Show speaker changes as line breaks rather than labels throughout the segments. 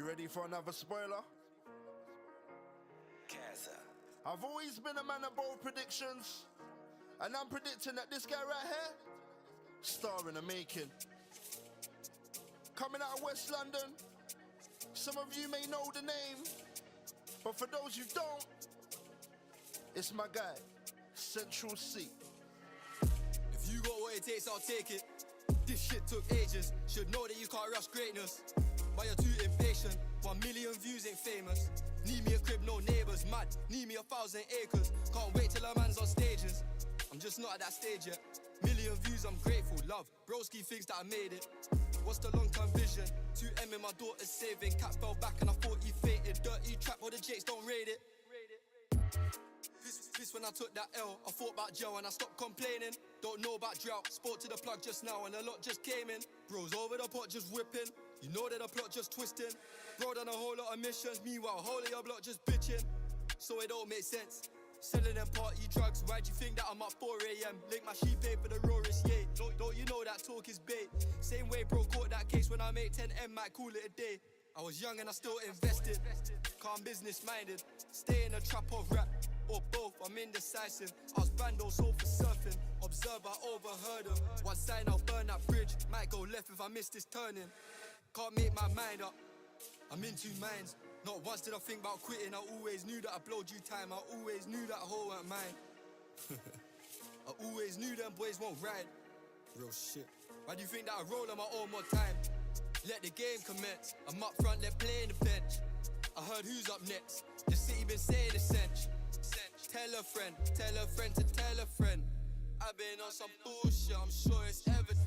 You ready for another spoiler? I've always been a man of bold predictions, and I'm predicting that this guy right here, star in the making. Coming out of West London, some of you may know the name, but for those who don't, it's my guy, Central C.
If you got what it takes, I'll take it. This shit took ages. Should know that you can't rush greatness, but you're too impatient. 1 million views ain't famous. Need me a crib, no neighbours. Mad, need me 1,000 acres. Can't wait till a man's on stages. I'm just not at that stage yet. Million views, I'm grateful. Love, broski thinks that I made it. What's the long-term vision? 2M in my daughter's saving. Cat fell back and I thought he fainted. Dirty trap, all the jakes don't rate it. This when I took that L, I thought about jail and I stopped complaining. Don't know about drought, spoke to the plug just now and a lot just came in. Bros over the pot just whipping, you know that the plot just twisting. Bro done a whole lot of missions, meanwhile whole of your block just bitching. So it don't make sense, selling them party drugs. Why'd you think that I'm up 4 AM? Link my sheep pay for the rawest, yeah. Don't you know that talk is bait? Same way bro caught that case when I made 10M, might call it a day. I was young and I still invested, calm business minded. Stay in the trap or rap, or both, I'm indecisive. I was banned also for surfing, observe I overheard him. One sign I'll burn that bridge, might go left if I miss this turning. Can't make my mind up, I'm in two minds. Not once did I think about quitting, I always knew that I blowed you time. I always knew that hoe weren't mine. I always knew them boys won't ride. Real shit, why do you think that I roll on my own more time? Let the game commence, I'm up front, let play in the bench. I heard who's up next, the city been saying a cinch. Tell a friend to tell a friend. I've been on some bullshit, I'm sure it's evident.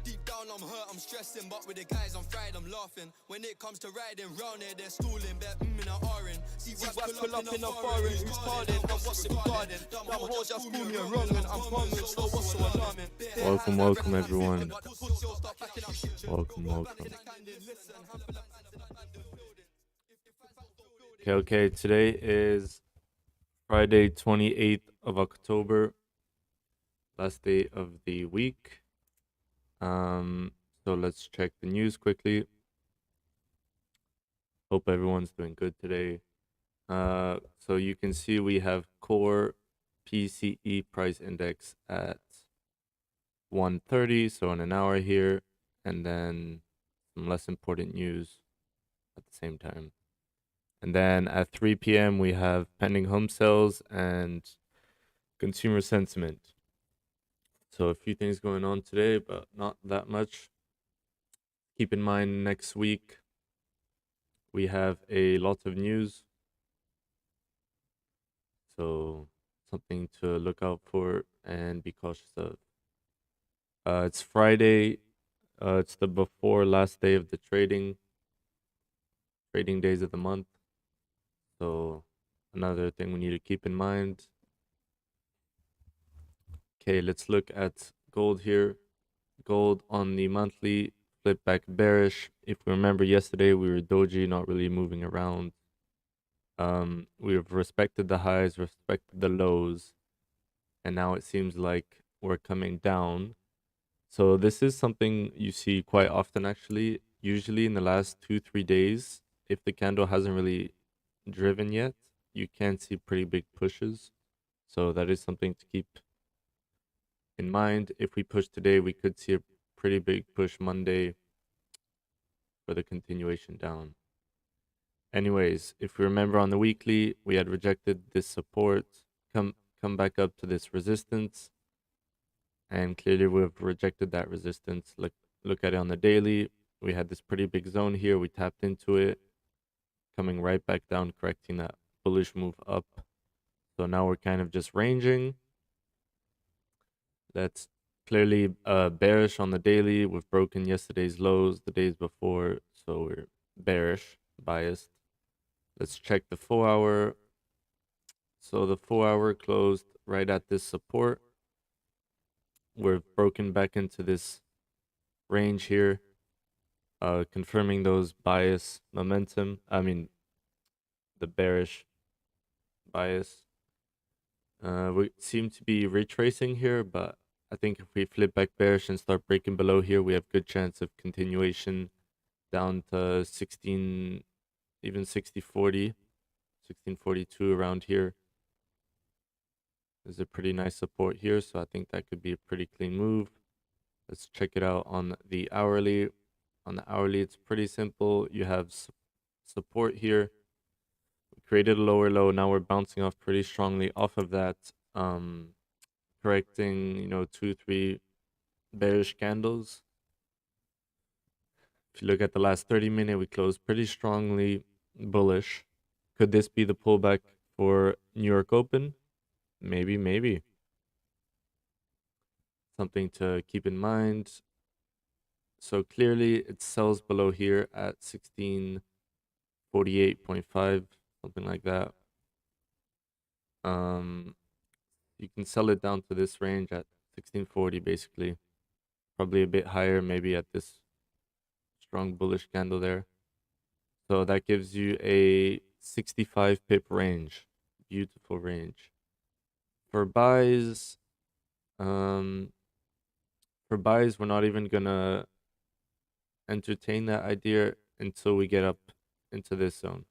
Deep down I'm hurt, I'm stressing, but with the guys on Friday I'm laughing. When it comes to riding round here, they're stalling, bet in a orange. See what's pull up in a foreign, who's calling, and what's it regarding. Them hoes just pull me wrong and I'm wrong, so what's so alarming?
Welcome everyone. Welcome. Okay, today is Friday, 28th of October, last day of the week. So let's check the news quickly. Hope everyone's doing good today. So you can see we have core PCE price index at 1:30, so in an hour here, and then some less important news at the same time. And then at 3 p.m. we have pending home sales and consumer sentiment. So a few things going on today, but not that much. Keep in mind next week we have a lot of news. So something to look out for and be cautious of. It's Friday. It's the before last day of the trading days of the month. So another thing we need to keep in mind. Okay, let's look at gold here. Gold on the monthly flipped back bearish. If we remember yesterday, we were doji, not really moving around. We've respected the highs, respected the lows, and now it seems like we're coming down. So this is something you see quite often actually. Usually in the last 2-3 days, if the candle hasn't really driven yet, you can see pretty big pushes. So that is something to keep in mind. If we push today, we could see a pretty big push Monday for the continuation down. Anyways, if we remember on the weekly, we had rejected this support, come back up to this resistance, and clearly we've rejected that resistance. Look at it on the daily. We had this pretty big zone here. We tapped into it, coming right back down, correcting that bullish move up. So now we're kind of just ranging. That's clearly bearish on the daily. We've broken yesterday's lows, the days before, so we're bearish, biased. Let's check the 4-hour. So the 4-hour closed right at this support. We're broken back into this range here, confirming those bias momentum. I mean, the bearish bias. We seem to be retracing here, but I think if we flip back bearish and start breaking below here, we have good chance of continuation down to even 60.40, 16.42 around here. There's a pretty nice support here, so I think that could be a pretty clean move. Let's check it out on the hourly. On the hourly, it's pretty simple. You have support here. We created a lower low. Now we're bouncing off pretty strongly off of that, correcting, 2-3 bearish candles. If you look at the last 30-minute, we closed pretty strongly bullish. Could this be the pullback for New York Open? Maybe. Something to keep in mind. So clearly it sells below here at 1648.5, something like that. You can sell it down to this range at 1640 basically. Probably a bit higher, maybe at this strong bullish candle there. So that gives you a 65 pip range. Beautiful range. For buys, we're not even gonna entertain that idea until we get up into this zone.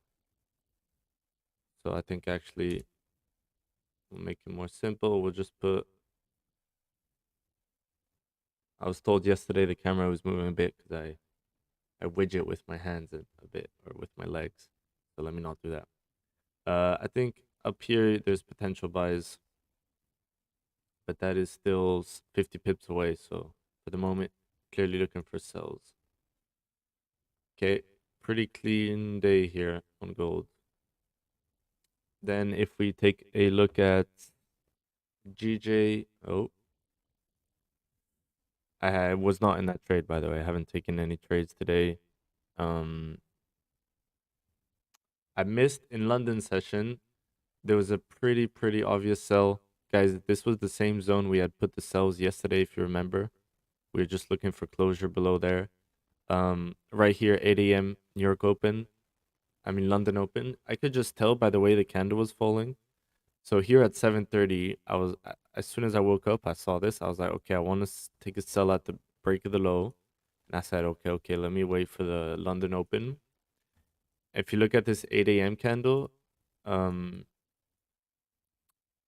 So I think actually we'll make it more simple. We'll just put, I was told yesterday the camera was moving a bit because I widget with my hands a bit, or with my legs. So let me not do that. I think up here there's potential buys, but that is still 50 pips away. So for the moment, clearly looking for sells. Okay, pretty clean day here on gold. Then if we take a look at GJ, I was not in that trade, by the way. I haven't taken any trades today. I missed in London session. There was a pretty obvious sell. Guys, this was the same zone we had put the sells yesterday, if you remember. We were just looking for closure below there. Right here, 8 a.m. London Open. I could just tell by the way the candle was falling. So here at 7:30, as soon as I woke up, I saw this. I was like, okay, I want to take a sell at the break of the low. And I said, okay, let me wait for the London Open. If you look at this 8 a.m. candle, 8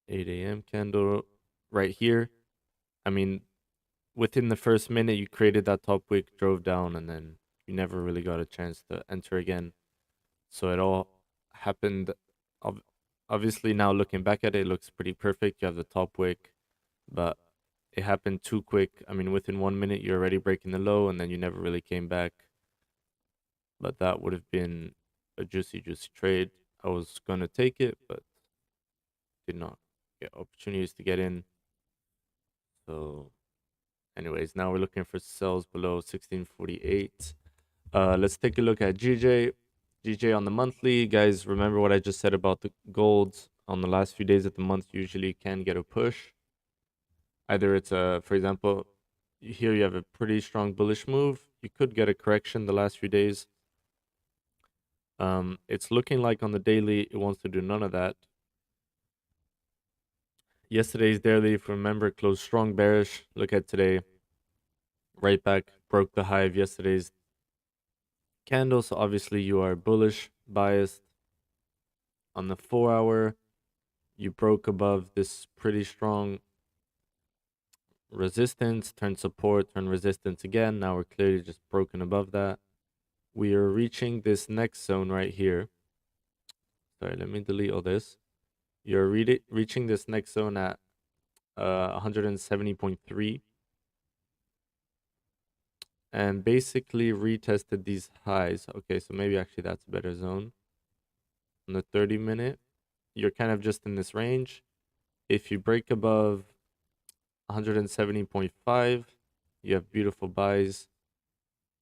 a.m. candle right here. Within the first minute, you created that top wick, drove down, and then you never really got a chance to enter again. So it all happened. Obviously, now looking back at it, it looks pretty perfect. You have the top wick, but it happened too quick. Within 1 minute, you're already breaking the low, and then you never really came back. But that would have been a juicy trade. I was going to take it, but did not get opportunities to get in. So anyways, now we're looking for sells below 1648. Let's take a look at GJ. GJ on the monthly. Guys, remember what I just said about the gold. On the last few days of the month, you usually can get a push. Either it's for example, here you have a pretty strong bullish move. You could get a correction the last few days. It's looking like on the daily, it wants to do none of that. Yesterday's daily, if you remember, closed strong bearish. Look at today. Right back, broke the high of yesterday's candle. So obviously you are bullish biased. On the 4-hour, you broke above this pretty strong resistance, turned support, turned resistance again. Now we're clearly just broken above that. We are reaching this next zone right here. Sorry, let me delete all this. You're reaching this next zone at 170.3. And basically retested these highs. Okay, so maybe actually that's a better zone. On the 30-minute, you're kind of just in this range. If you break above 170.5, you have beautiful buys.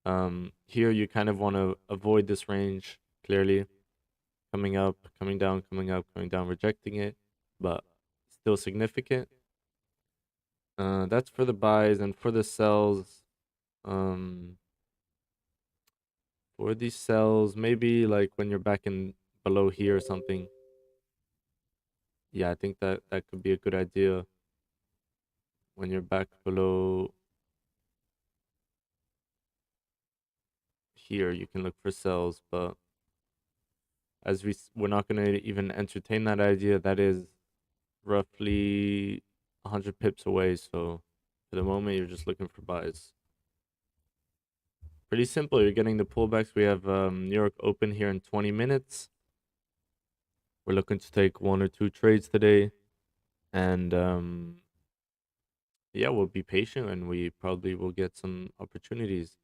Here you kind of want to avoid this range, clearly. Coming up, coming down, coming up, coming down, rejecting it, but still significant. That's for the buys. And for the sells, for these sells, maybe like when you're back in below here or something. Yeah, I think that could be a good idea. When you're back below here, you can look for sells, but as we're not going to even entertain that idea. That is roughly 100 pips away. So for the moment, you're just looking for buys. Pretty simple. You're getting the pullbacks. We have New York open here in 20 minutes. We're looking to take 1 or 2 trades today. And yeah, we'll be patient and we probably will get some opportunities.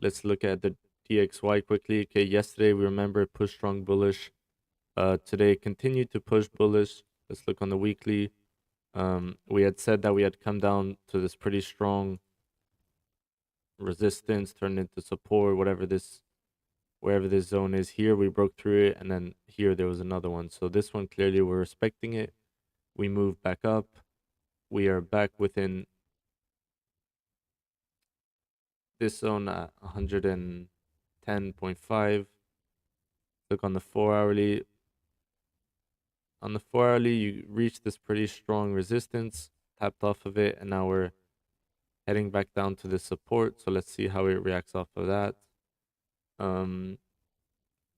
Let's look at the DXY quickly. Okay, yesterday we remember it pushed strong bullish. Today continued to push bullish. Let's look on the weekly. We had said that we had come down to this pretty strong resistance, turned into support, wherever this zone is. Here we broke through it, and then here there was another one. So this one clearly we're respecting it. We moved back up. We are back within this zone at 110.5. Look on the 4-hourly. On the 4-hourly, you reach this pretty strong resistance, tapped off of it, and now we're heading back down to the support. So let's see how it reacts off of that.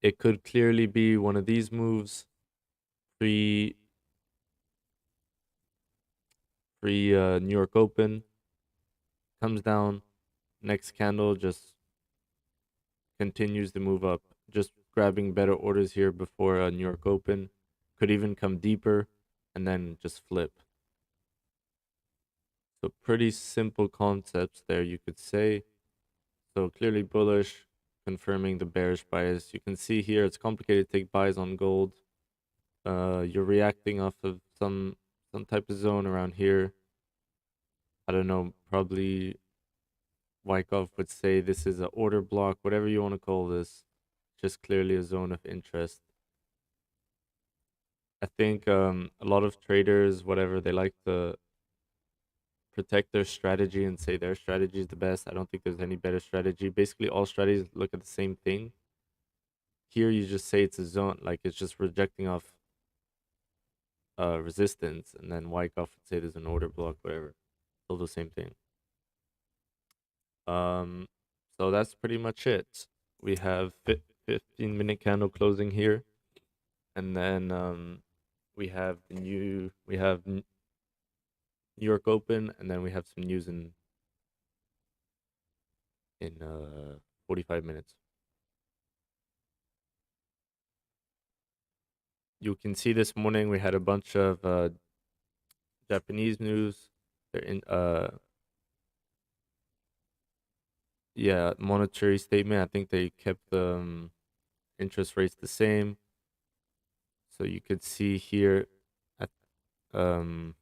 It could clearly be one of these moves. Pre New York Open. Comes down. Next candle just continues to move up. Just grabbing better orders here before New York Open. Could even come deeper and then just flip. So pretty simple concepts there, you could say. So clearly bullish, confirming the bearish bias. You can see here it's complicated to take buys on gold. You're reacting off of some type of zone around here. I don't know, probably Wyckoff would say this is an order block, whatever you want to call this. Just clearly a zone of interest. I think a lot of traders, whatever, they like to protect their strategy and say their strategy is the best. I don't think there's any better strategy. Basically, all strategies look at the same thing. Here, you just say it's a zone, like it's just rejecting off resistance, and then Wyckoff would say there's an order block, whatever. All the same thing. So that's pretty much it. We have 15-minute candle closing here, and then we have New York Open, and then we have some news in 45 minutes. You can see this morning we had a bunch of Japanese news. They're in monetary statement. I think they kept the interest rates the same. So you could see here at I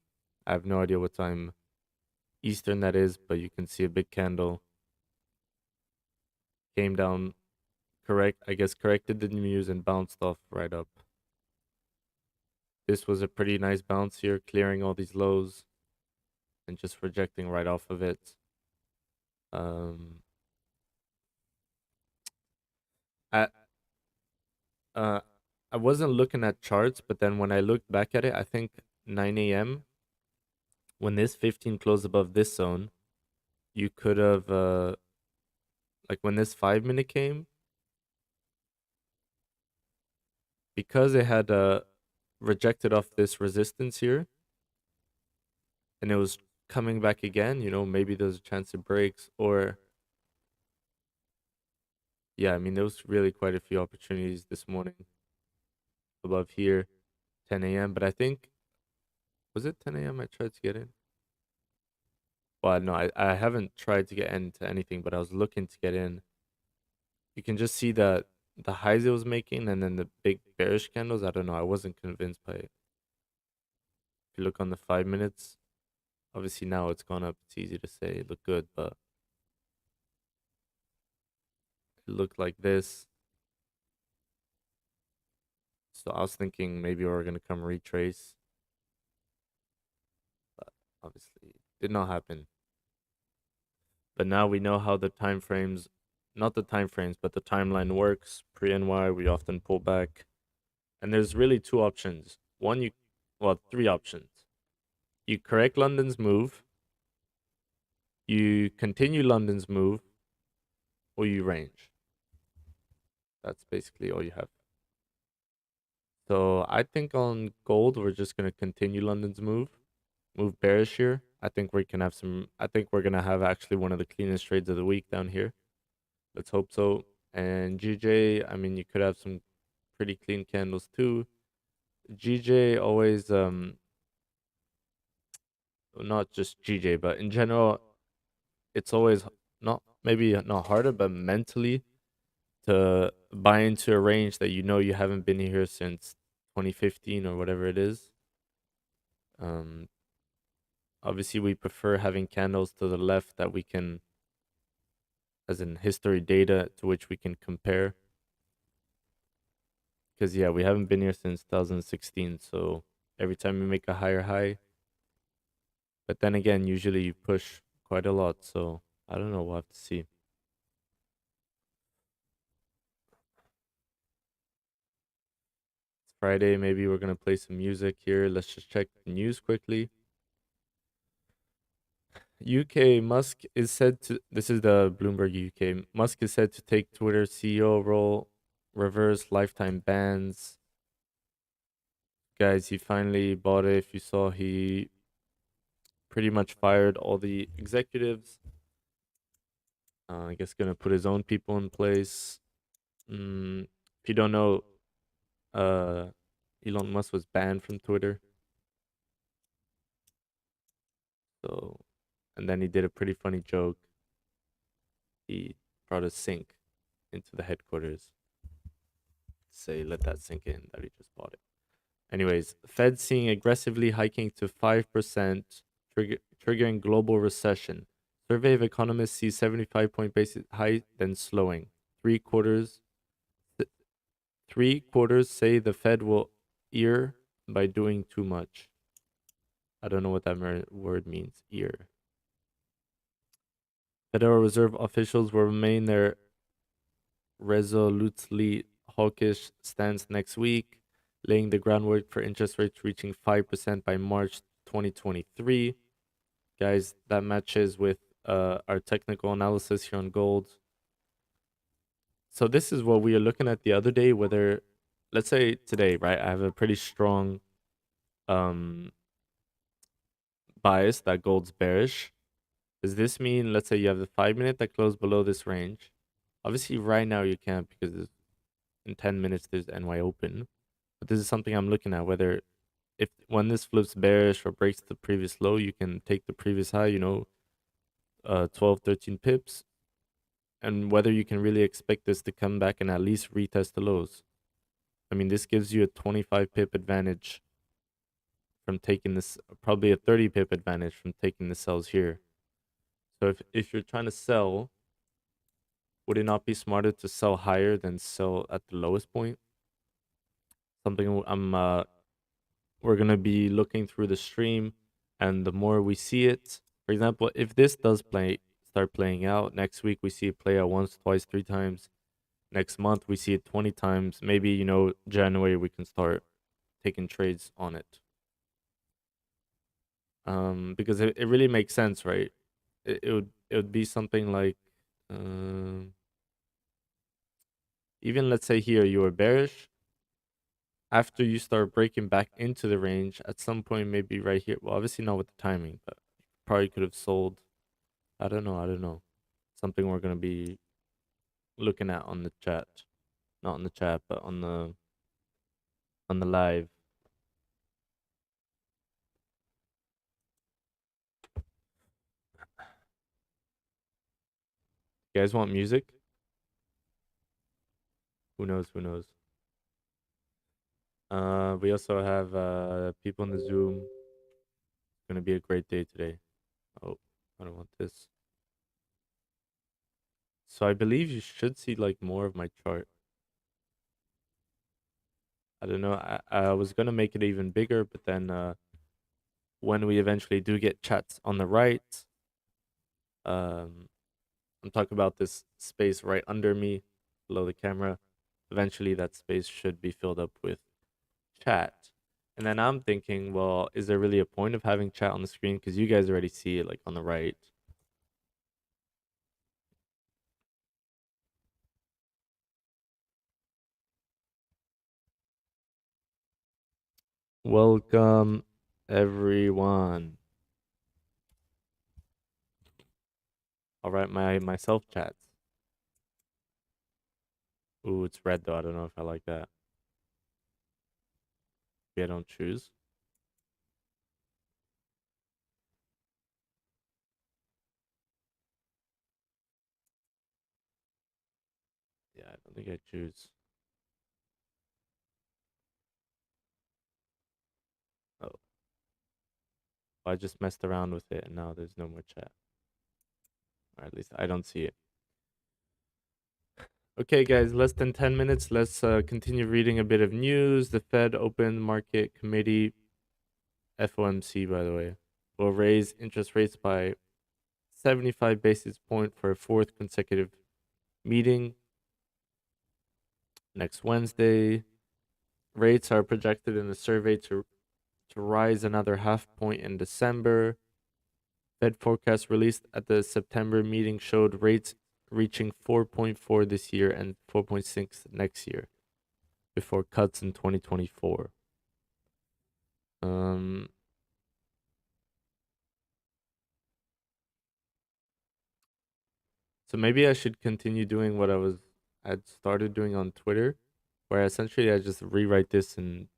have no idea what time Eastern that is, but you can see a big candle came down, corrected the news and bounced off right up. This was a pretty nice bounce here, clearing all these lows and just rejecting right off of it. I wasn't looking at charts, but then when I looked back at it, I think 9 a.m. when this 15 closed above this zone, you could have like when this 5-minute came, because it had rejected off this resistance here, and it was coming back again, maybe there's a chance it breaks, or yeah, I mean, there was really quite a few opportunities this morning above here, 10 a.m. But I think, was it 10 a.m. I tried to get in? Well, no, I haven't tried to get into anything, but I was looking to get in. You can just see the highs it was making and then the big bearish candles. I don't know. I wasn't convinced by it. If you look on the 5 minutes, obviously now it's gone up. It's easy to say it looked good, but it looked like this. So I was thinking maybe we're going to come retrace. But obviously did not happen. But now we know how the time frames, not the time frames, but the timeline works. Pre-NY, we often pull back. And there's really 2 options. Three options. You correct London's move, you continue London's move, or you range. That's basically all you have. So I think on gold, we're just gonna continue London's move bearish here. I think we can have some. I think we're gonna have actually one of the cleanest trades of the week down here. Let's hope so. And GJ, I mean, you could have some pretty clean candles too. GJ always, not just GJ, but in general, it's always not maybe not harder, but mentally to buy into a range that you know you haven't been here since 2015 or whatever it is. Um, Obviously, we prefer having candles to the left that we can, as in history data, to which we can compare. Because, yeah, we haven't been here since 2016. So every time we make a higher high, but then again, usually you push quite a lot. So I don't know. We'll have to see. It's Friday. Maybe we're going to play some music here. Let's just check the news quickly. UK Musk is said to, this is the Bloomberg UK. Musk is said to take Twitter CEO role, reverse lifetime bans. Guys, he finally bought it. If you saw, he pretty much fired all the executives. I guess gonna put his own people in place. If you don't know, uh, Elon Musk was banned from Twitter. So, and then he did a pretty funny joke. He brought a sink into the headquarters. Say, let that sink in that he just bought it. Anyways, Fed seeing aggressively hiking to 5%, triggering global recession. Survey of economists sees 75-point basis high, then slowing. Three quarters say the Fed will ear by doing too much. I don't know what that word means, ear. Federal Reserve officials will remain their resolutely hawkish stance next week, laying the groundwork for interest rates reaching 5% by March 2023. Guys, that matches with our technical analysis here on gold. So this is what we are looking at the other day, whether, let's say today, right, I have a pretty strong bias that gold's bearish. Does this mean, let's say you have the 5-minute that closed below this range? Obviously, right now you can't because in 10 minutes there's NY open. But this is something I'm looking at, whether if when this flips bearish or breaks the previous low, you can take the previous high, 12, 13 pips, and whether you can really expect this to come back and at least retest the lows. I mean, this gives you a 25 pip advantage from taking this, probably a 30 pip advantage from taking the sells here. So if you're trying to sell, would it not be smarter to sell higher than sell at the lowest point? Something we're gonna be looking through the stream, and the more we see it, for example, if this does start playing out next week, we see it play out once, twice, 3 times. Next month we see it 20 times. Maybe January we can start taking trades on it. Because it really makes sense, right? It would be something like, even let's say here you were bearish. After you start breaking back into the range, at some point, maybe right here. Well, obviously not with the timing, but probably could have sold. I don't know. Something we're gonna be looking at on the chat, not on the chat, but on the live. You guys want music? Who knows? Who knows? We also have people in the Zoom. It's gonna be a great day today. Oh, I don't want this. So I believe you should see like more of my chart. I don't know. I was gonna make it even bigger, but then when we eventually do get chats on the right, I'm talking about this space right under me, below the camera. Eventually, that space should be filled up with chat. And then I'm thinking, well, is there really a point of having chat on the screen? Because you guys already see it like on the right. Welcome, everyone. All right, my self chats. Ooh, it's red though. I don't know if I like that. Maybe I don't choose. Yeah, I don't think I choose. Oh, I just messed around with it and now there's no more chat. Or at least I don't see it. Okay, guys, less than 10 minutes. Let's continue reading a bit of news. The Fed Open Market Committee, FOMC, by the way, will raise interest rates by 75 basis point for a fourth consecutive meeting next Wednesday. Rates are projected in the survey to rise another half point in December. Fed forecast released at the September meeting showed rates reaching 4.4 this year and 4.6 next year before cuts in 2024. So maybe I should continue doing what I'd started doing on Twitter, where essentially I just rewrite this in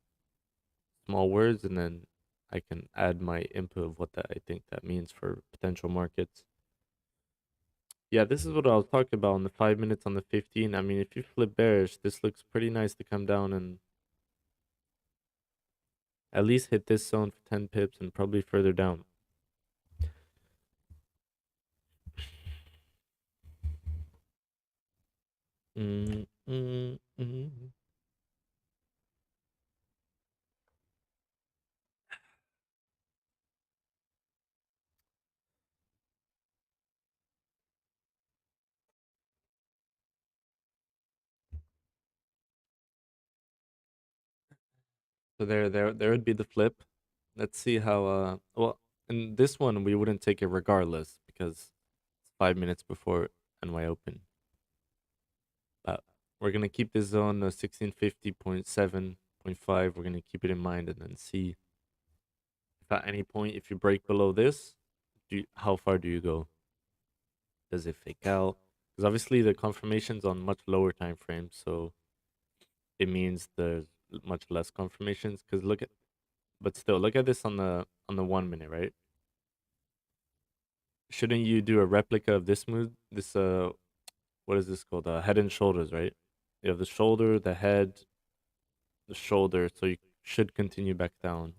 small words and then I can add my input of what that I think that means for potential markets. Yeah, this is what I was talking about on the 5 minutes on the 15. I mean, if you flip bearish, this looks pretty nice to come down and at least hit this zone for 10 pips and probably further down. Mm, mm, mm. So there would be the flip. Let's see how well in this one we wouldn't take it regardless because it's 5 minutes before NY Open. But we're gonna keep this zone 1650.7.5. We're gonna keep it in mind and then see if at any point if you break below this, how far do you go? Does it fake out? Because obviously the confirmation's on much lower time frames, so it means there's much less confirmations. Because but still look at this on the 1 minute, right? Shouldn't you do a replica of this move? This what is this called? Head and shoulders, right? You have the shoulder, the head, the shoulder, so you should continue back down.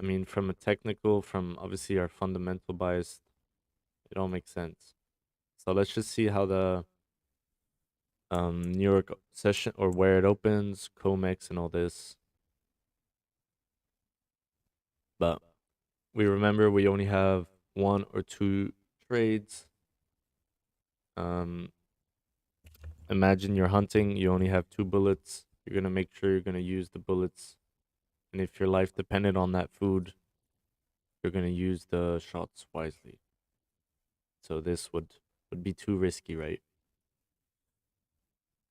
I mean, from a technical, from obviously our fundamental bias, it all makes sense. So let's just see how the New York session or where it opens, COMEX and all this. But we remember we only have 1 or 2 trades. Imagine you're hunting, you only have 2 bullets. You're going to make sure you're going to use the bullets. And if your life depended on that food, you're going to use the shots wisely. So this would be too risky, right?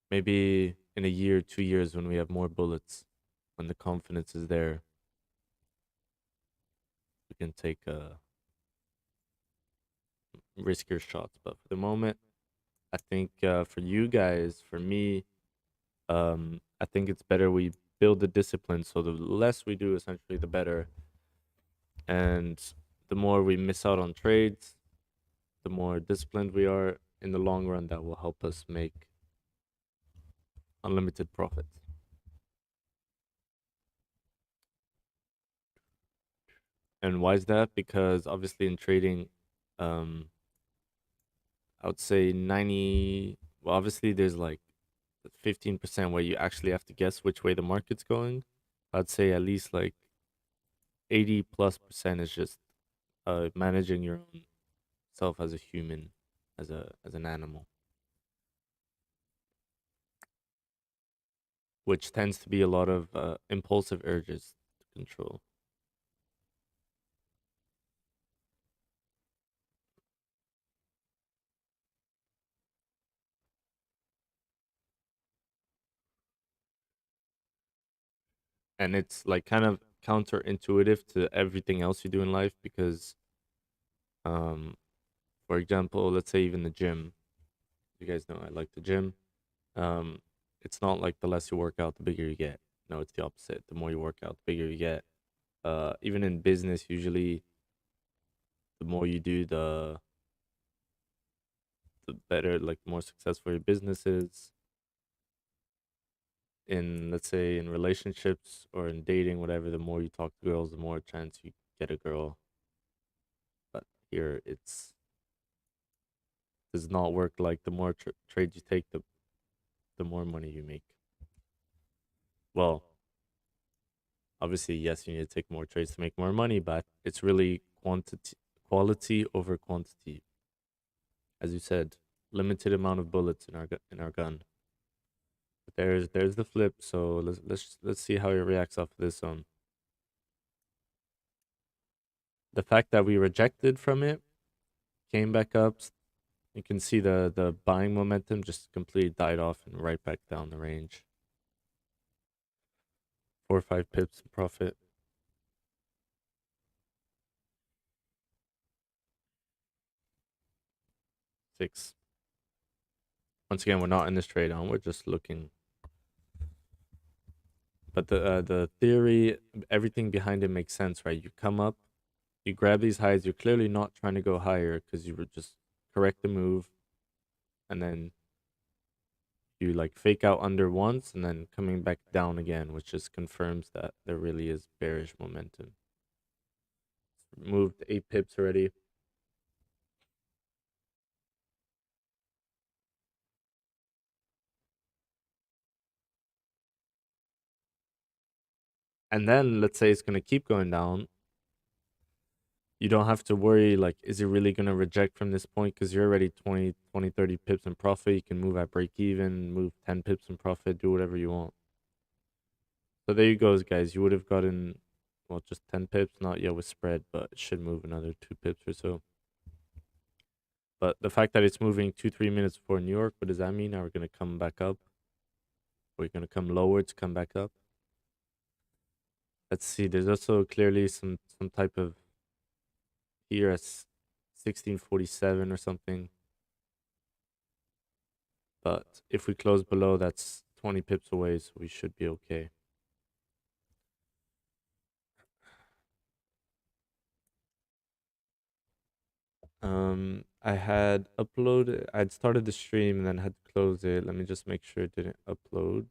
Maybe in a year, 2 years when we have more bullets, when the confidence is there, we can take riskier shots. But for the moment, I think for you guys, for me, I think it's better we build the discipline. So the less we do, essentially, the better. And the more we miss out on trades, the more disciplined we are in the long run, that will help us make unlimited profits. And why is that? Because obviously in trading, I would say 90, well, obviously there's like 15% where you actually have to guess which way the market's going. I'd say at least like 80+% is just managing your own self as a human, as an animal, which tends to be a lot of impulsive urges to control. and it's like kind of counterintuitive to everything else you do in life because, um, for example, let's say even the gym. You guys know I like the gym. Um, it's not like the less you work out, the bigger you get. No, it's the opposite. The more you work out, the bigger you get. Even in business, usually the more you do, the better, like more successful your business is. In, let's say, in relationships or in dating, whatever, the more you talk to girls, the more chance you get a girl. But here, it's does not work like the more trades you take, the more money you make. Well, obviously, yes, you need to take more trades to make more money, but it's really quality over quantity. As you said, limited amount of bullets in our gun. But there's the flip. So let's see how he reacts off of this one. The fact that we rejected from it, came back up. You can see the buying momentum just completely died off and right back down the range. 4 or 5 pips in profit. 6. Once again, we're not in this trade on. We're just looking. But the theory, everything behind it makes sense, right? You come up, you grab these highs. You're clearly not trying to go higher because you were just correct the move, and then you like fake out under once, and then coming back down again, which just confirms that there really is bearish momentum. Moved 8 pips already. And then let's say it's going to keep going down. You don't have to worry, like, is it really going to reject from this point? Because you're already 20, 30 pips in profit. You can move at break even, move 10 pips in profit, do whatever you want. So there you go, guys. You would have gotten, well, just 10 pips, not yet with spread, but it should move another 2 pips or so. But the fact that it's moving 2-3 minutes before New York, what does that mean? Are we going to come back up? Are we going to come lower to come back up? Let's see. There's also clearly some type of here at 1647 or something. But if we close below, that's 20 pips away, so we should be okay. I had uploaded, I'd started the stream and then had to close it. Let me just make sure it didn't upload.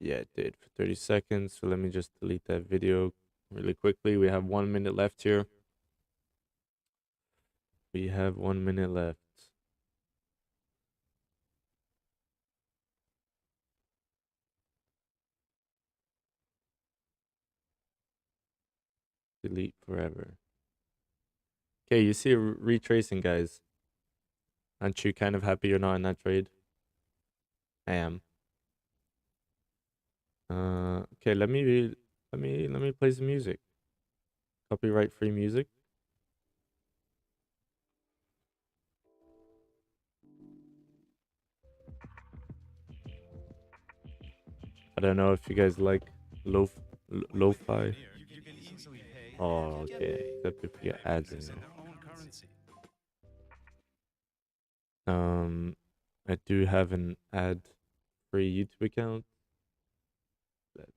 Yeah, it did for 30 seconds. So let me just delete that video really quickly. We have 1 minute left here. We have 1 minute left. Delete forever. Okay, you see retracing, guys. Aren't you kind of happy you're not in that trade? I am. Okay, let me play some music. Copyright free music. I don't know if you guys like lo-fi. Oh, okay. Except if you get ads in there. I do have an ad-free YouTube account. Let's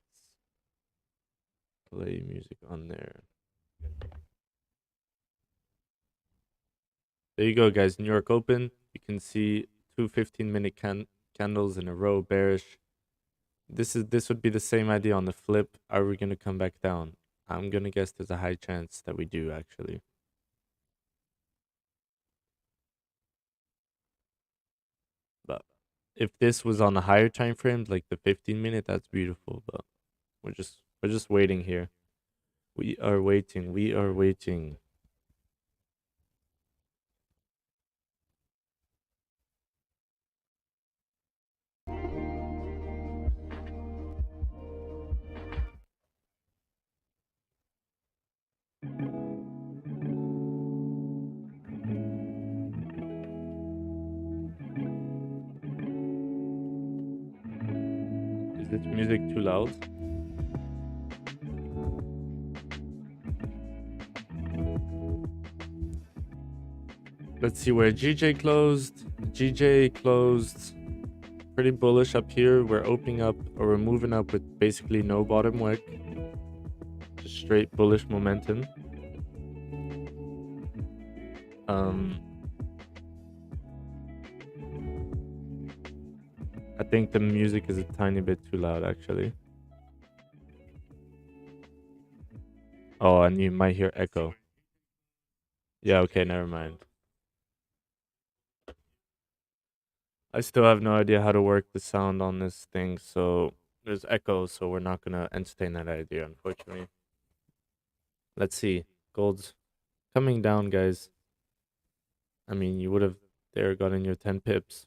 play music on there. There you go, guys. New York Open. You can see 2 15-minute candles in a row, bearish. This would be the same idea on the flip. Are we gonna come back down? I'm gonna guess there's a high chance that we do actually. But if this was on a higher time frame, like the 15-minute, that's beautiful. But we're just waiting here. We are waiting. We are waiting. this music too loud? Let's see where GJ closed. GJ closed pretty bullish up here. We're opening up, or we're moving up with basically no bottom wick. Just straight bullish momentum. I think the music is a tiny bit too loud, actually. Oh, and you might hear echo. Yeah, okay, never mind. I still have no idea how to work the sound on this thing, so there's echo, so we're not gonna entertain that idea, unfortunately. Let's see. Gold's coming down, guys. I mean, you would have there gotten your 10 pips.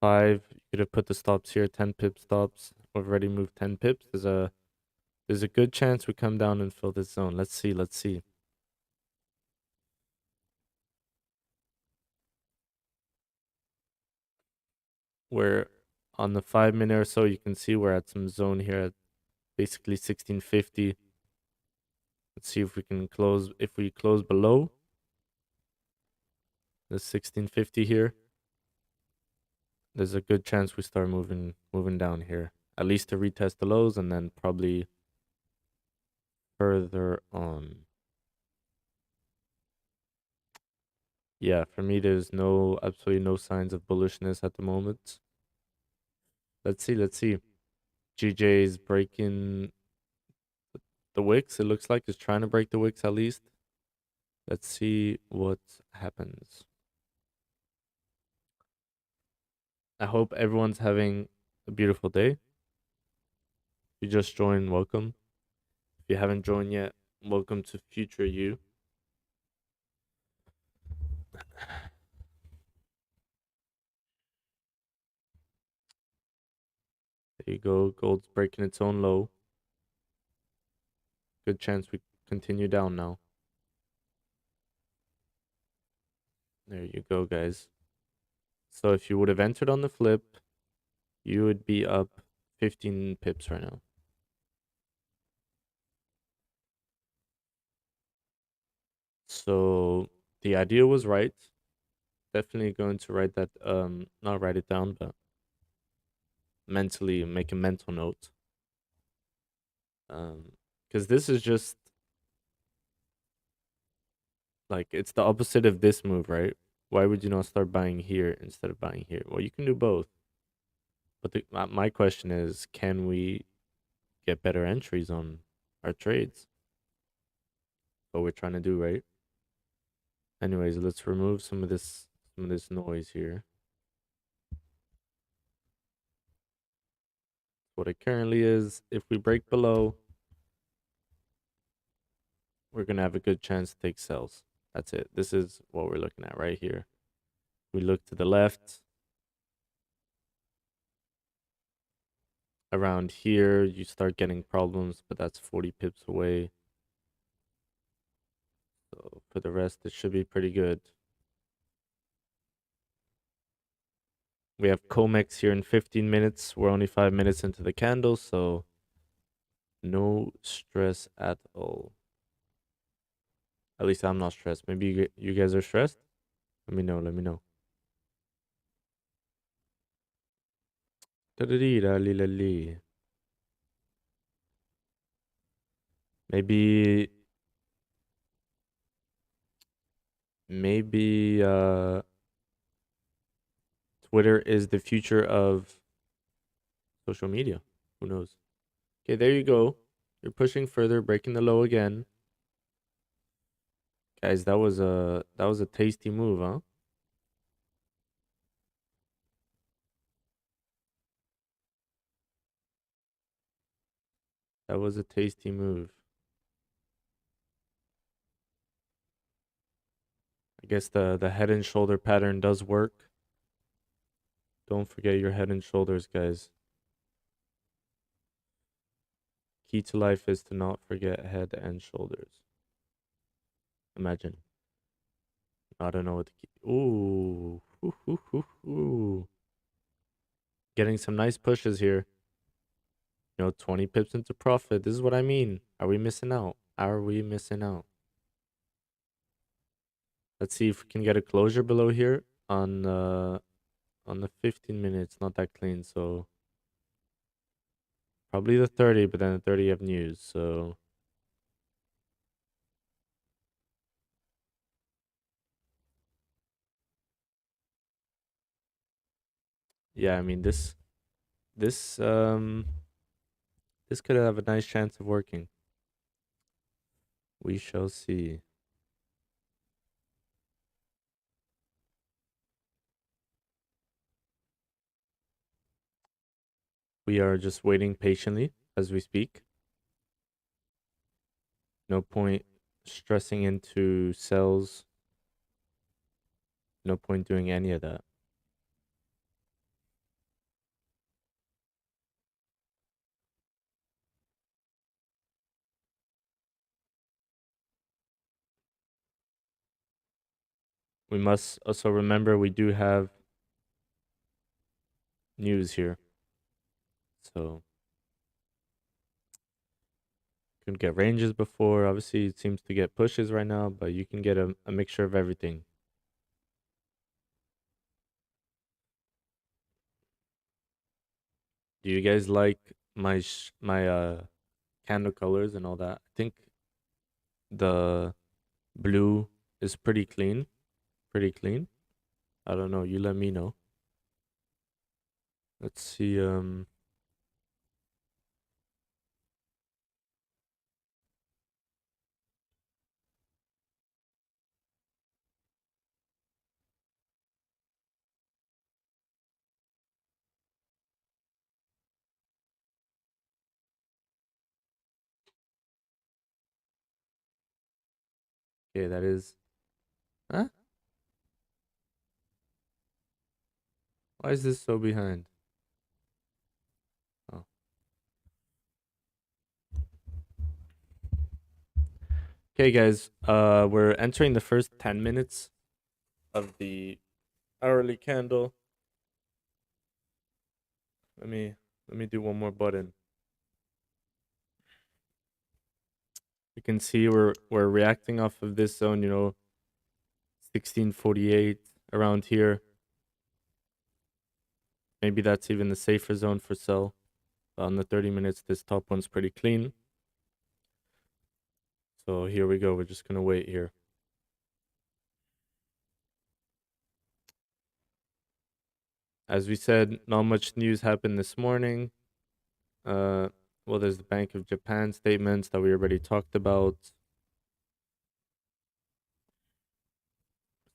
Five, you could have put the stops here, 10 pip stops. We've already moved 10 pips. There's a good chance we come down and fill this zone. Let's see, let's see. We're on the 5 minute or so. You can see we're at some zone here at basically 1650. Let's see if we can close. If we close below the 1650 here, there's a good chance we start moving down here. At least to retest the lows and then probably further on. Yeah, for me, there's absolutely no signs of bullishness at the moment. Let's see, let's see. GJ is breaking the wicks. It looks like he's trying to break the wicks at least. Let's see what happens. I hope everyone's having a beautiful day. If you just joined, welcome. If you haven't joined yet, welcome to Future You. There you go. Gold's breaking its own low. Good chance we continue down now. There you go, guys. So if you would have entered on the flip, you would be up 15 pips right now. So the idea was right. Definitely going to write that, not write it down, but mentally make a mental note. Because this is just like, it's the opposite of this move, right? Why would you not start buying here instead of buying here? Well, you can do both. But my question is, can we get better entries on our trades? What we're trying to do, right? Anyways, let's remove some of this noise here. What it currently is, if we break below, we're gonna have a good chance to take sells. That's it. This is what we're looking at right here. We look to the left. Around here, you start getting problems, but that's 40 pips away. So for the rest, it should be pretty good. We have Comex here in 15 minutes. We're only 5 minutes into the candle, so no stress at all. At least I'm not stressed. Maybe you guys are stressed? Let me know, let me know. Maybe Twitter is the future of social media. Who knows? Okay, there you go. You're pushing further, breaking the low again. Guys, that was a tasty move, huh? That was a tasty move. I guess the head and shoulder pattern does work. Don't forget your head and shoulders, guys. Key to life is to not forget head and shoulders. Imagine. I don't know what to keep. Ooh. Ooh, ooh, ooh, ooh. Getting some nice pushes here. 20 pips into profit. This is what I mean. Are we missing out? Are we missing out? Let's see if we can get a closure below here on the 15 minutes. Not that clean, so probably the 30, but then the 30 have news, so yeah, I mean this this could have a nice chance of working. We shall see. We are just waiting patiently as we speak. No point stressing into sells. No point doing any of that. We must also remember we do have news here. So couldn't get ranges before. Obviously, it seems to get pushes right now, but you can get a mixture of everything. Do you guys like my candle colors and all that? I think the blue is pretty clean. Pretty clean. I don't know. You let me know. Let's see. Okay, that is. Huh? Why is this so behind? Oh. Okay, guys. We're entering the first 10 minutes of the hourly candle. Let me do one more button. You can see we're reacting off of this zone, 1648 around here. Maybe that's even the safer zone for sell. On the 30 minutes, this top one's pretty clean. So here we go. We're just gonna wait here. As we said, not much news happened this morning. Well, there's the Bank of Japan statements that we already talked about.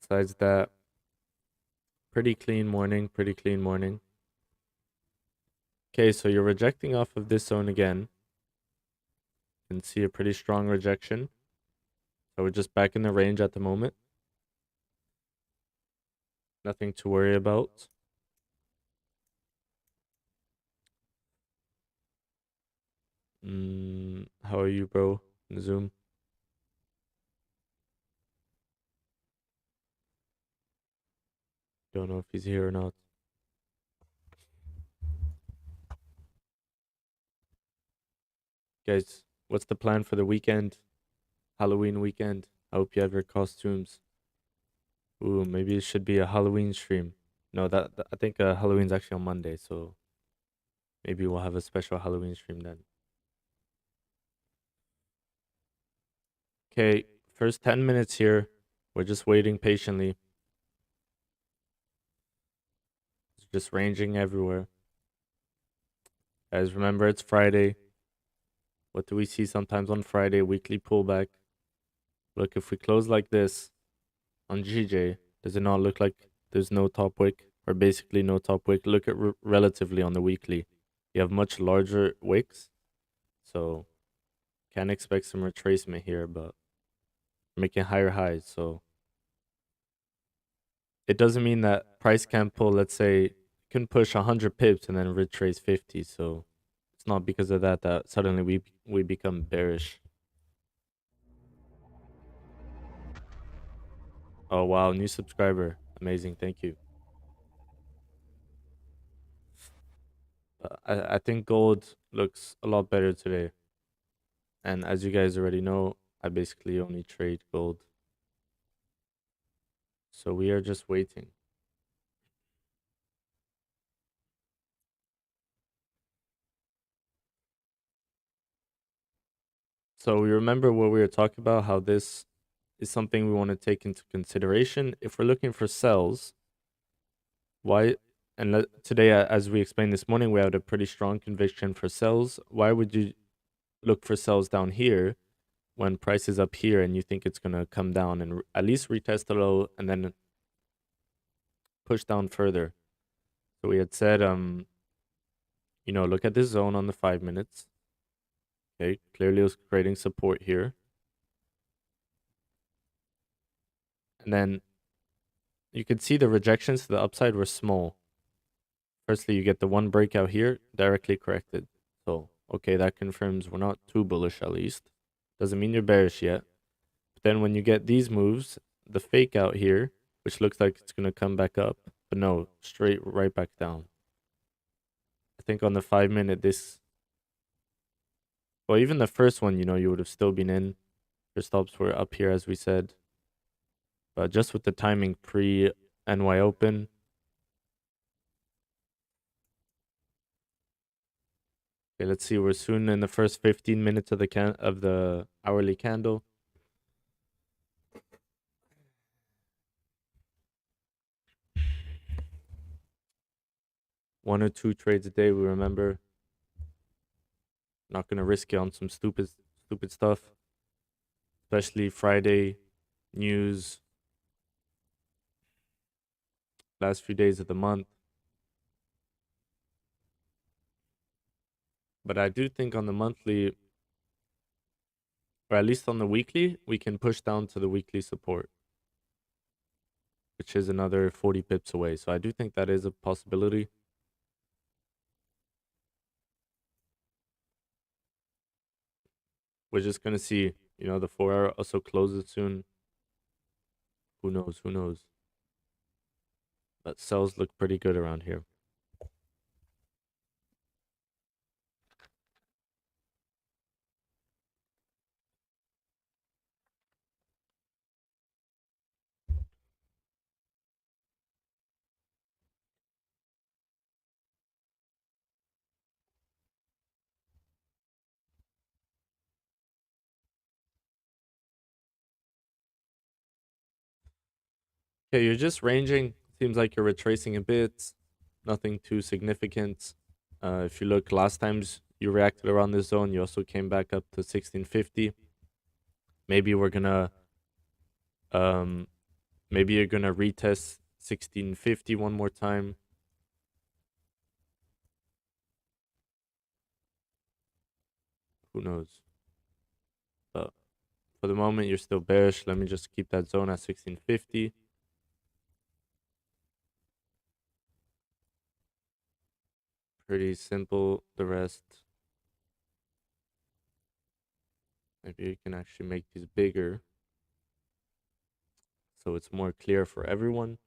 Besides that, pretty clean morning, pretty clean morning. Okay, so you're rejecting off of this zone again. You can see a pretty strong rejection. So we're just back in the range at the moment. Nothing to worry about. How are you, bro? In Zoom. Don't know if he's here or not. Guys, what's the plan for the weekend? Halloween weekend. I hope you have your costumes. Ooh, maybe it should be a Halloween stream. No, I think Halloween's actually on Monday, so maybe we'll have a special Halloween stream then. Okay, first 10 minutes here. We're just waiting patiently. It's just ranging everywhere. Guys, remember it's Friday. What do we see sometimes on Friday? Weekly pullback. Look, if we close like this on GJ, does it not look like there's no top wick? Or basically no top wick? Look at relatively on the weekly. You have much larger wicks. So can expect some retracement here, but making higher highs. So it doesn't mean that price can pull, let's say, can push 100 pips and then retrace 50. So it's not because of that that suddenly we become bearish. Oh, wow. New subscriber. Amazing. Thank you. I think gold looks a lot better today. And as you guys already know, I basically only trade gold. So we are just waiting. So we remember what we were talking about, how this is something we want to take into consideration. If we're looking for sells, why? And today, as we explained this morning, we had a pretty strong conviction for sells. Why would you look for sells down here when price is up here and you think it's going to come down and at least retest the low and then push down further? So we had said, look at this zone on the 5 minutes. Okay, clearly it was creating support here. And then you could see the rejections to the upside were small. Firstly, you get the one breakout here, directly corrected. So, okay, that confirms we're not too bullish at least. Doesn't mean you're bearish yet. But then when you get these moves, the fake out here, which looks like it's going to come back up, but no, straight right back down. I think on the 5 minute, well, even the first one, you would have still been in. Your stops were up here, as we said. But just with the timing pre-NY Open, okay, let's see. We're soon in the first 15 minutes of the hourly candle. One or two trades a day, we remember. Not gonna risk it on some stupid stuff. Especially Friday news. Last few days of the month. But I do think on the monthly, or at least on the weekly, we can push down to the weekly support, which is another 40 pips away. So I do think that is a possibility. We're just gonna see. The 4 hour also closes soon. Who knows? Who knows? But sells look pretty good around here. Okay, you're just ranging. Seems like you're retracing a bit. Nothing too significant. If you look last times you reacted around this zone, you also came back up to 1650. Maybe we're gonna maybe you're gonna retest 1650 one more time. Who knows? But for the moment you're still bearish. Let me just keep that zone at 1650. Pretty simple. The rest, maybe you can actually make these bigger so it's more clear for everyone.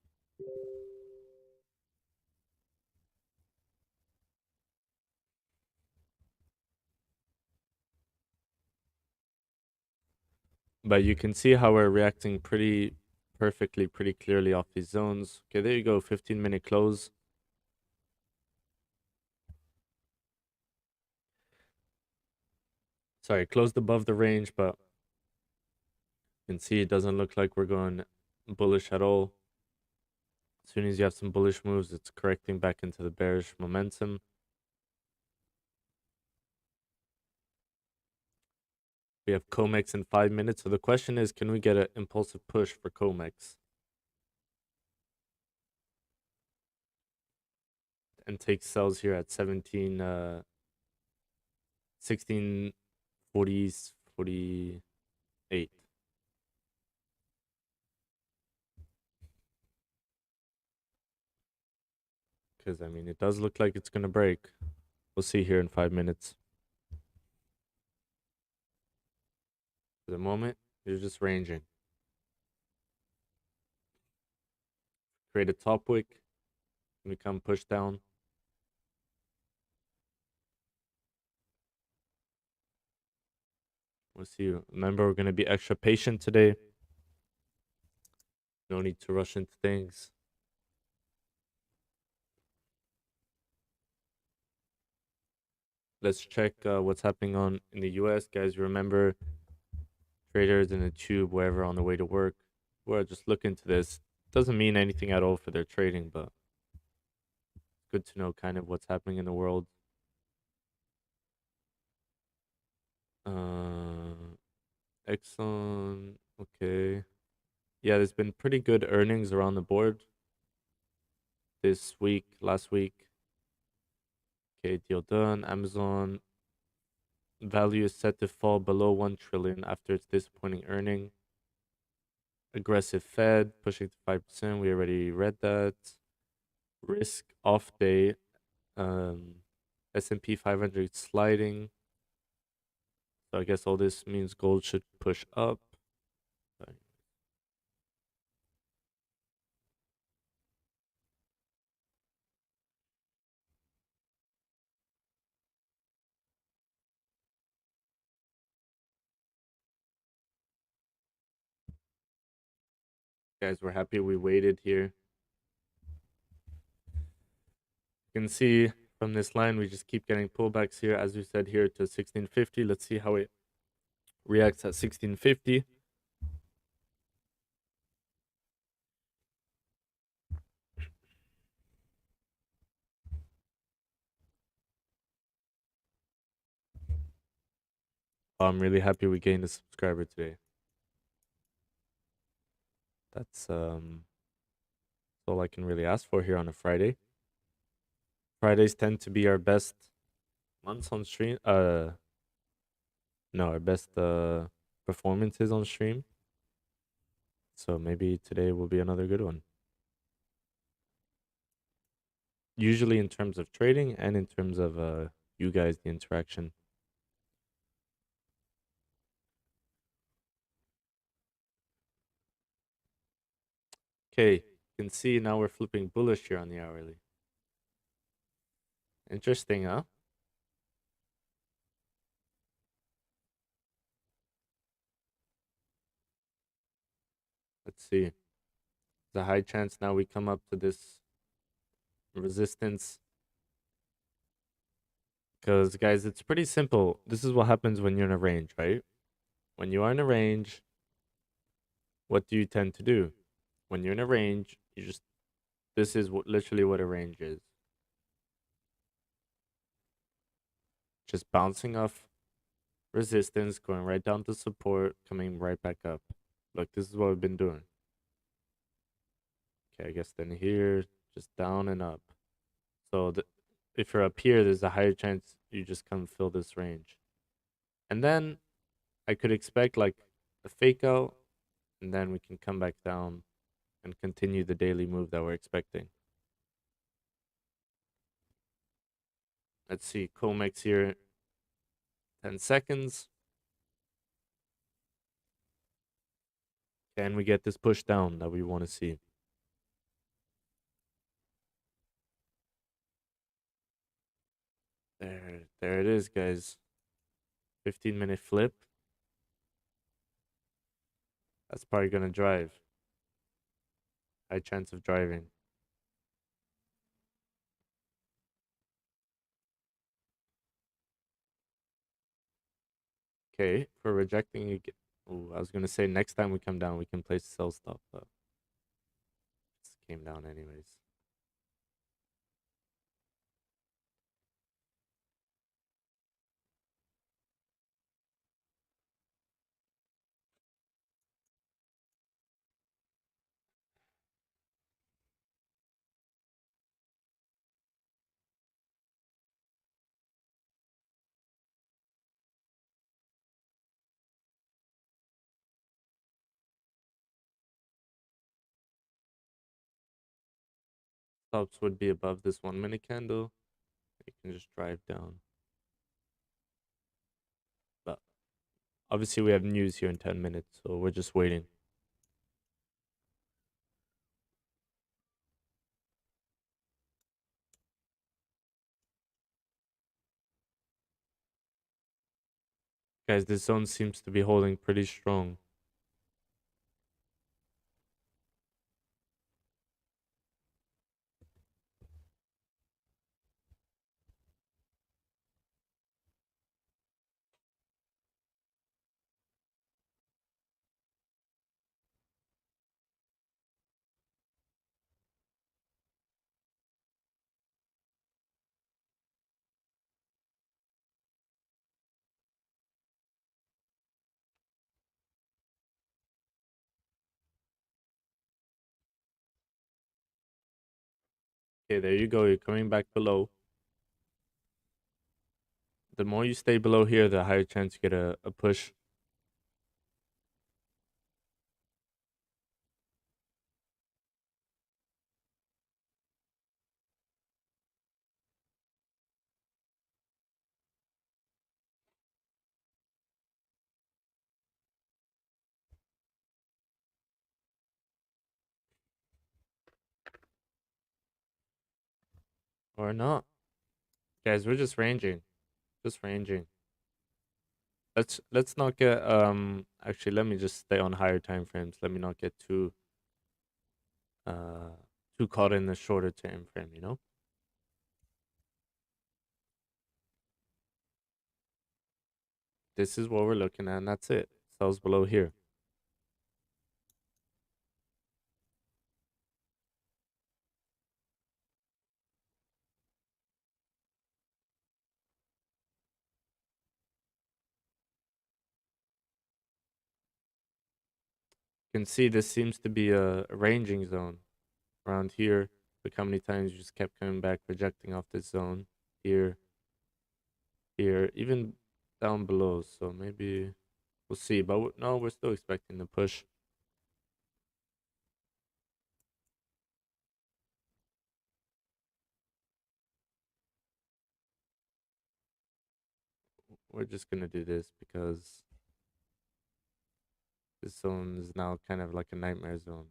But you can see how we're reacting pretty perfectly, pretty clearly off these zones. Okay, there you go. 15-minute close. Sorry, closed above the range, but you can see it doesn't look like we're going bullish at all. As soon as you have some bullish moves, it's correcting back into the bearish momentum. We have COMEX in 5 minutes. So the question is, can we get an impulsive push for COMEX? And take sells here at 1648. Because, it does look like it's going to break. We'll see here in 5 minutes. For the moment, you're just ranging. create a top wick. We come push down. We'll see. Remember, we're going to be extra patient today. No need to rush into things. Let's check what's happening in the US. Guys, remember, traders in the tube, wherever on the way to work, well, just look into this. Doesn't mean anything at all for their trading, but it's good to know kind of what's happening in the world. Exxon, okay. Yeah, there's been pretty good earnings around the board this week, last week. Okay, deal done. Amazon value is set to fall below 1 trillion after its disappointing earning. Aggressive Fed pushing to 5%. We already read that. Risk off day. S&P 500 sliding. So I guess all this means gold should push up. Sorry. Guys, we're happy we waited here. You can see from this line, we just keep getting pullbacks here, as we said here, to 1650. Let's see how it reacts at 1650. I'm really happy we gained a subscriber today. That's all I can really ask for here on a Friday. Fridays tend to be our best months on stream. No, our best performances on stream. So maybe today will be another good one. Usually in terms of trading and in terms of you guys, the interaction. Okay, you can see now we're flipping bullish here on the hourly. Interesting, huh? Let's see. There's a high chance now we come up to this resistance. Because, guys, it's pretty simple. This is what happens when you're in a range, right? When you are in a range, what do you tend to do? When you're in a range, this is literally what a range is. Just bouncing off resistance, going right down to support, coming right back up. Look, this is what we've been doing. Okay, I guess then here, just down and up. So if you're up here, there's a higher chance you just come fill this range. And then I could expect like a fake out, and then we can come back down and continue the daily move that we're expecting. Let's see, COMEX here, 10 seconds. Can we get this push down that we want to see? There it is, guys. 15-minute flip. That's probably going to drive. High chance of driving. Okay, for rejecting again. Oh, I was going to say next time we come down, we can place sell stop, but it came down anyways. Stops would be above this 1 minute candle. You can just drive down. But obviously we have news here in 10 minutes, so we're just waiting. Guys, this zone seems to be holding pretty strong. Okay, there you go. You're coming back below. The more you stay below here, the higher chance you get a push. Or not. Guys, we're just ranging. Just ranging. Let's not get actually let me just stay on higher time frames. Let me not get uh too caught in the shorter time frame, you know? This is what we're looking at, and that's it. Sells below here. You can see this seems to be a ranging zone around here. Look how many times you just kept coming back, rejecting off this zone. Here, here, even down below. So maybe we'll see. But no, we're still expecting the push. We're just gonna do this because this zone is now kind of like a nightmare zone.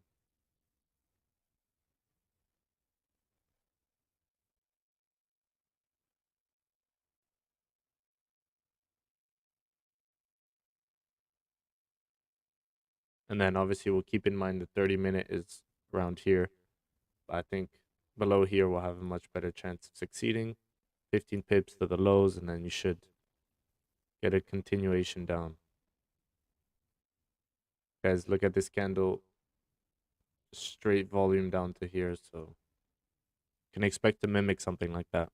And then obviously we'll keep in mind the 30-minute is around here. But I think below here we'll have a much better chance of succeeding. 15 pips to the lows, and then you should get a continuation down. Guys, look at this candle. Straight volume down to here, so you can expect to mimic something like that.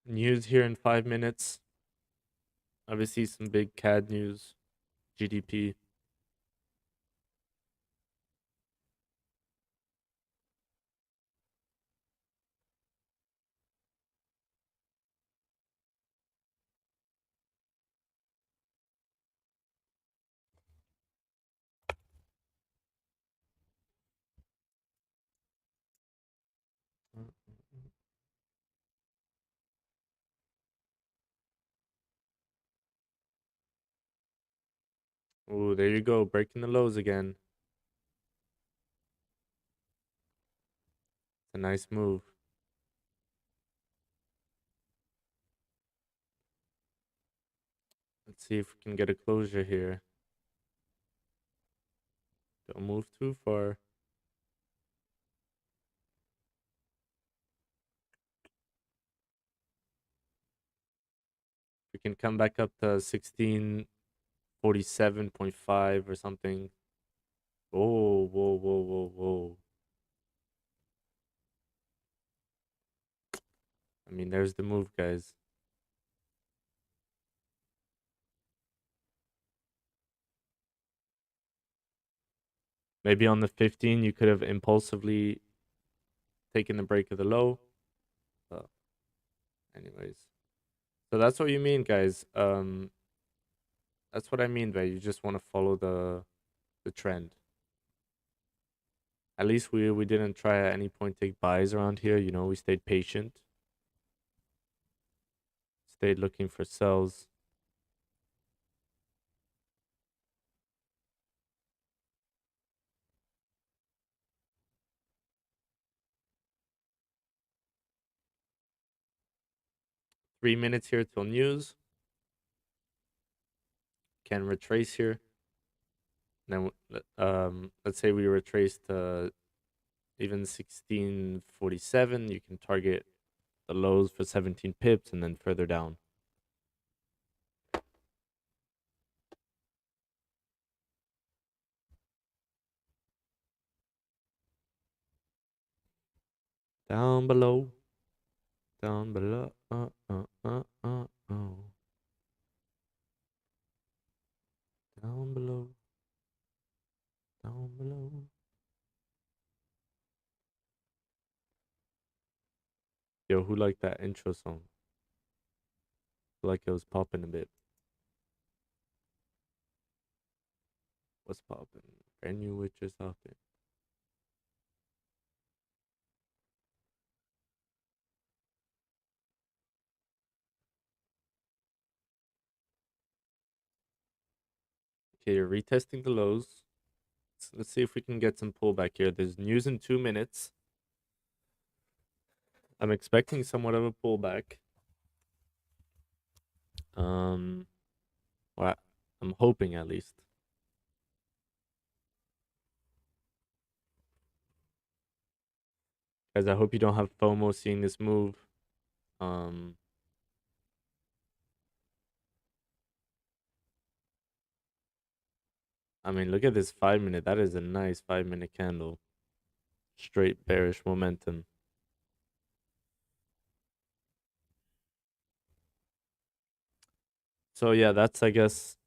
News here in 5 minutes. Obviously, some big CAD news, GDP. Oh, there you go, breaking the lows again. It's a nice move. Let's see if we can get a closure here. Don't move too far. We can come back up to 1647.5 or something. Oh, whoa, whoa, whoa, whoa. I mean, there's the move, guys. Maybe on the 15, you could have impulsively taken the break of the low. Anyways, so that's what you mean, guys. That's what I mean by you just want to follow the trend. At least we didn't try at any point take buys around here. You know, we stayed patient. Stayed looking for sells. $3 minutes here till news. Can retrace here. Then let's say we retrace to even 1647. You can target the lows for 17 pips and then further down. Down below. Down below. Down below. Down below. Yo, who liked that intro song? Feel like it was popping a bit. What's popping? Brand new witches hopping. Okay, you're retesting the lows. Let's see if we can get some pullback here. There's news in 2 minutes. I'm expecting somewhat of a pullback. Well, I'm hoping at least. Guys, I hope you don't have FOMO seeing this move. I mean, look at this 5 minute. That is a nice 5 minute candle. Straight bearish momentum. So yeah, that's, I guess,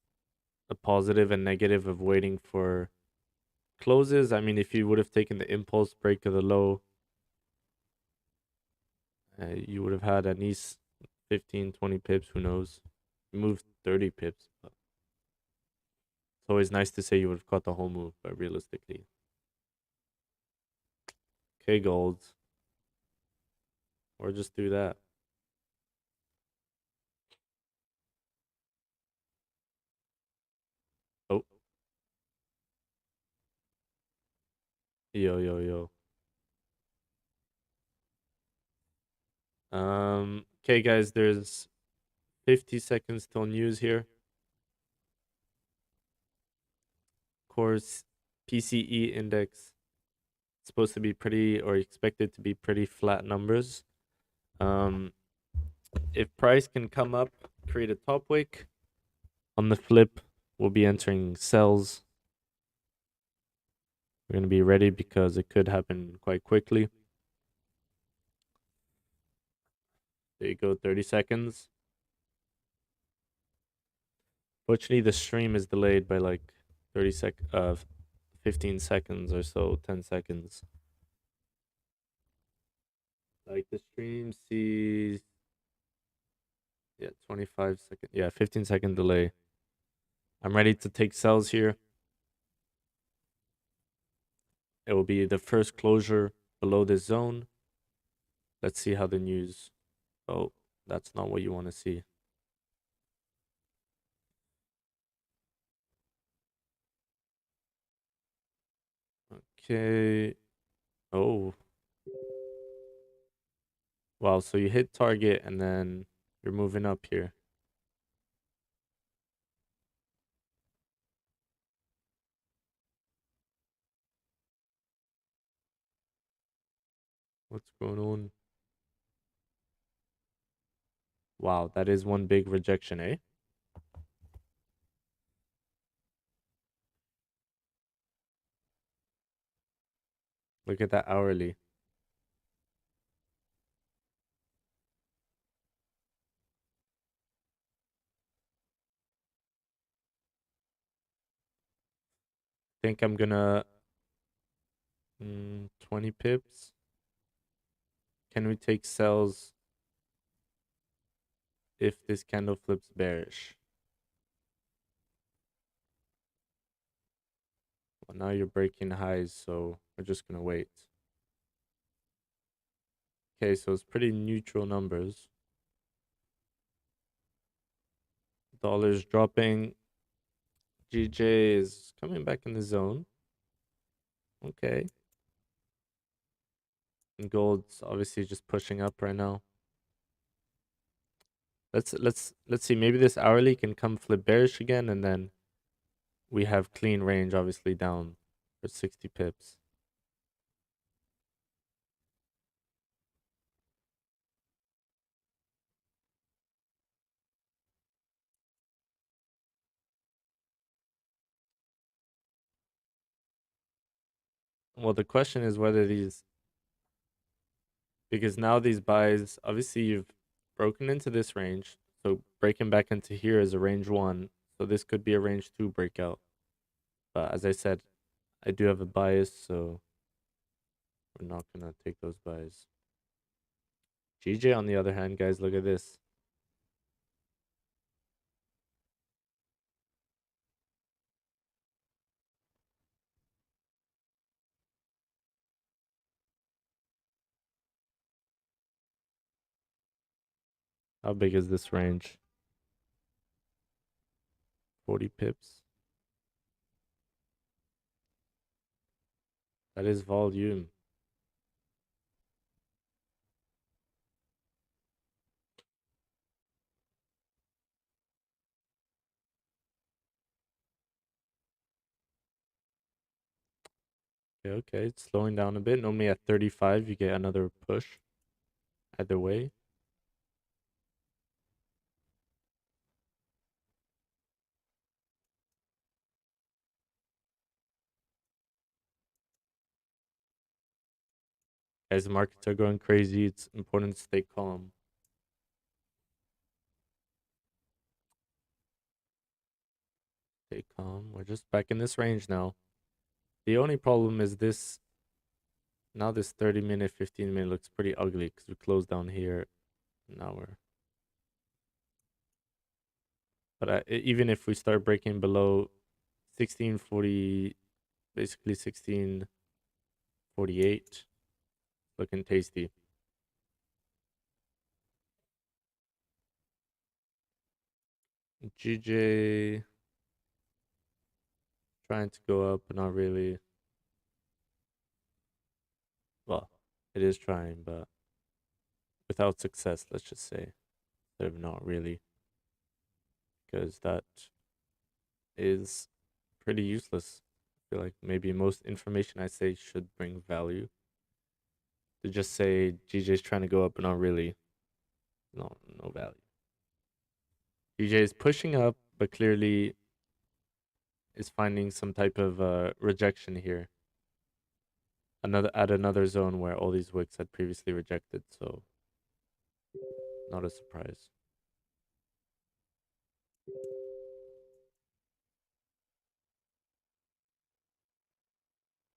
a positive and negative of waiting for closes. I mean, if you would have taken the impulse break of the low, you would have had at least 15, 20 pips. Who knows? You moved 30 pips. But it's always nice to say you would have caught the whole move, but realistically. Okay, gold. Or just do that. Oh. Yo, yo, yo. Okay, guys, there's 50 seconds till news here. Course PCE index supposed to be pretty, or expected to be pretty flat numbers. If price can come up, create a top wick. On the flip, we'll be entering sells. We're going to be ready because it could happen quite quickly. There you go, 30 seconds. Fortunately, the stream is delayed by like 15 seconds or so, 10 seconds. Like the stream sees, 25 seconds, 15-second delay. I'm ready to take sells here. It will be the first closure below this zone. Let's see how the news. Oh, that's not what you want to see. Okay. Oh. Wow, so you hit target and then you're moving up here. What's going on? Wow, that is one big rejection, eh? Look at that hourly. Think I'm gonna 20 pips. Can we take sells if this candle flips bearish? Well, now you're breaking highs, so we're just gonna wait. Okay, so it's pretty neutral numbers. Dollar's dropping. GJ is coming back in the zone. Okay. And gold's obviously just pushing up right now. Let's see. Maybe this hourly can come flip bearish again, and then we have clean range obviously down for 60 pips. Well, the question is whether these, because now these buys, obviously you've broken into this range, so breaking back into here is a range 1, so this could be a range 2 breakout. But as I said, I do have a bias, so we're not gonna take those buys. GJ on the other hand, guys, look at this. How big is this range? 40 pips. That is volume. Okay, it's slowing down a bit. Normally at 35, you get another push. Either way. As the markets are going crazy, it's important to stay calm. Stay calm. We're just back in this range now. The only problem is this. Now this 30-minute, 15-minute looks pretty ugly because we closed down here. Now we're... But even if we start breaking below 1640, basically 1648, looking tasty. GJ trying to go up, but not really. Well, it is trying, but without success, let's just say. Instead of not really. Because that is pretty useless. I feel like maybe most information I say should bring value. To just say GJ's trying to go up, but not really. No value. GJ is pushing up, but clearly is finding some type of rejection here. Another zone where all these wicks had previously rejected, so not a surprise.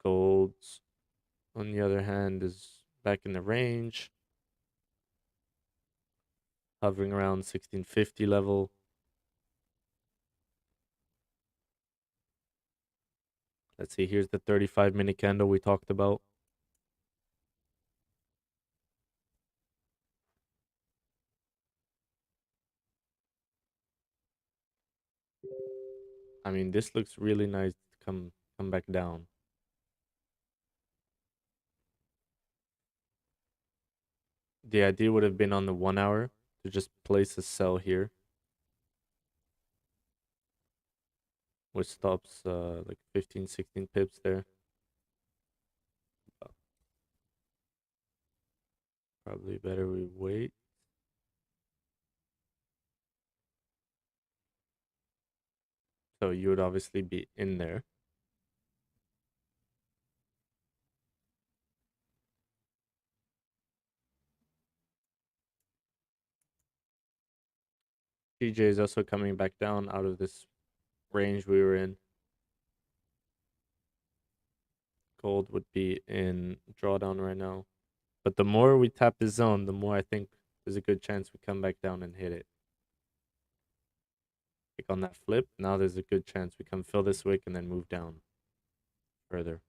Gold, on the other hand, is back in the range, hovering around 1650 level. Let's see, here's the 35-minute candle we talked about. I mean, this looks really nice to come back down. The idea would have been on the 1 hour to just place a sell here, which stops like 15, 16 pips there. Probably better we wait. So you would obviously be in there. TJ is also coming back down out of this range we were in. Gold would be in drawdown right now. But the more we tap the zone, the more I think there's a good chance we come back down and hit it. Click on that flip. Now there's a good chance we come fill this wick and then move down further.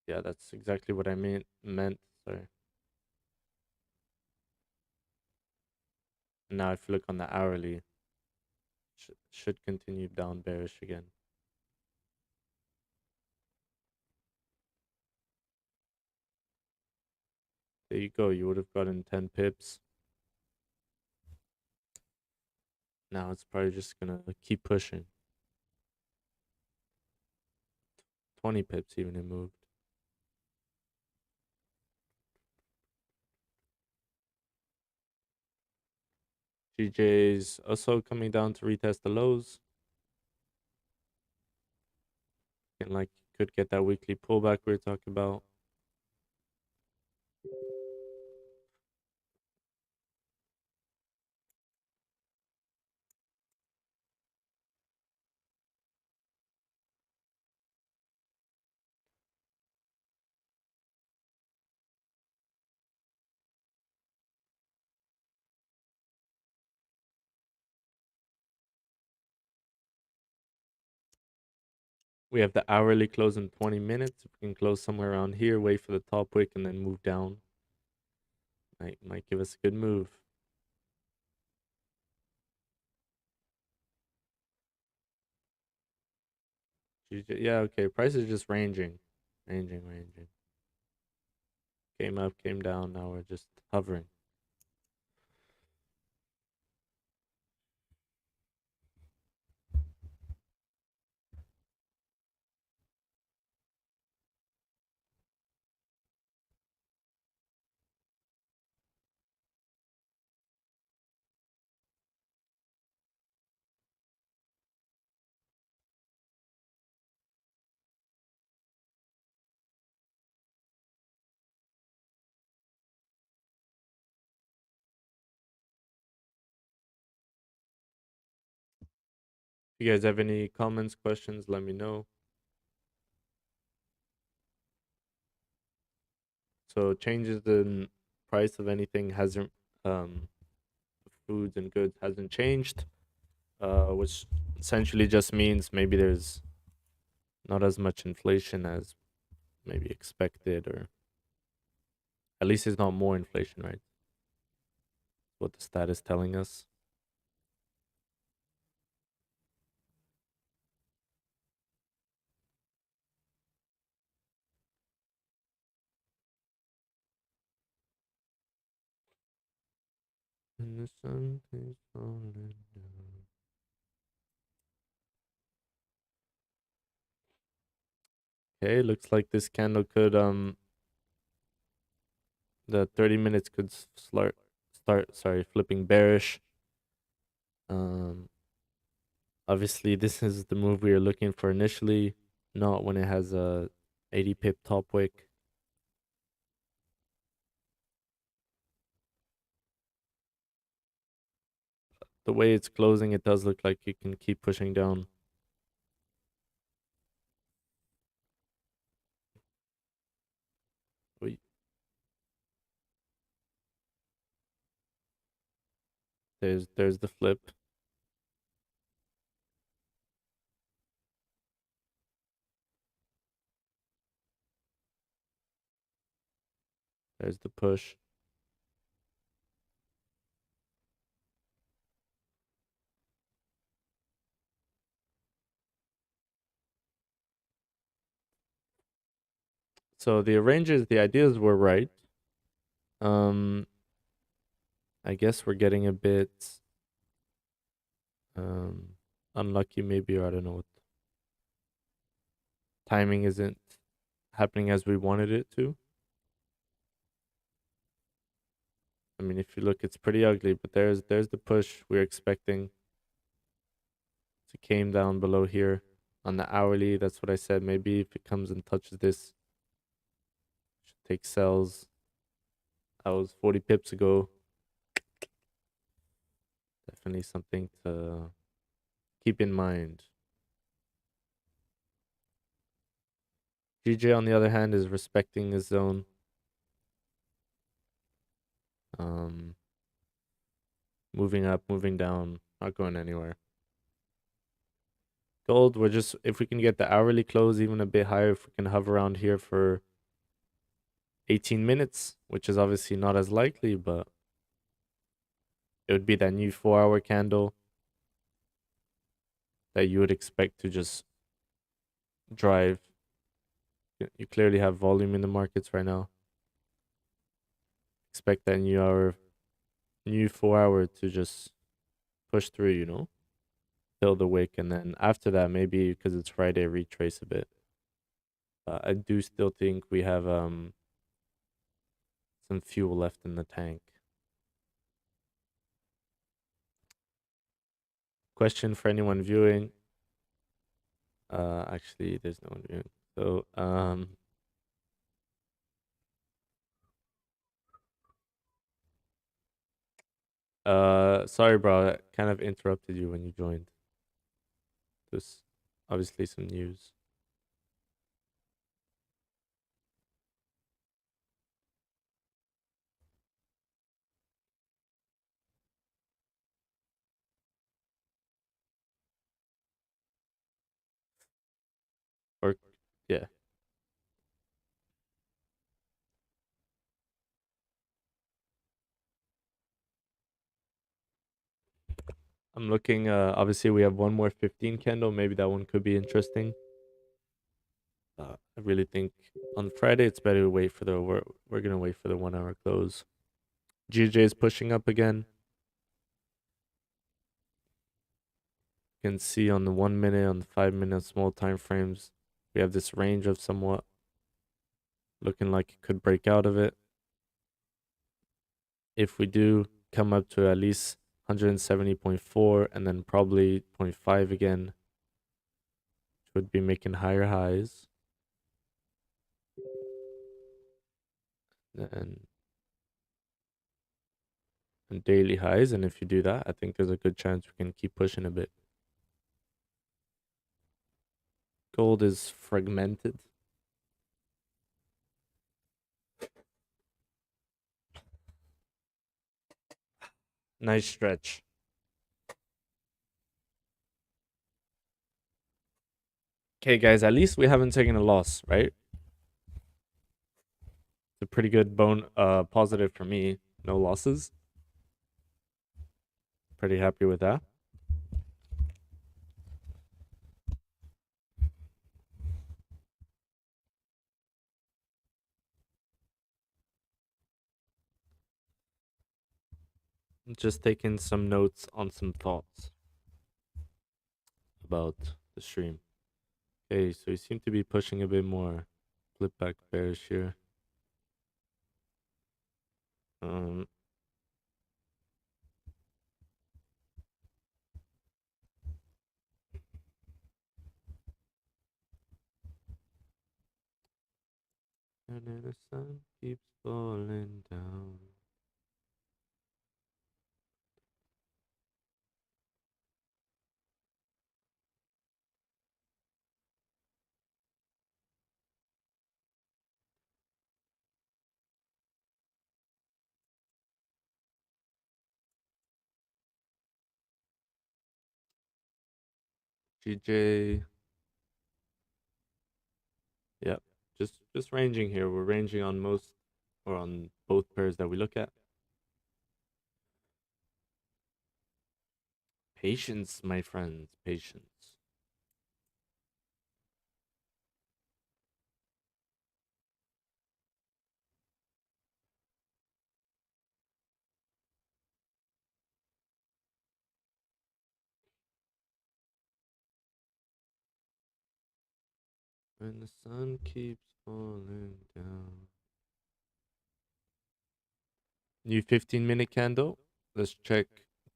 Yeah, that's exactly what I meant. Sorry. And now if you look on the hourly, should continue down bearish again. There you go. You would have gotten 10 pips. Now it's probably just going to keep pushing. 20 pips even it moved. GJ's also coming down to retest the lows. And like could get that weekly pullback we were talking about. We have the hourly close in 20 minutes. If we can close somewhere around here, wait for the top wick and then move down. Might give us a good move. Yeah, okay. Price is just ranging. Ranging. Came up, came down. Now we're just hovering. If you guys have any comments, questions, let me know. So changes in price of anything hasn't foods and goods hasn't changed. Which essentially just means maybe there's not as much inflation as maybe expected, or at least it's not more inflation, right? What the stat is telling us. And the sun is falling down. Okay, looks like this candle could the 30 minutes could start flipping bearish. Obviously this is the move we were looking for initially, not when it has a 80 pip top wick. The way it's closing, it does look like you can keep pushing down. Wait. There's the flip. There's the push. So the arrangers, the ideas were right. I guess we're getting a bit unlucky maybe, or I don't know what. Timing isn't happening as we wanted it to. I mean, if you look, it's pretty ugly, but there's the push we're expecting. It came down below here on the hourly. That's what I said. Maybe if it comes and touches this, should take sells. That was 40 pips ago. Definitely something to keep in mind. GJ, on the other hand, is respecting his zone. Moving up, moving down, not going anywhere. Gold, we're just, if we can get the hourly close even a bit higher, if we can hover around here for 18 minutes, which is obviously not as likely, but it would be that new 4-hour candle that you would expect to just drive. You clearly have volume in the markets right now. Expect that new 4-hour to just push through, you know, fill the wick, and then after that, maybe because it's Friday, retrace a bit. I do still think we have some fuel left in the tank. Question for anyone viewing. Actually, there's no one viewing. So, sorry, bro. I kind of interrupted you when you joined. There's obviously some news. Or, yeah. I'm looking, obviously we have one more 15 candle. Maybe that one could be interesting. I really think on Friday it's better to wait for we're gonna wait for the 1-hour close. GJ is pushing up again. You can see on the 1 minute, on the 5 minute small time frames, we have this range of somewhat looking like it could break out of it. If we do come up to at least 170.4 and then probably 0.5 again, which would be making higher highs. And daily highs, and if you do that, I think there's a good chance we can keep pushing a bit. Gold is fragmented. Nice stretch. Okay, guys, at least we haven't taken a loss, right? It's a pretty good positive for me. No losses. Pretty happy with that. Just taking some notes on some thoughts about the stream. Okay, so we seem to be pushing a bit more. Flip back bearish here. And then the sun keeps falling down. GJ. Yep. Just ranging here. We're ranging on most or on both pairs that we look at. Patience, my friends, patience. When the sun keeps falling down. New 15-minute candle. Let's check.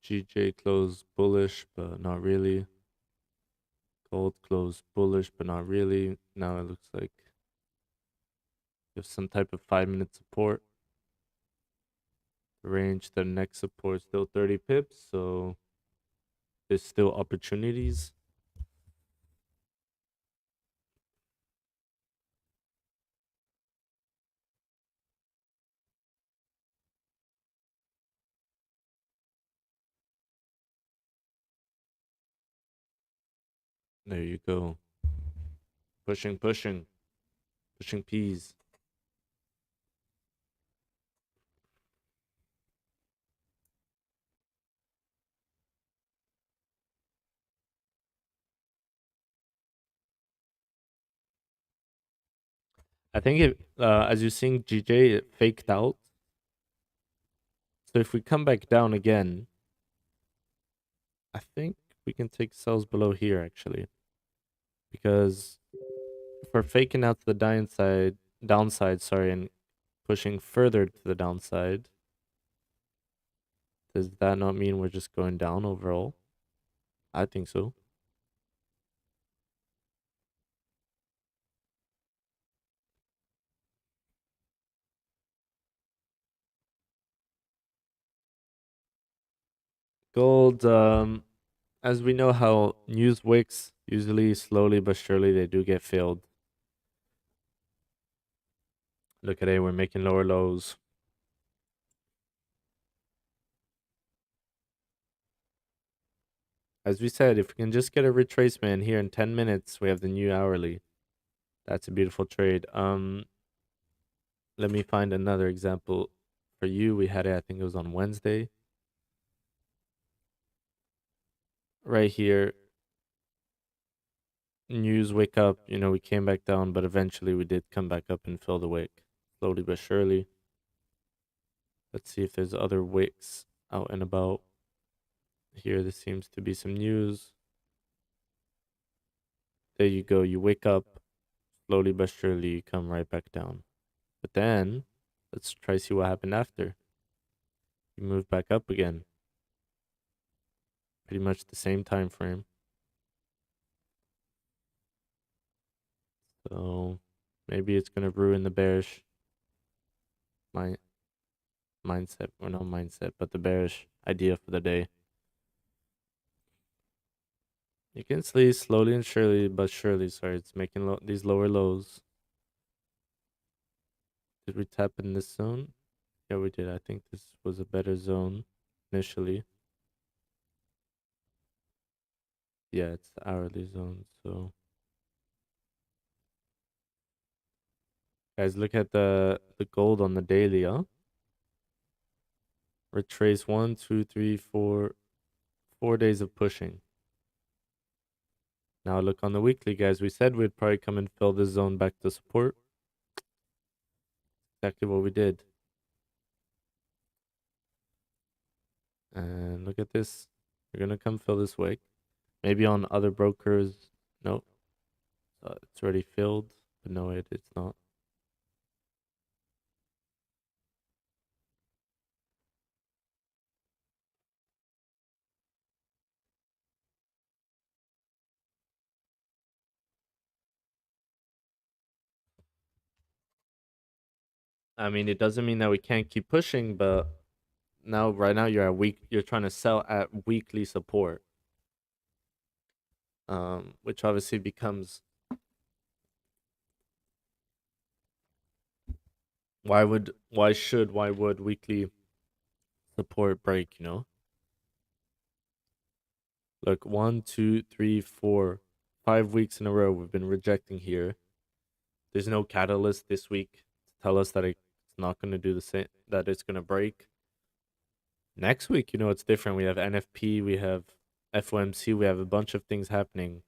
GJ closed bullish, but not really. Gold closed bullish, but not really. Now it looks like there's some type of 5-minute support. The range, the next support still 30 pips, so there's still opportunities. There you go. Pushing, pushing. Pushing peas. I think it, as you're seeing GJ, it faked out. So if we come back down again, I think we can take sells below here actually, because if we're faking out to the downside, sorry, and pushing further to the downside, does that not mean we're just going down overall? I think so. Gold, as we know how news wicks usually slowly but surely they do get filled. Look at it, we're making lower lows. As we said, if we can just get a retracement here in 10 minutes, we have the new hourly. That's a beautiful trade. Let me find another example for you. We had it, I think it was on Wednesday. Right here, news wake up. We came back down, but eventually we did come back up and fill the wick. Slowly but surely. Let's see if there's other wicks out and about. Here, there seems to be some news. There you go. You wake up. Slowly but surely, you come right back down. But then, let's try see what happened after. You move back up again. Pretty much the same time frame. So maybe it's gonna ruin the bearish mindset, or not mindset, but the bearish idea for the day. You can see slowly and surely, but surely, sorry, it's making these lower lows. Did we tap in this zone? Yeah, we did. I think this was a better zone initially. Yeah, it's the hourly zone. So, guys, look at the gold on the daily, huh? Retrace 1, 2, 3, 4, 4 days of pushing. Now look on the weekly, guys. We said we'd probably come and fill this zone back to support. Exactly what we did. And look at this. We're going to come fill this wick. Maybe on other brokers. Nope. It's already filled. But no, it's not. I mean, it doesn't mean that we can't keep pushing, but right now you're trying to sell at weekly support. Which obviously becomes, why would weekly support break? Look, 1, 2, 3, 4, 5 weeks in a row we've been rejecting here. There's no catalyst this week to tell us that it's not going to do the same, that it's going to break. Next week, it's different. We have NFP, we have FOMC, we have a bunch of things happening.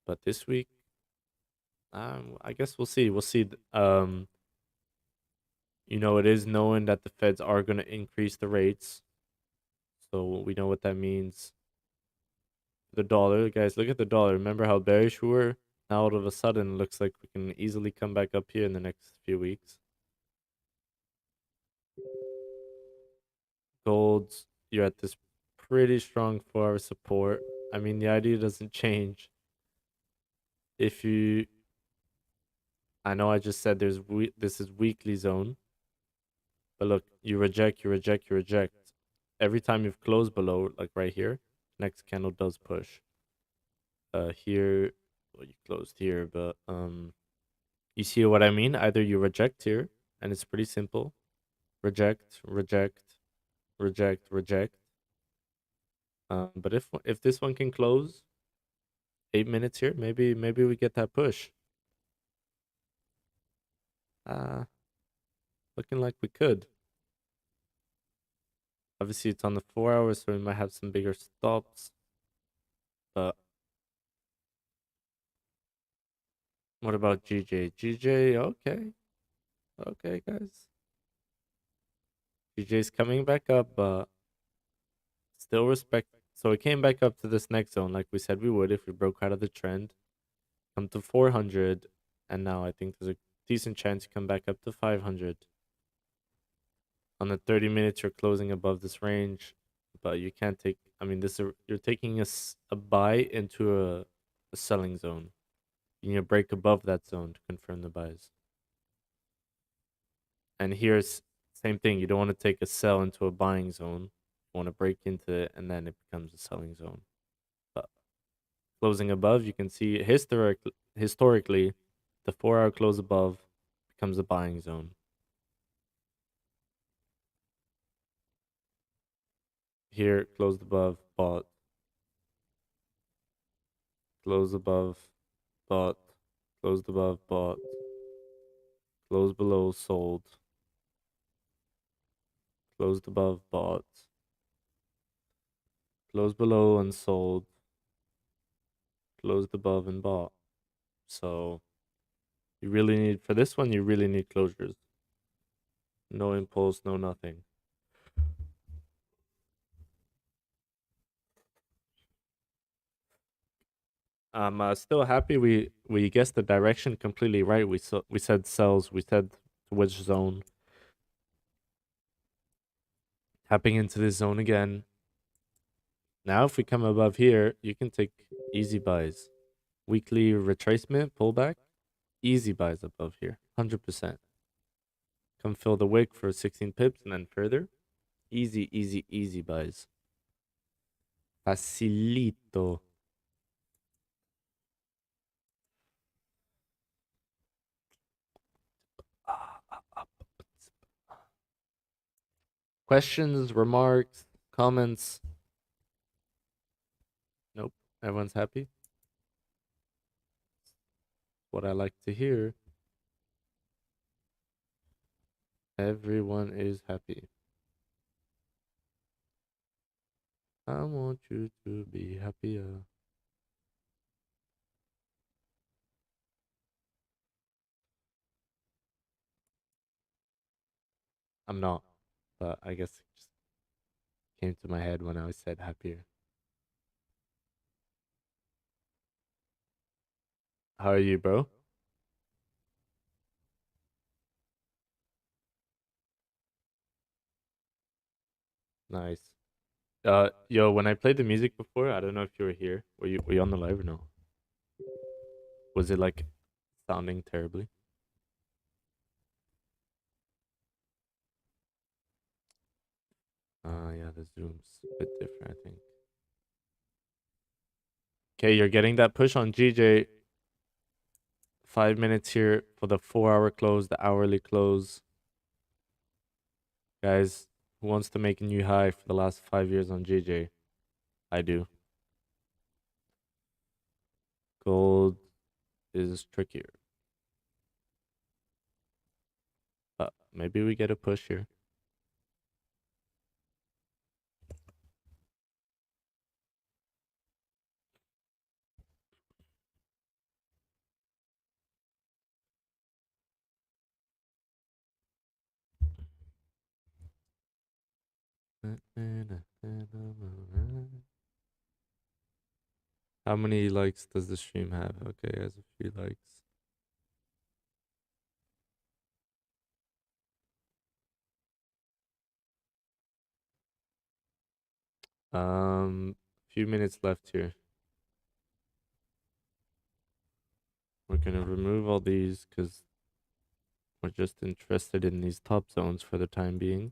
But this week, I guess we'll see. We'll see. It is knowing that the Feds are going to increase the rates. So we know what that means. The dollar, guys, look at the dollar. Remember how bearish we were? Now all of a sudden, looks like we can easily come back up here in the next few weeks. Gold, you're at this pretty strong 4-hour support. I mean, the idea doesn't change. I know I just said this is weekly zone. But look, you reject. Every time you've closed below, like right here, next candle does push. Here, well, you closed here, but you see what I mean? Either you reject here, and it's pretty simple. Reject. But if this one can close 8 minutes here, maybe we get that push. Looking like we could. Obviously, it's on the 4 hours, so we might have some bigger stops. But What about GJ? GJ, okay. Okay, guys. GJ's coming back up, but still respect. So it came back up to this next zone like we said we would if we broke out of the trend. Come to 400, and now I think there's a decent chance you come back up to 500. On the 30 minutes, you're closing above this range, but you can't take. I mean, you're taking a buy into a selling zone. You need to break above that zone to confirm the buys. And here's same thing. You don't want to take a sell into a buying zone. You want to break into it, and then it becomes a selling zone. But closing above, you can see historically, the 4-hour close above becomes a buying zone. Here, closed above, bought. Close above, bought. Closed above, bought. Closed below, sold. Closed above, bought. Closed below and sold. Closed above and bought. So you really need, for this one, you really need closures. No impulse, no nothing. I'm still happy we guessed the direction completely right. We said sells, we said which zone. Tapping into this zone again. Now if we come above here, you can take easy buys. Weekly retracement, pullback, easy buys above here, 100%. Come fill the wick for 16 pips and then further. Easy, easy, easy buys. Facilito. Questions, remarks, comments? Nope. Everyone's happy. What I like to hear. Everyone is happy. I want you to be happier. I'm not, but I guess it just came to my head when I said happier. How are you, bro? Nice. Yo, when I played the music before, I don't know if you were here. Were you on the live or no? Was it like sounding terribly? Yeah, the zoom's a bit different, I think. Okay, you're getting that push on GJ. 5 minutes here for the 4-hour close, the hourly close. Guys, who wants to make a new high for the last 5 years on GJ? I do. Gold is trickier. But maybe we get a push here. How many likes does the stream have? Okay, it has a few likes. Few minutes left here. We're gonna remove all these because we're just interested in these top zones for the time being.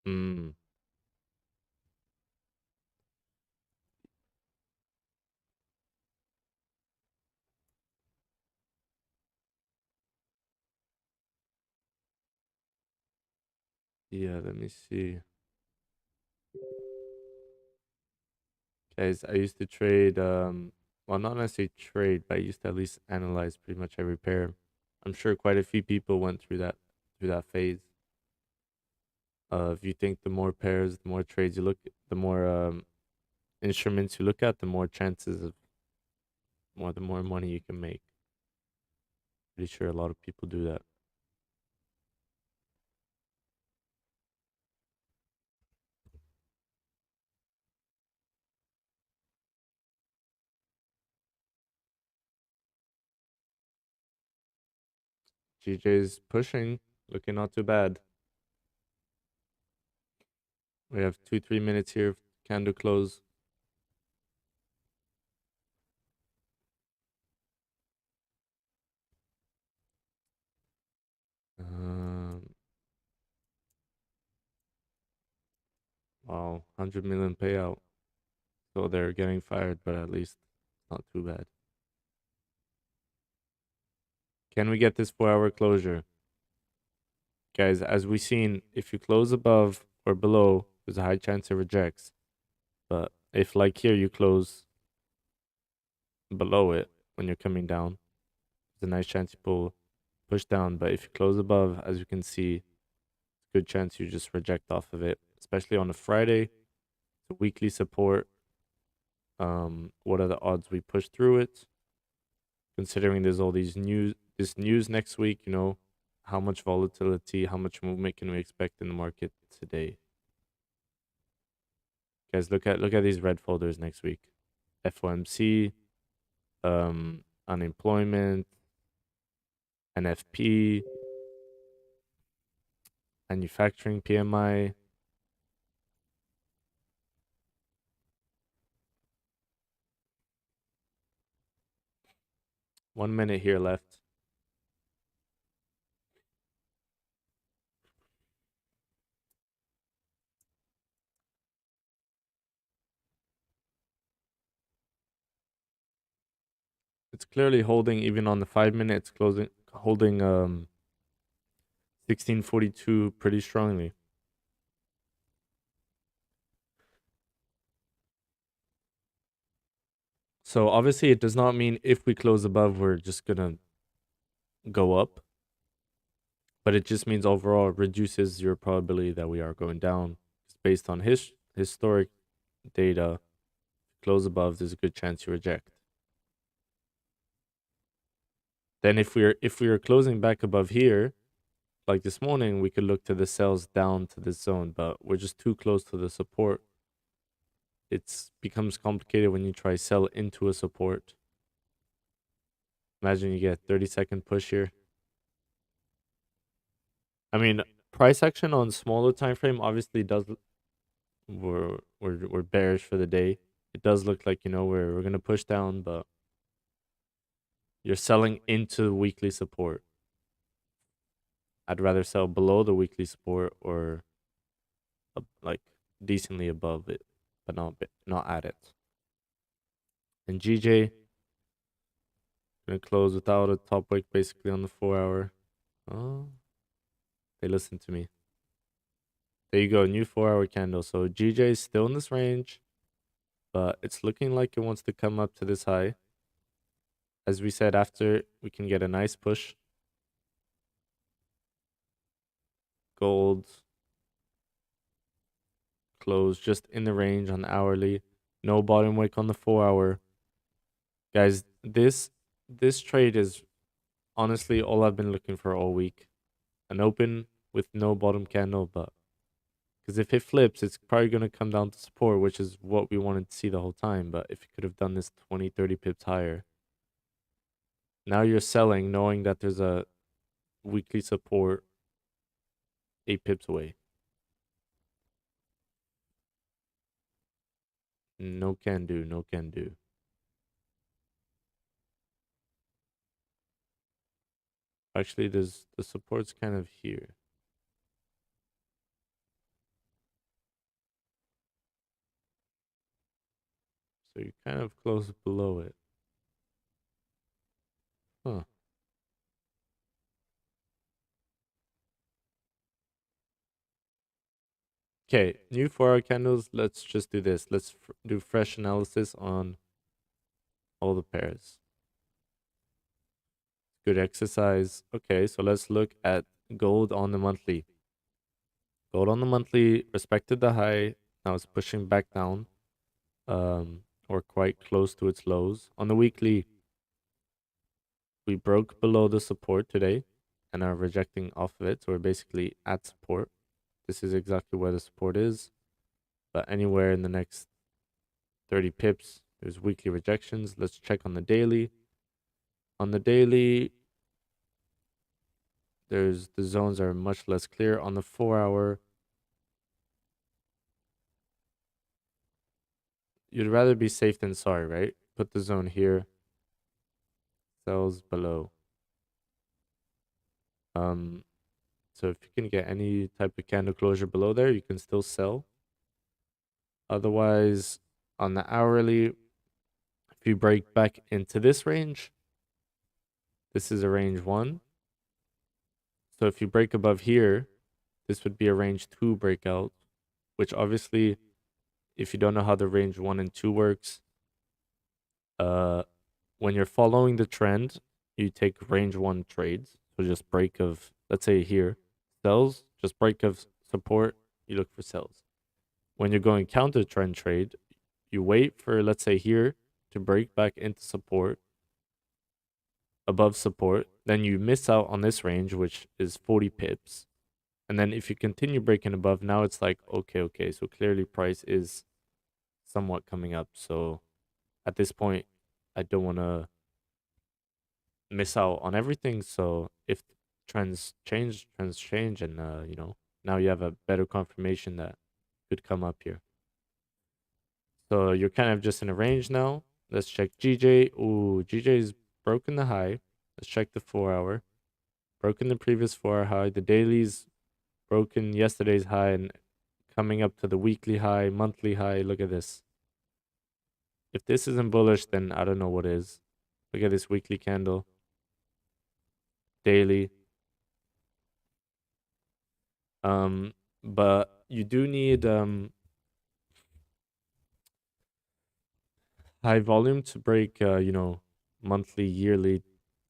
Hmm. Yeah, let me see. Guys, I used to trade, well, not necessarily trade, but I used to at least analyze pretty much every pair. I'm sure quite a few people went through that phase. If you think the more pairs, the more trades you look, the more instruments you look at, the more chances of the more money you can make. Pretty sure a lot of people do that. GJ's pushing, looking not too bad. We have 2-3 minutes here. Candle close. Um, wow, 100 million payout. So they're getting fired, but at least not too bad. Can we get this 4-hour closure? Guys, as we've seen, if you close above or below, there's a high chance it rejects. But if, like here, you close below it when you're coming down, there's a nice chance you push down. But if you close above, as you can see, it's a good chance you just reject off of it, especially on a Friday. It's a weekly support. What are the odds we push through it? Considering there's all this news next week, how much volatility, how much movement can we expect in the market today? Guys, look at these red folders next week. FOMC, unemployment, NFP, manufacturing PMI. One minute here left. It's clearly holding even on the 5 minutes, holding 1642 pretty strongly. So obviously it does not mean if we close above, we're just gonna go up. But it just means overall it reduces your probability that we are going down. It's based on historic data. Close above, there's a good chance you reject. Then if we are closing back above here, like this morning, we could look to the sells down to this zone, but we're just too close to the support. It becomes complicated when you try sell into a support. Imagine you get 30-second push here. I mean, price action on smaller time frame obviously does. We're bearish for the day. It does look like we're gonna push down, but you're selling into weekly support. I'd rather sell below the weekly support or like decently above it, but not at it. And GJ gonna close without a top wick basically on the 4-hour. Oh, they listened to me. There you go, new 4-hour candle. So GJ is still in this range, but it's looking like it wants to come up to this high. As we said, after we can get a nice push. Gold close just in the range on hourly. No bottom wick on the 4-hour. Guys, this trade is honestly all I've been looking for all week. An open with no bottom candle, but because if it flips, it's probably going to come down to support, which is what we wanted to see the whole time. But if you could have done this 20, 30 pips higher, now you're selling knowing that there's a weekly support 8 pips away. No can do, no can do. Actually, the support's kind of here. So you're kind of close below it. Huh. Okay, new 4-hour candles. Let's just do this. Let's do fresh analysis on all the pairs. Good exercise. Okay, so let's look at gold on the monthly. Gold on the monthly respected the high. Now it's pushing back down, or quite close to its lows. On the weekly, we broke below the support today and are rejecting off of it. So we're basically at support. This is exactly where the support is. But anywhere in the next 30 pips, there's weekly rejections. Let's check on the daily. On the daily, the zones are much less clear. On the 4-hour, you'd rather be safe than sorry, right? Put the zone here. Sells below. So if you can get any type of candle closure below there, you can still sell. Otherwise, on the hourly, if you break back into this range, this is a range 1. So if you break above here, this would be a range 2 breakout, which obviously, if you don't know how the range 1 and 2 works, when you're following the trend, you take range 1 trades. So just break of, let's say here, sells, just break of support, you look for sells. When you're going counter trend trade, you wait for, let's say here, to break back into support, above support, then you miss out on this range, which is 40 pips. And then if you continue breaking above, now it's like, okay, so clearly price is somewhat coming up. So at this point, I don't want to miss out on everything. So if trends change, and now you have a better confirmation that could come up here. So you're kind of just in a range now. Let's check GJ. Ooh, GJ's broken the high. Let's check the 4-hour. Broken the previous 4-hour high. The daily's broken yesterday's high and coming up to the weekly high, monthly high. Look at this. If this isn't bullish, then I don't know what is. Look at this weekly candle. Daily. But you do need high volume to break monthly, yearly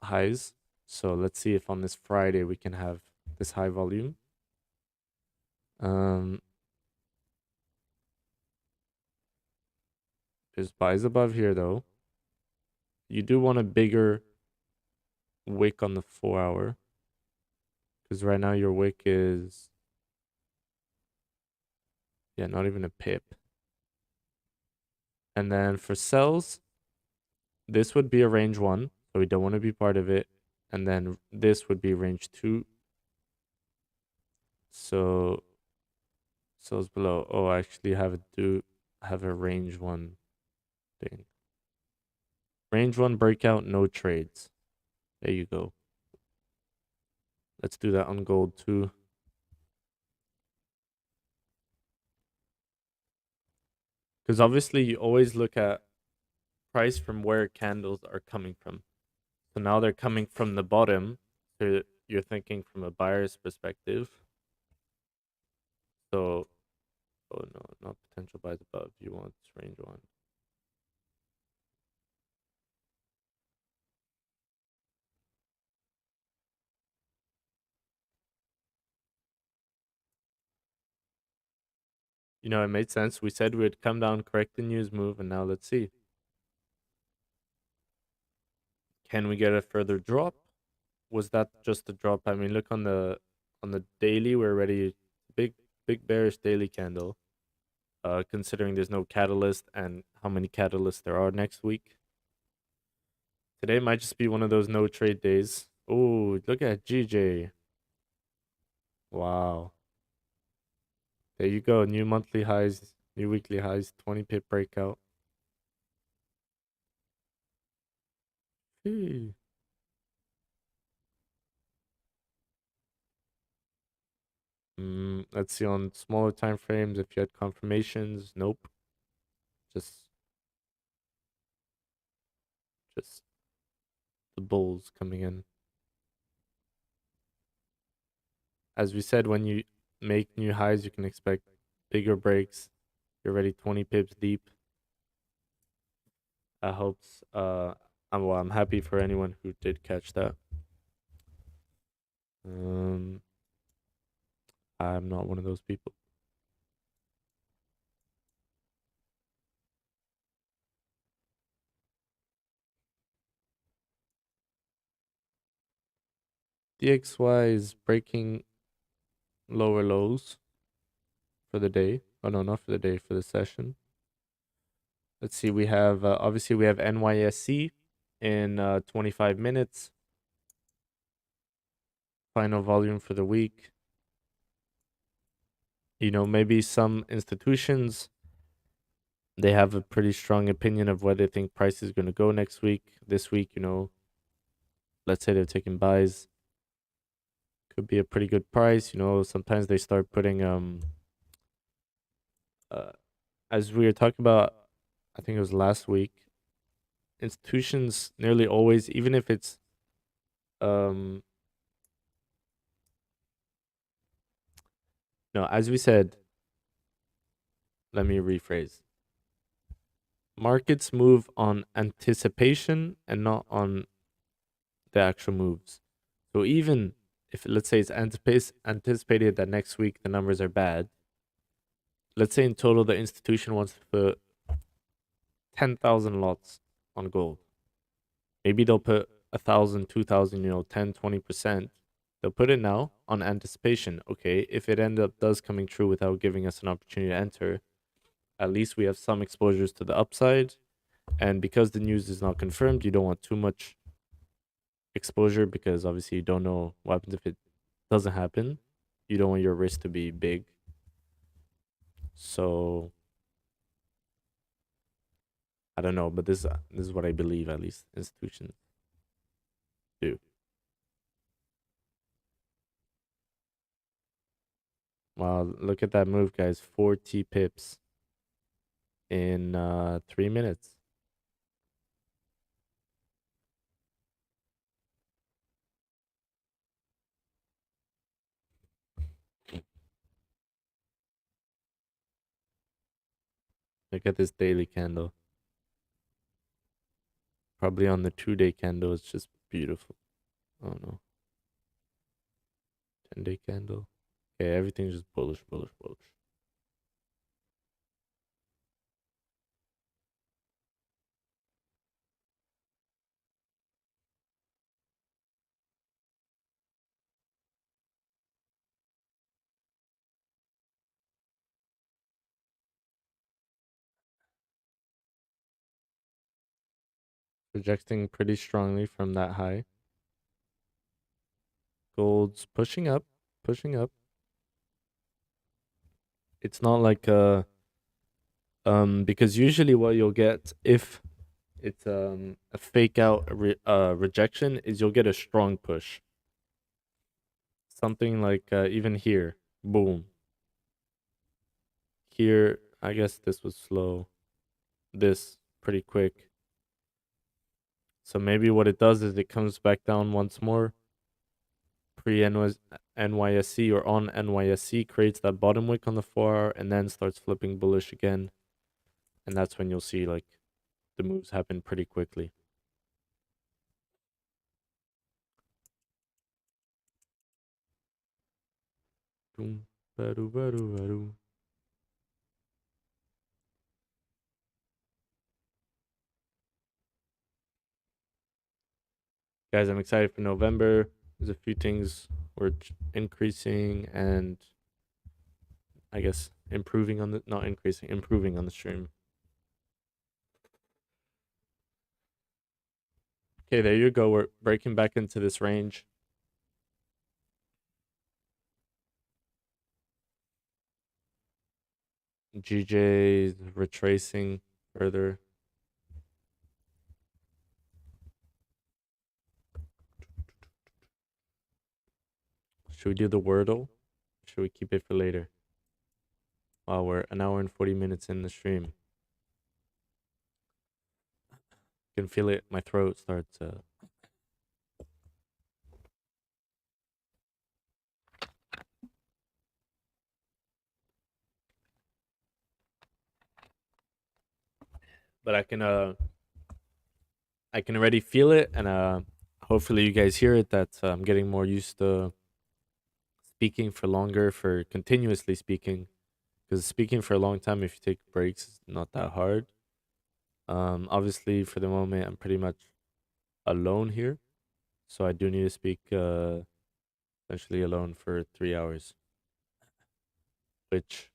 highs. So let's see if on this Friday we can have this high volume. There's buys above here though. You do want a bigger wick on the 4-hour, because right now your wick is not even a pip. And then for sells, this would be a range 1, so we don't want to be part of it. And then this would be range 2. So sells below. Oh, I actually have a range 1 thing. Range 1 breakout, no trades. There you go. Let's do that on gold too. Because obviously you always look at price from where candles are coming from. So now they're coming from the bottom. So you're thinking from a buyer's perspective. So, oh no, not potential buys above. You want range 1. It made sense. We said we'd come down, correct the news move, and now let's see. Can we get a further drop? Was that just a drop? I mean, look on the daily, we're already big bearish daily candle. Considering there's no catalyst and how many catalysts there are next week. Today might just be one of those no trade days. Oh, look at GJ. Wow. There you go. New monthly highs, new weekly highs, 20 pip breakout. Hey. Let's see on smaller time frames if you had confirmations. Nope. Just the bulls coming in. As we said, when you make new highs, you can expect bigger breaks. You're already 20 pips deep. That helps. I'm happy for anyone who did catch that. I'm not one of those people. DXY is breaking lower lows for the day. Oh no, not for the day, for the session. Let's see. We have obviously we have NYSC in 25 minutes. Final volume for the week. You know, maybe some institutions, they have a pretty strong opinion of where they think price is going to go next week. This week, you know, let's say they're taking buys. Could be a pretty good price. You know, sometimes they start putting as we were talking about, I think it was last week, institutions nearly always, even if it's no, as we said, let me rephrase. Markets move on anticipation and not on the actual moves. So even if, let's say, it's anticipated that next week the numbers are bad, let's say in total the institution wants to put 10,000 lots on gold. Maybe they'll put 1,000, 2,000, you know, 10, 20%. They'll put it now on anticipation. Okay, if it does coming true without giving us an opportunity to enter, at least we have some exposures to the upside. And because the news is not confirmed, you don't want too much exposure because obviously you don't know what happens if it doesn't happen. You don't want your risk to be big. So I don't know, but this is what I believe at least institutions do. Wow, look at that move, guys. 40 pips in 3 minutes. Look at this daily candle. Probably on the 2-day candle, it's just beautiful. Oh no. 10-day candle. Okay, everything's just bullish, bullish, bullish. Projecting pretty strongly from that high. Gold's pushing up, pushing up. It's not like because usually what you'll get if it's a fake out rejection is you'll get a strong push. Something like even here, boom. Here, I guess this was slow. This pretty quick. So maybe what it does is it comes back down once more. Pre NYSC or on NYSC creates that bottom wick on the 4-hour and then starts flipping bullish again. And that's when you'll see like the moves happen pretty quickly. Boom, ba-do, ba-do, ba-do. Guys, I'm excited for November. There's a few things we're increasing and I guess improving on the not increasing, improving on the stream. Okay, there you go. We're breaking back into this range. GJ's retracing further. Should we do the Wordle? Should we keep it for later? Wow, we're an hour and 40 minutes in the stream. You can feel it. My throat starts. But I can already feel it, and hopefully you guys hear it. That I'm getting more used to speaking for longer, for continuously speaking, because speaking for a long time, if you take breaks, is not that hard. Obviously, for the moment, I'm pretty much alone here, so I do need to speak essentially alone for 3 hours, which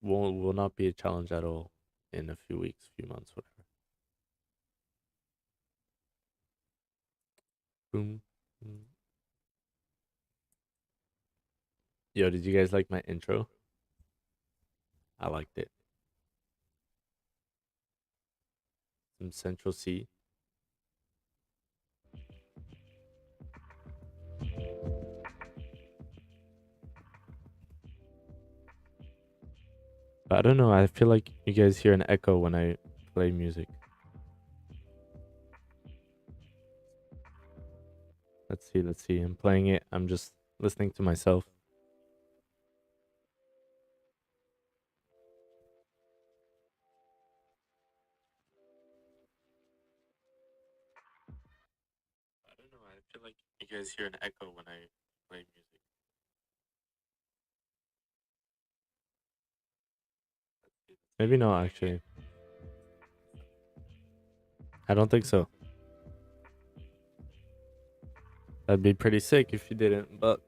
will not be a challenge at all in a few weeks, few months, whatever. Boom. Boom. Yo, did you guys like my intro? I liked it. Some Central C. But I don't know. I feel like you guys hear an echo when I play music. Let's see. Let's see. I'm playing it. I'm just listening to myself. I don't know. I feel like you guys hear an echo when I play music. Maybe not, actually. I don't think so. That'd be pretty sick if you didn't, but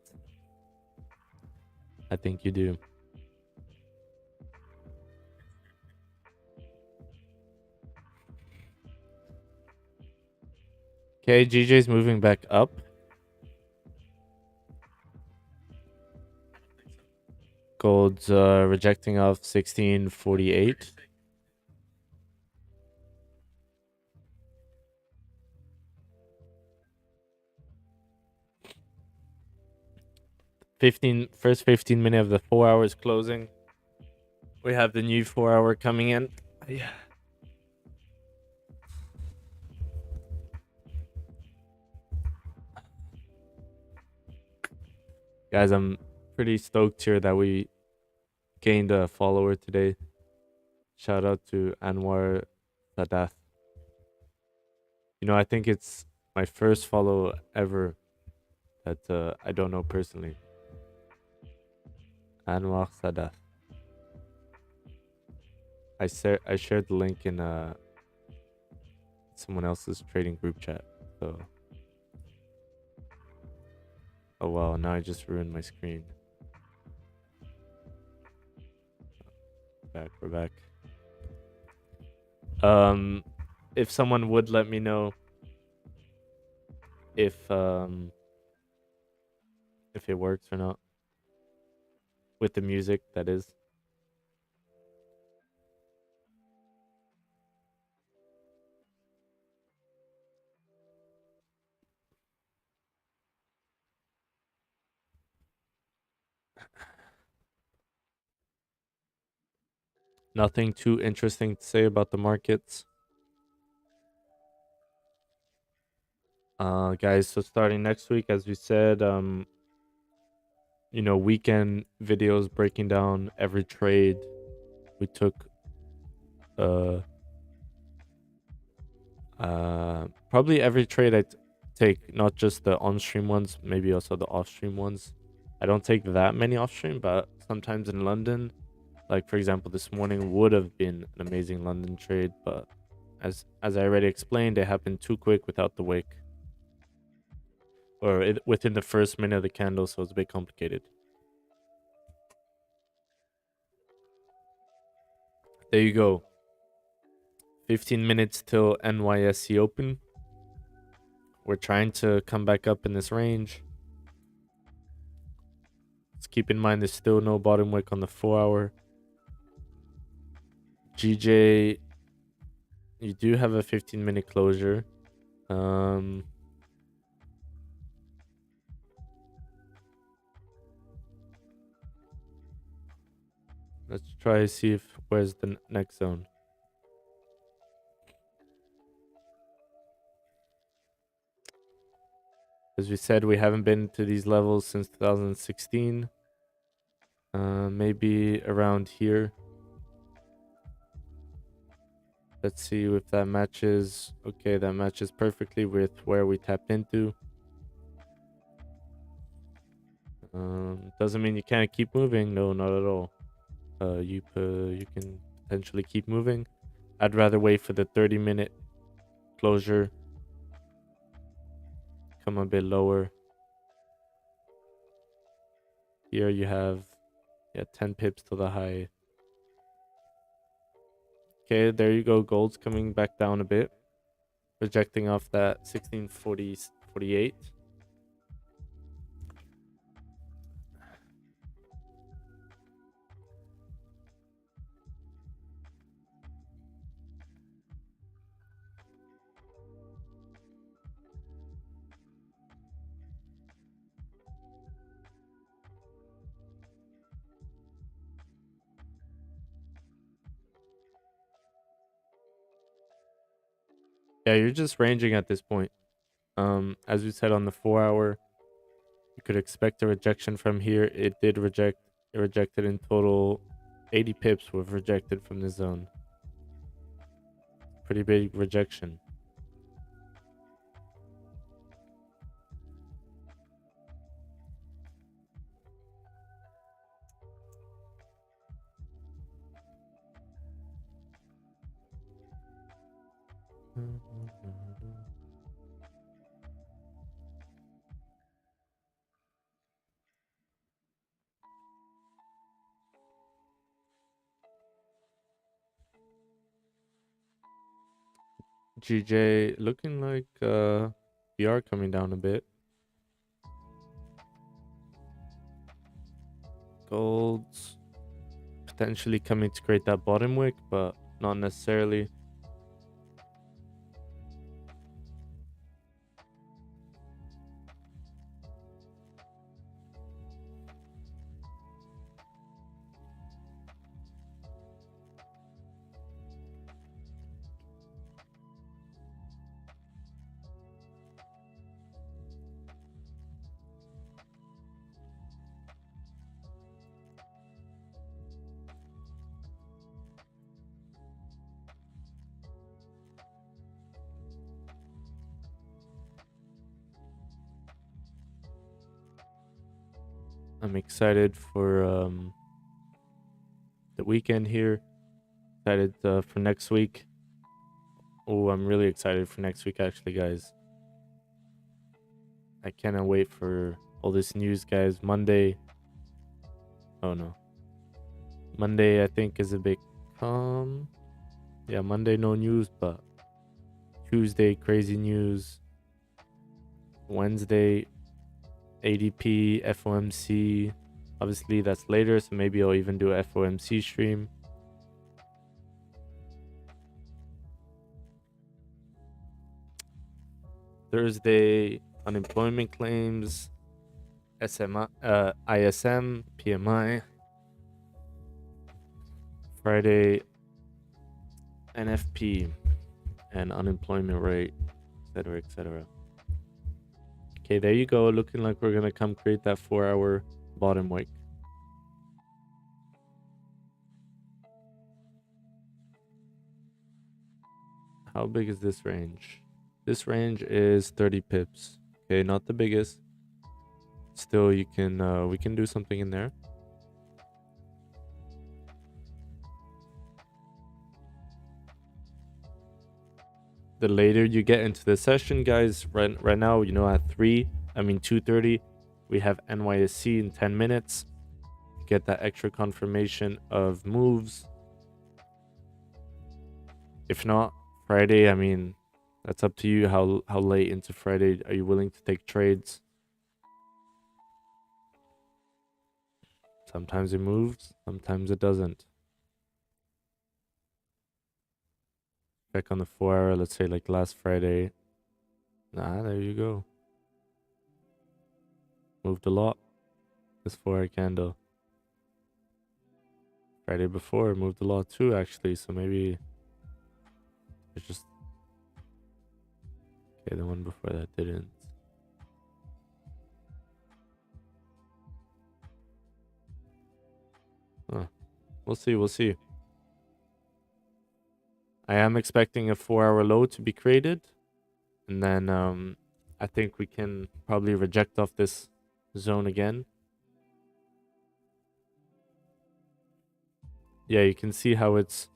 I think you do. Okay, GJ's moving back up. Gold's rejecting off 1648. First 15 minutes of the 4 hours closing. We have the new 4 hour coming in. Yeah. Guys, I'm pretty stoked here that we gained a follower today. Shout out to Anwar Sadath. You know, I think it's my first follow ever that I don't know personally. Anwar Sadath. I shared the link in someone else's trading group chat. So, oh wow, now I just ruined my screen. We're back. If someone would let me know if it works or not with the music, that is. Nothing too interesting to say about the markets. Guys, so starting next week, as we said, you know, weekend videos breaking down every trade we took. Probably every trade I take, not just the on-stream ones, maybe also the off-stream ones. I don't take that many off-stream, but sometimes in London, like for example, this morning would have been an amazing London trade, but as I already explained, it happened too quick without the wick, or within the first minute of the candle, so it's a bit complicated. There you go. 15 minutes till NYSE open. We're trying to come back up in this range. Let's keep in mind there's still no bottom wick on the 4 hour. GJ, you do have a 15-minute closure. Let's try to see where's the next zone. As we said, we haven't been to these levels since 2016. Maybe around here. Let's see if that matches. Okay, that matches perfectly with where we tapped into. Doesn't mean you can't keep moving. No, not at all. You can potentially keep moving. I'd rather wait for the 30-minute closure. Come a bit lower. Here you have 10 pips to the high. Okay, there you go. Gold's coming back down a bit. Rejecting off that 1648. Yeah, you're just ranging at this point. As we said on the 4-hour, you could expect a rejection from here. It did reject. It rejected in total 80 pips were rejected from the zone. Pretty big rejection. GJ looking like VR coming down a bit. Gold's potentially coming to create that bottom wick, but not necessarily. I'm excited for the weekend here. Excited for next week. Oh, I'm really excited for next week, actually, guys. I cannot wait for all this news, guys. Monday. Oh, no. Monday, I think, is a bit calm. Yeah, Monday, no news, but Tuesday, crazy news. Wednesday, ADP, FOMC. Obviously, that's later, so maybe I'll even do a FOMC stream. Thursday, unemployment claims, ISM, PMI. Friday, NFP and unemployment rate, etc., etc. Okay, there you go. Looking like we're gonna come create that 4-hour bottom wick. How big is this range? This range is 30 pips. Okay, not the biggest. Still, you can we can do something in there. The later you get into the session, guys, right now, you know, at 2:30, we have NYSC in 10 minutes. Get that extra confirmation of moves. If not, Friday, I mean, that's up to you. How late into Friday are you willing to take trades? Sometimes it moves, sometimes it doesn't. Check on the 4-hour, let's say like last Friday. Nah, there you go. Moved a lot. This 4-hour candle. Friday before moved a lot too, actually. So maybe it's just okay. The one before that didn't. Huh. We'll see. We'll see. I am expecting a 4-hour low to be created, and then I think we can probably reject off this zone again. yeah, you can see how it's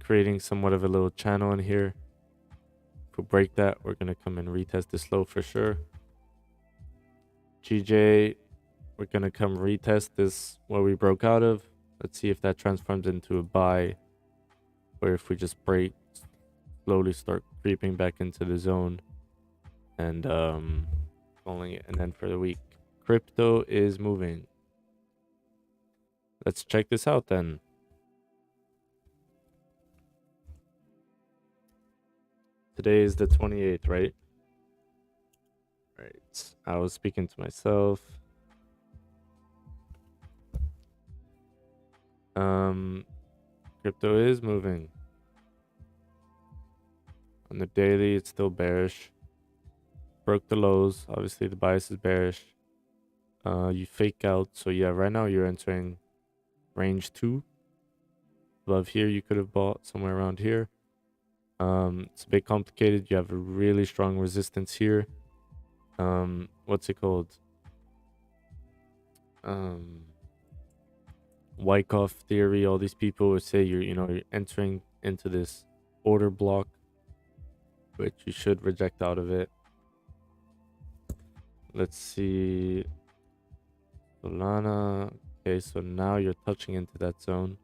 creating somewhat of a little channel in here. If we break that, we're going to come and retest this low for sure. GJ, we're going to come retest this where we broke out of. Let's see if that transforms into a buy, or if we just break, slowly start creeping back into the zone and following it. And then for the week, crypto is moving. Let's check this out then. Today is the 28th, right? Right. I was speaking to myself. Crypto is moving. On the daily, it's still bearish. Broke the lows. Obviously, the bias is bearish. You fake out. So yeah, right now you're entering range 2. Above here, you could have bought somewhere around here. It's a bit complicated. You have a really strong resistance here. What's it called? Wyckoff theory. All these people would say you're entering into this order block, which you should reject out of it. Let's see. Solana. Okay, so now you're touching into that zone.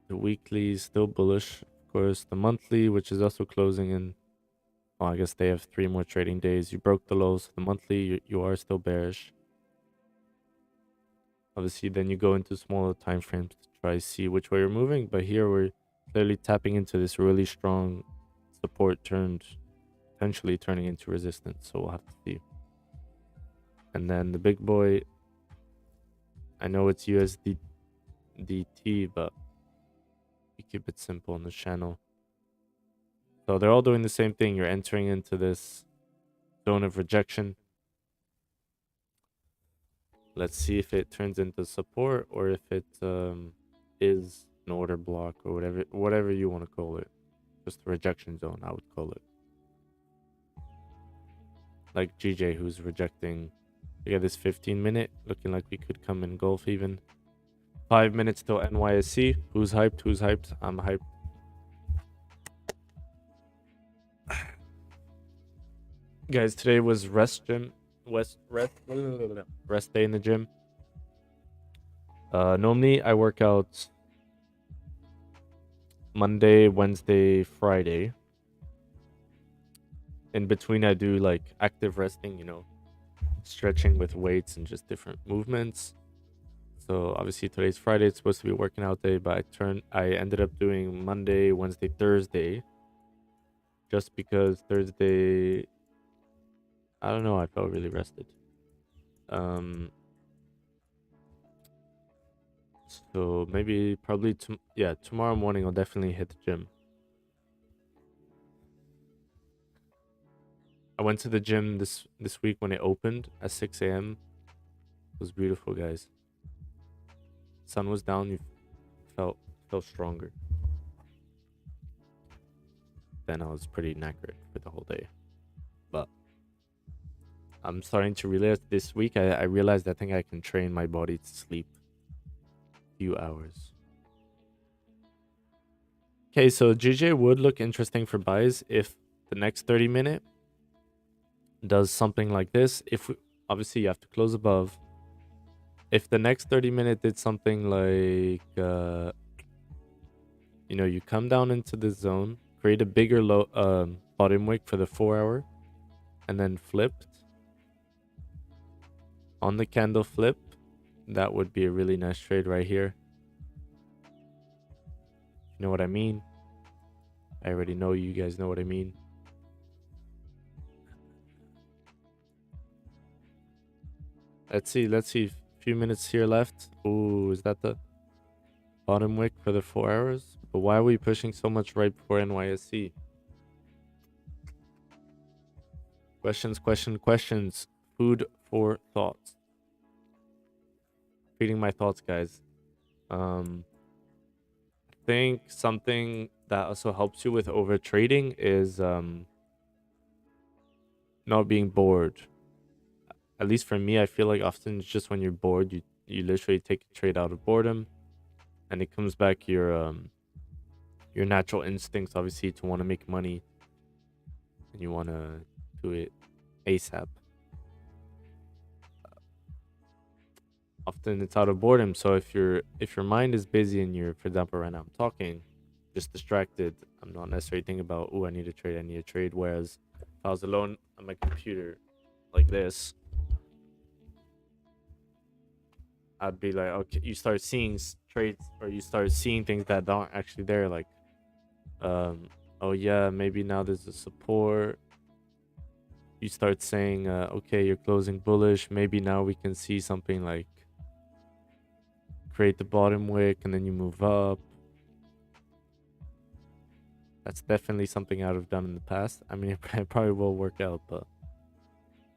The weekly is still bullish, of course. The monthly, which is also closing in, well, I guess they have 3 more trading days. You broke the lows. So the monthly, you are still bearish. Obviously, then you go into smaller time frames to try to see which way you're moving. But here we're clearly tapping into this really strong support potentially turning into resistance. So we'll have to see. And then the big boy, I know it's USDT, but we keep it simple on the channel. So they're all doing the same thing. You're entering into this zone of rejection. Let's see if it turns into support or if it is an order block or whatever you want to call it. Just a rejection zone, I would call it. Like GJ, who's rejecting. We got this 15-minute, looking like we could come in golf even. 5 minutes till NYSC. Who's hyped? Who's hyped? I'm hyped. Guys, today was rest day in the gym. Normally I work out Monday, Wednesday, Friday. In between I do like active resting, stretching with weights and just different movements. So obviously today's Friday, it's supposed to be a working out day, but I ended up doing Monday, Wednesday, Thursday. Just because Thursday, I don't know, I felt really rested. So maybe probably tomorrow morning I'll definitely hit the gym. I went to the gym this week when it opened at 6 a.m. It was beautiful, guys. Sun was down, you felt stronger. Then I was pretty knackered for the whole day. But I'm starting to realize this week, I realized I think I can train my body to sleep a few hours. Okay, so GJ would look interesting for buys if the next 30-minute does something like this. Obviously you have to close above. If the next 30-minute did something like you come down into the zone, create a bigger low bottom wick for the 4-hour, and then flipped on the candle flip, that would be a really nice trade right here. You know what I mean? I already know you guys know what I mean. Let's see. A few minutes here left. Ooh, is that the bottom wick for the 4 hours? But why are we pushing so much right before NYSC? Questions. Food for thoughts. Feeding my thoughts, guys. I think something that also helps you with over trading is not being bored. At least for me, I feel like often it's just when you're bored, you You literally take a trade out of boredom, and it comes back your natural instincts, obviously, to want to make money, and you want to do it ASAP. Often it's out of boredom. So if your mind is busy and you're, for example, right now I'm talking, just distracted, I'm not necessarily thinking about, oh, I need to trade, I need to trade. Whereas if I was alone on my computer like this, I'd be like, okay, you start seeing trades, or you start seeing things that aren't actually there, like, oh yeah, maybe now there's a support. You start saying, okay, you're closing bullish. Maybe now we can see something like create the bottom wick and then you move up. That's definitely something I'd have done in the past. I mean, it probably will work out, but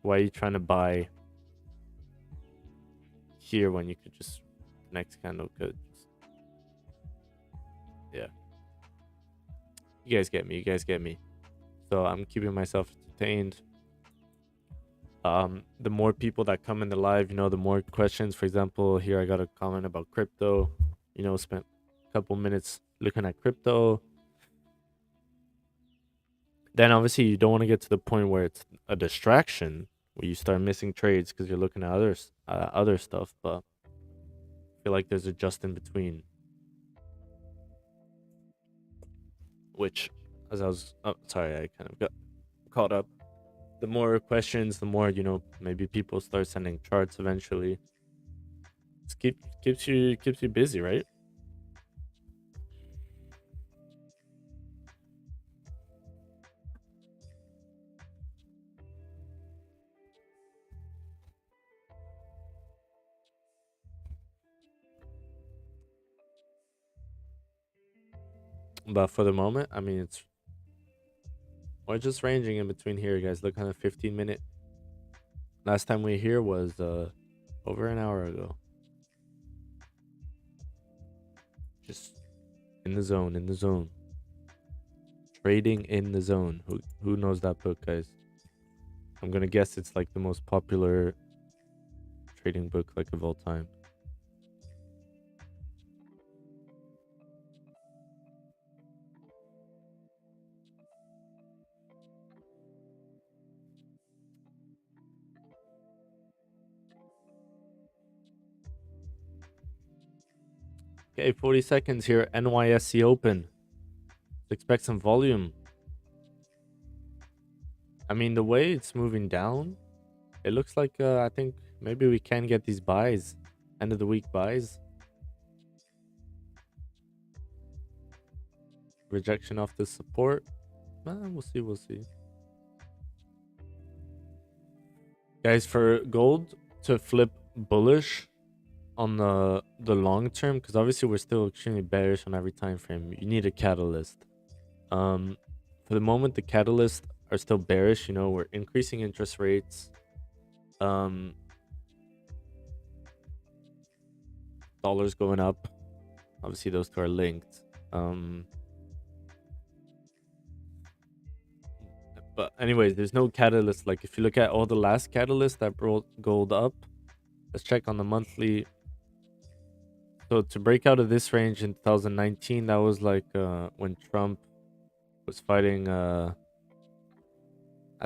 why are you trying to buy here when you could just next candle could just, yeah. You guys get me. You guys get me. So I'm keeping myself entertained. The more people that come in the live, the more questions. For example, here I got a comment about crypto. Spent a couple minutes looking at crypto. Then obviously you don't want to get to the point where it's a distraction, where you start missing trades because you're looking at other stuff. But I feel like there's a just in between, which, as I was, sorry, I kind of got caught up. The more questions, the more maybe people start sending charts eventually. It keeps you busy, right? But for the moment, I mean, we're just ranging in between here, guys. Look on a 15-minute. Last time we were here was over an hour ago. Just in the zone. Trading in the Zone. Who knows that book, guys? I'm gonna guess it's like the most popular trading book like of all time. Okay, 40 seconds here. NYSE Open. Let's expect some volume. I mean, the way it's moving down, it looks like I think maybe we can get these buys, end of the week buys. Rejection off the support. We'll see. Guys, for gold to flip bullish on the long term, because obviously we're still extremely bearish on every time frame, you need a catalyst. For the moment, the catalysts are still bearish. We're increasing interest rates. Dollars going up. Obviously, those two are linked. But anyways, there's no catalyst. Like if you look at all the last catalysts that brought gold up, let's check on the monthly. So to break out of this range in 2019, that was like when Trump was fighting. I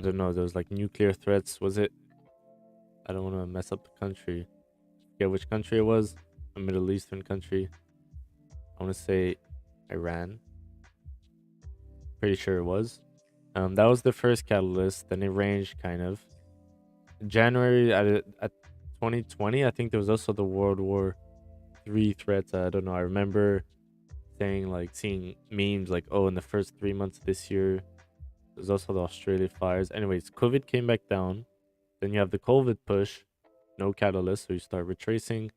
don't know. There was like nuclear threats. Was it? I don't want to mess up the country. Forget which country it was. A Middle Eastern country. I want to say Iran. Pretty sure it was. That was the first catalyst. Then it ranged kind of. January at 2020, I think there was also the World War III threats. I don't know. I remember seeing memes like, oh, in the first 3 months of this year, there's also the Australia fires. Anyways, COVID came back down. Then you have the COVID push, no catalyst, so you start retracing.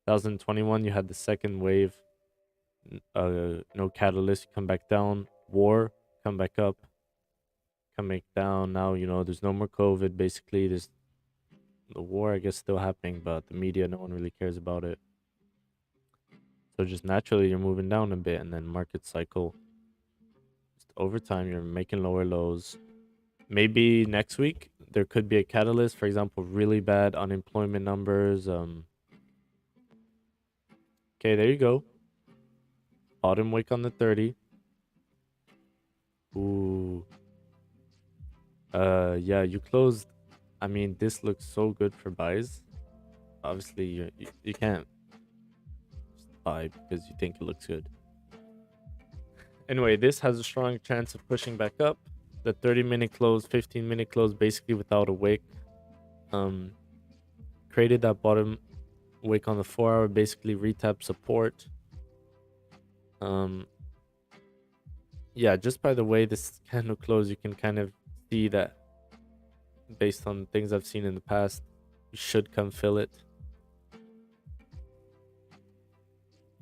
2021, you had the second wave, no catalyst, you come back down. War, come back up, come back down. Now, there's no more COVID. Basically, there's the war, I guess, still happening, but the media, no one really cares about it. So just naturally, you're moving down a bit, and then market cycle. Just over time, you're making lower lows. Maybe next week there could be a catalyst. For example, really bad unemployment numbers. Okay, there you go. Bottom wick on the 30. Ooh. Yeah, you closed. I mean, this looks so good for buys. Obviously, you can't just buy because you think it looks good. Anyway, this has a strong chance of pushing back up. The 30-minute close, 15-minute close, basically without a wick. Created that bottom wick on the 4-hour, basically retap support. Yeah, just by the way this candle closed, you can kind of see that based on things I've seen in the past, you should come fill it.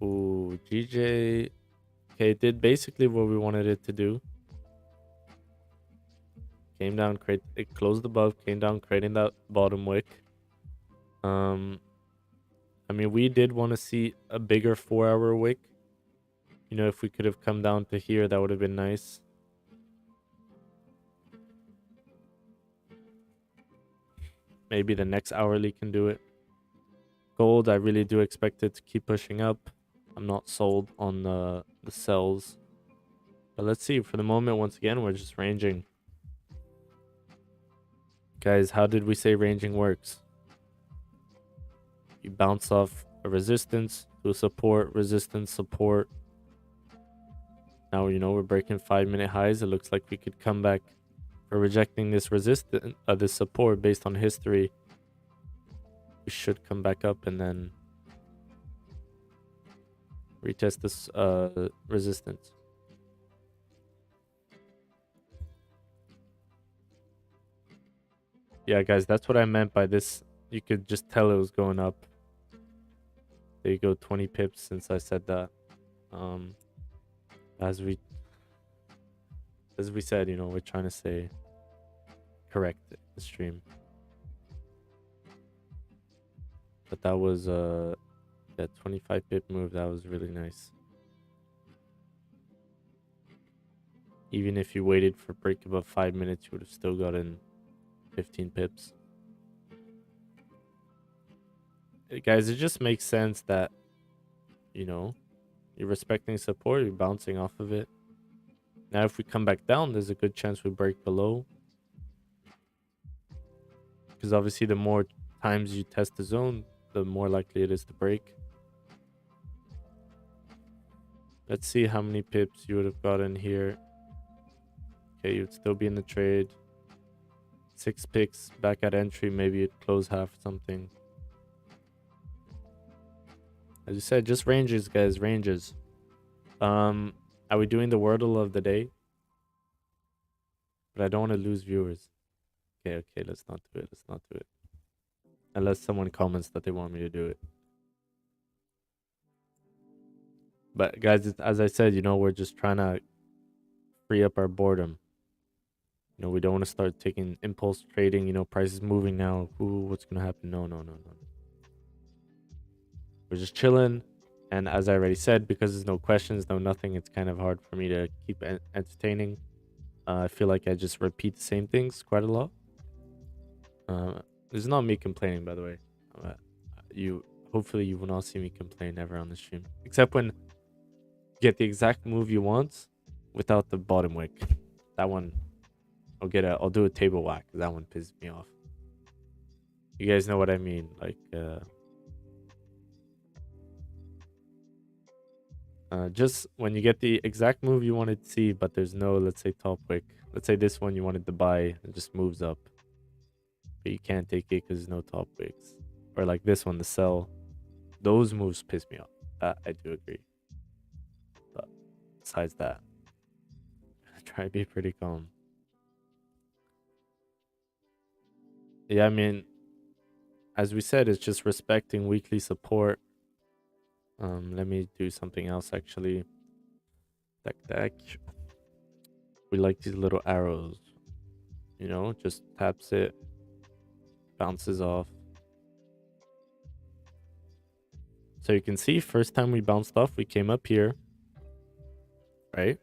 Ooh, GJ. Okay, it did basically what we wanted it to do. Came down, it closed above, came down, creating that bottom wick. I mean, we did want to see a bigger 4-hour wick. You know, if we could have come down to here, that would have been nice. Maybe the next hourly can do it. Gold, I really do expect it to keep pushing up. I'm not sold on the sells. But let's see. For the moment, once again, we're just ranging. Guys, how did we say ranging works? You bounce off a resistance to a support, resistance, support. Now, you know, we're breaking 5-minute highs. It looks like we could come back for rejecting this resistance, this support based on history. We should come back up and then retest this resistance. Yeah, guys, that's what I meant by this. You could just tell it was going up. There you go, 20 pips since I said that. As we said, you know, we're trying to say correct the stream. But that was that 25 pip move, that was really nice. Even if you waited for break above 5 minutes, you would have still gotten 15 pips. Guys, it just makes sense that, you know, you're respecting support, you're bouncing off of it. Now, if we come back down, there's a good chance we break below. Because obviously, the more times you test the zone, the more likely it is to break. Let's see how many pips you would have gotten here. Okay, you'd still be in the trade. 6 picks back at entry, maybe you'd close half something. As you said, just ranges, guys, ranges. Are we doing the wordle of the day? But I don't want to lose viewers. Okay, let's not do it. Let's not do it. Unless someone comments that they want me to do it. But guys, as I said, you know, we're just trying to free up our boredom. You know, we don't want to start taking impulse trading. You know, prices moving now. Ooh, what's going to happen? No. We're just chilling. And as I already said, because there's no questions, no nothing, it's kind of hard for me to keep entertaining. I feel like I just repeat the same things quite a lot. This is not me complaining, by the way. Hopefully you will not see me complain ever on the stream. Except when you get the exact move you want without the bottom wick. That one, I'll do a table whack. That one pisses me off. You guys know what I mean. Like, just when you get the exact move you wanted to see, but there's no, let's say, top wick. Let's say this one you wanted to buy, it just moves up. But you can't take it because there's no top wicks. Or like this one, the sell. Those moves piss me off. That I do agree. But besides that, I try to be pretty calm. Yeah, I mean, as we said, it's just respecting weekly support. Let me do something else actually. Deck. We like these little arrows. You know, just taps it, bounces off. So you can see, first time we bounced off, we came up here. Right?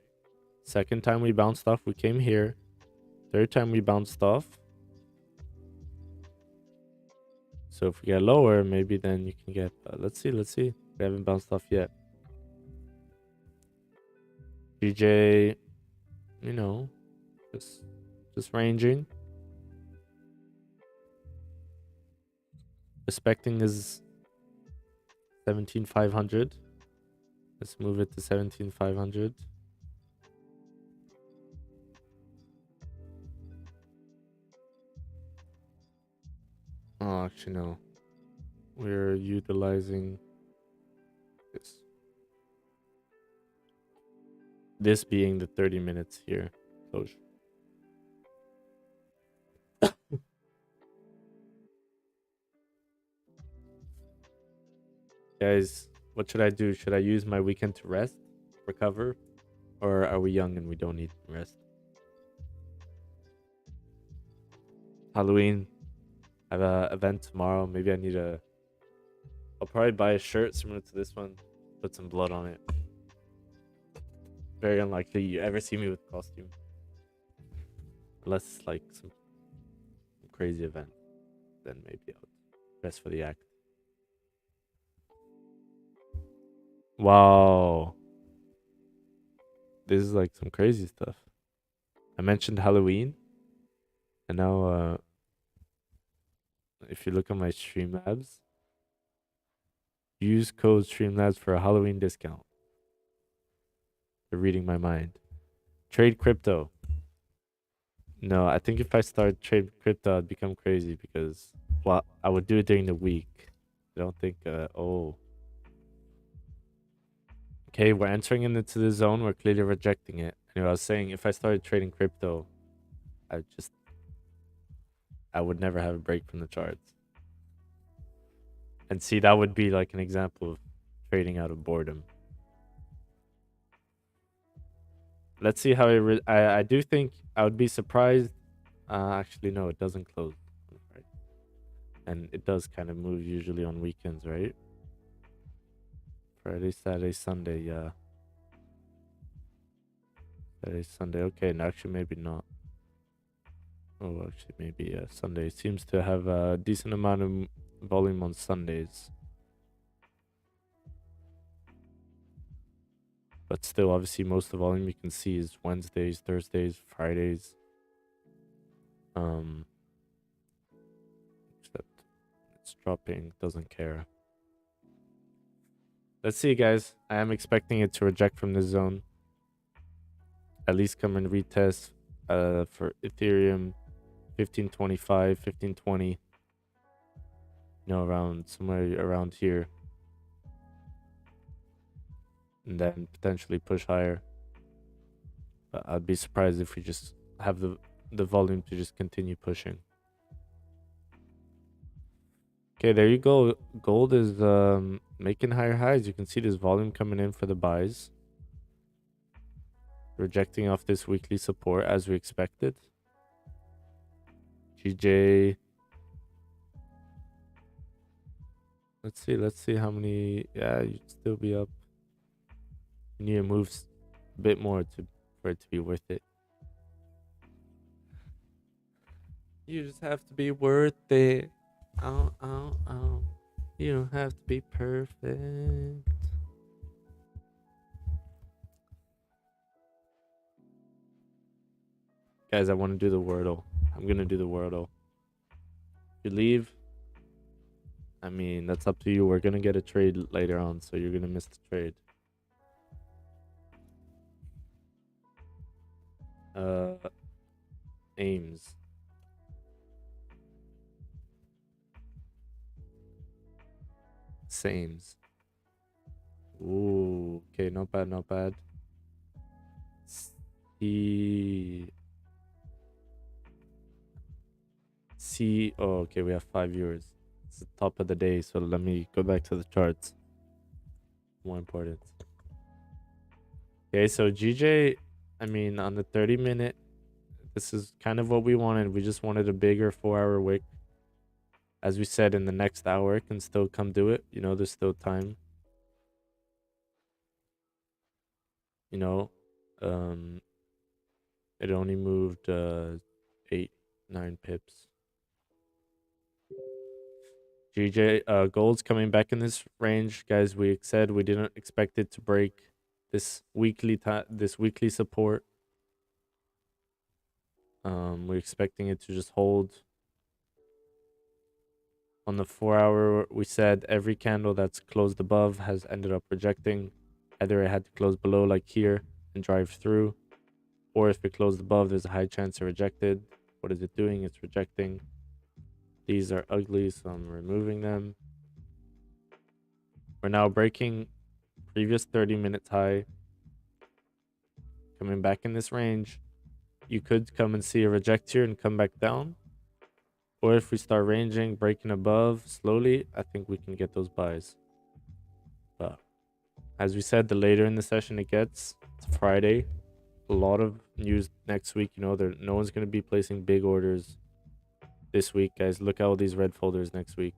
Second time we bounced off, we came here. Third time we bounced off. So if we get lower, maybe then you can get... let's see. We haven't bounced off yet. GJ, you know, just ranging. Respecting his 17,500. Let's move it to 17,500. Oh, actually, no. We're utilizing this. This being the 30 minutes here. Closure. Guys, what should I do? Should I use my weekend to rest, recover? Or are we young and we don't need rest? Halloween. I have an event tomorrow. Maybe I need a... I'll probably buy a shirt similar to this one. Put some blood on it. Very unlikely you ever see me with costume. Unless like some crazy event. Then maybe I'll dress for the act. Wow. This is like some crazy stuff. I mentioned Halloween. And now if you look at my Streamlabs, use code Streamlabs for a Halloween discount. They're reading my mind. Trade crypto. No, I think if I start trade crypto, I'd become crazy because, well, I would do it during the week. I don't think, oh. Okay, we're entering into the zone. We're clearly rejecting it. Anyway, I was saying if I started trading crypto, I would never have a break from the charts. And see, that would be like an example of trading out of boredom. Let's see how I do think I would be surprised. Actually, no, it doesn't close. Right? And it does kind of move usually on weekends, right? Friday, Saturday, Sunday, yeah. Saturday, Sunday. Okay, no, actually, maybe not. Oh, actually, maybe yeah. Sunday seems to have a decent amount of volume on Sundays. But still, obviously, most of the volume you can see is Wednesdays, Thursdays, Fridays. Except it's dropping, doesn't care. Let's see, guys. I am expecting it to reject from this zone. At least come and retest for Ethereum 1525, 1520. You know, around somewhere around here. And then potentially push higher. But I'd be surprised if we just have the volume to just continue pushing. Okay, there you go. Gold is making higher highs. You can see this volume coming in for the buys. Rejecting off this weekly support as we expected. GJ. Let's see how many. Yeah, you'd still be up. You need to move a bit more for it to be worth it. You just have to be worth it. Oh, oh, oh. You don't have to be perfect. Guys, I want to do the Wordle. I'm going to do the Wordle. If you leave, I mean, that's up to you. We're going to get a trade later on, so you're going to miss the trade. Aims. Sames. Ooh, okay, not bad, not bad. Oh, okay, we have 5 viewers. It's the top of the day, so let me go back to the charts. More important. Okay, so GJ, I mean, on the 30-minute, this is kind of what we wanted. We just wanted a bigger 4-hour wick. As we said, in the next hour, it can still come do it. You know, there's still time. You know, it only moved 8, 9 pips. GJ gold's coming back in this range, guys. We said we didn't expect it to break this weekly support. We're expecting it to just hold. On the 4-hour, we said every candle that's closed above has ended up rejecting. Either it had to close below like here and drive through, or if it closed above, there's a high chance it rejected. What is it doing? It's rejecting. These are ugly, so I'm removing them. We're now breaking previous 30 minutes high. Coming back in this range. You could come and see a reject here and come back down. Or if we start ranging, breaking above slowly, I think we can get those buys. But as we said, the later in the session it gets, it's Friday. A lot of news next week. You know, no one's going to be placing big orders this week, guys. Look at all these red folders next week.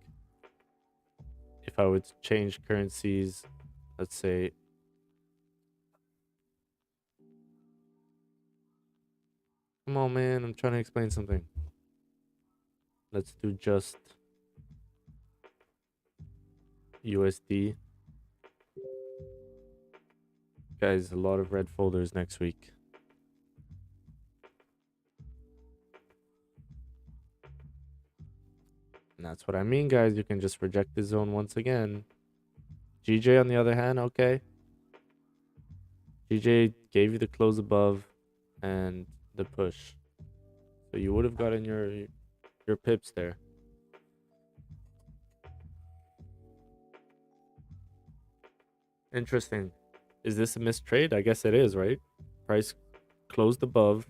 If I would change currencies, let's say, come on, man, I'm trying to explain something. Let's do just USD. Guys, a lot of red folders next week. And that's what I mean, guys. You can just reject the zone once again. GJ, on the other hand, okay. GJ gave you the close above and the push. So you would have gotten your pips there. Interesting. Is this a missed trade? I guess it is, right? Price closed above,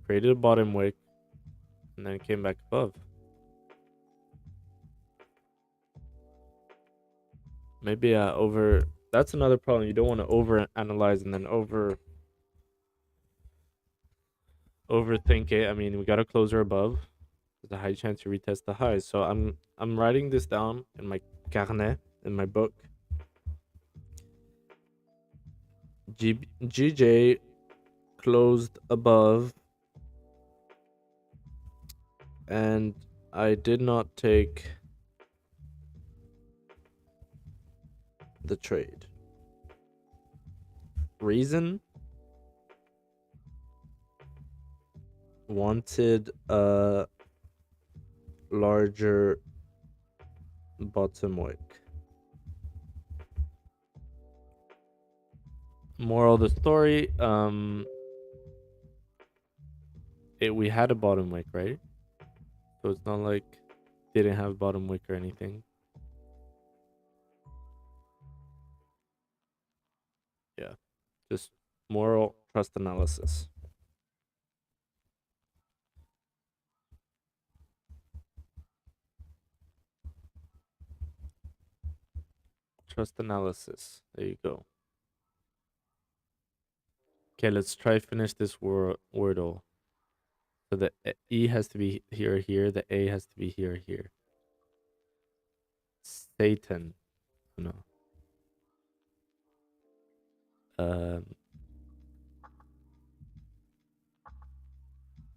created a bottom wick, and then came back above. Maybe that's another problem. You don't want to over analyze and then overthink it. I mean, we got a closer above. There's a high chance you retest the highs. So I'm writing this down in my carnet, in my book. GJ closed above, and I did not take the trade. Reason? Wanted a larger bottom wick. Moral of the story, we had a bottom wick, right? So it's not like didn't have bottom wick or anything. Yeah, just moral trust analysis. Trust analysis. There you go. Okay, let's try finish this wordle. So the E has to be here, here. The A has to be here, here. Satan. No.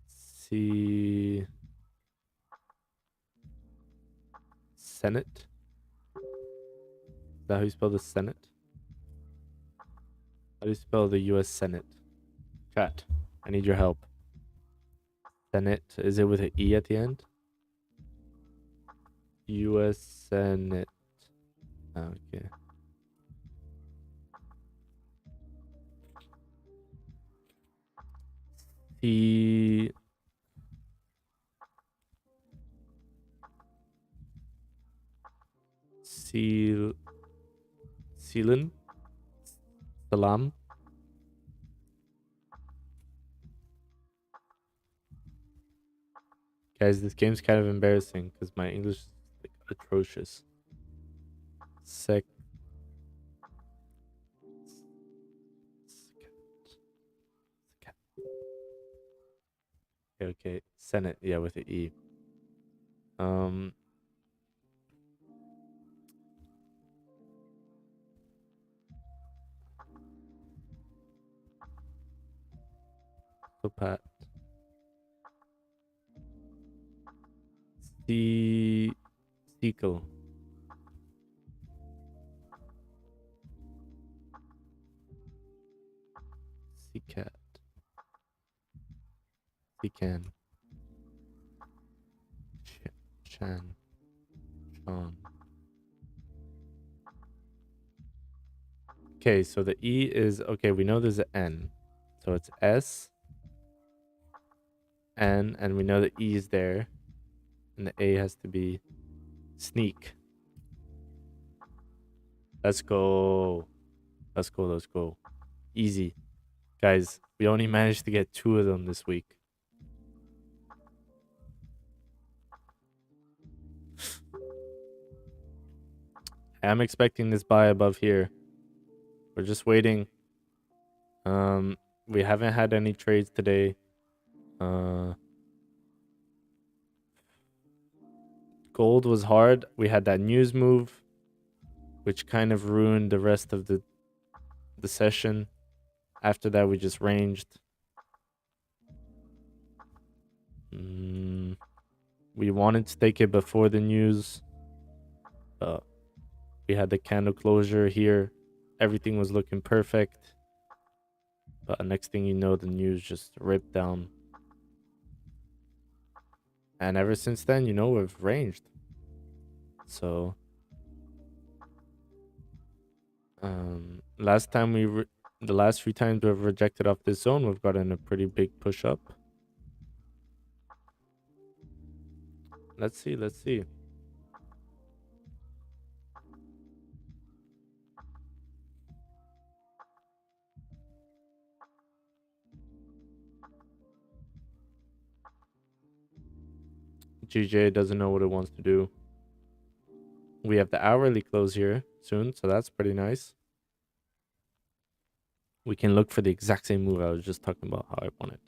C. Senate. Is that how you spell the Senate? How do you spell the U.S. Senate? Chat. I need your help. Senate. Is it with an E at the end? U.S. Senate. Okay. C. Sealan. Salam. Guys, this game's kind of embarrassing because my English is like atrocious. Okay. Senate, yeah, with the E. So Pat. Stickle. Seacat. Seacan. Chan. Sean. Okay, so the E is okay. We know there's an N, so it's S, N, and we know the E is there, and the A has to be sneak. Let's go. Let's go. Let's go. Easy, guys. We only managed to get 2 of them this week. I'm expecting this buy above here. We're just waiting. We haven't had any trades today. Gold was hard. We had that news move, which kind of ruined the rest of the session. After that, we just ranged. We wanted to take it before the news. We had the candle closure here. Everything was looking perfect. But next thing you know, the news just ripped down. And ever since then, you know, we've ranged. So, last time the last 3 times we've rejected off this zone, we've gotten a pretty big push up. Let's see, let's see. GJ doesn't know what it wants to do. We have the hourly close here soon, so that's pretty nice. We can look for the exact same move I was just talking about, how I want it.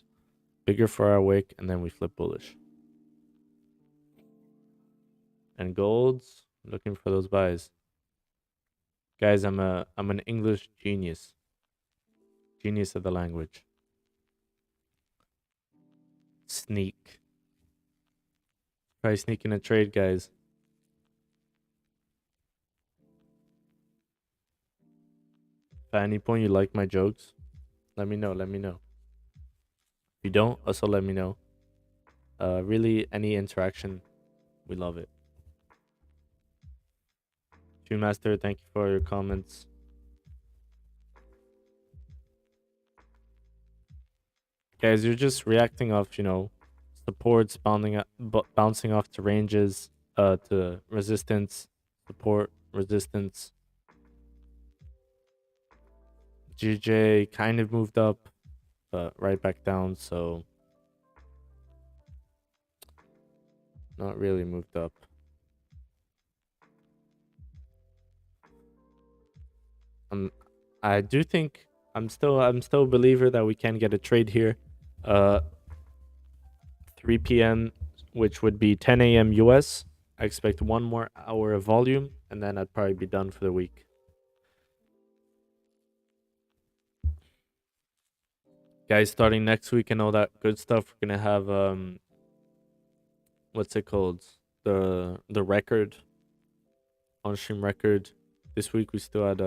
Bigger for our wick, and then we flip bullish. And golds, looking for those buys. Guys, I'm an English genius. Genius of the language. Sneak. Try sneaking a trade, guys. If at any point you like my jokes, let me know, let me know. If you don't, also let me know. Really, any interaction, we love it. Tune Master, thank you for your comments. Guys, you're just reacting off, you know, supports bouncing off to ranges, to resistance, support, resistance. GJ kind of moved up, but right back down, so not really moved up. I do think I'm still a believer that we can get a trade here. 3 p.m., which would be 10 a.m. US. I expect 1 more hour of volume, and then I'd probably be done for the week. Guys, starting next week and all that good stuff, we're gonna have what's it called? The record, on stream record. This week we still had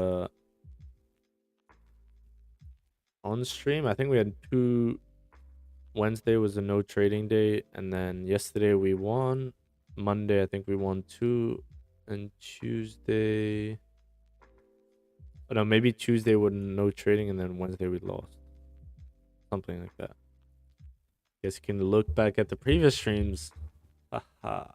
on stream. I think we had 2. Wednesday was a no trading day, and then yesterday we won. Monday I think we won 2, and Tuesday. Oh no, maybe Tuesday was no trading, and then Wednesday we lost. Something like that. Guess you can look back at the previous streams. Haha.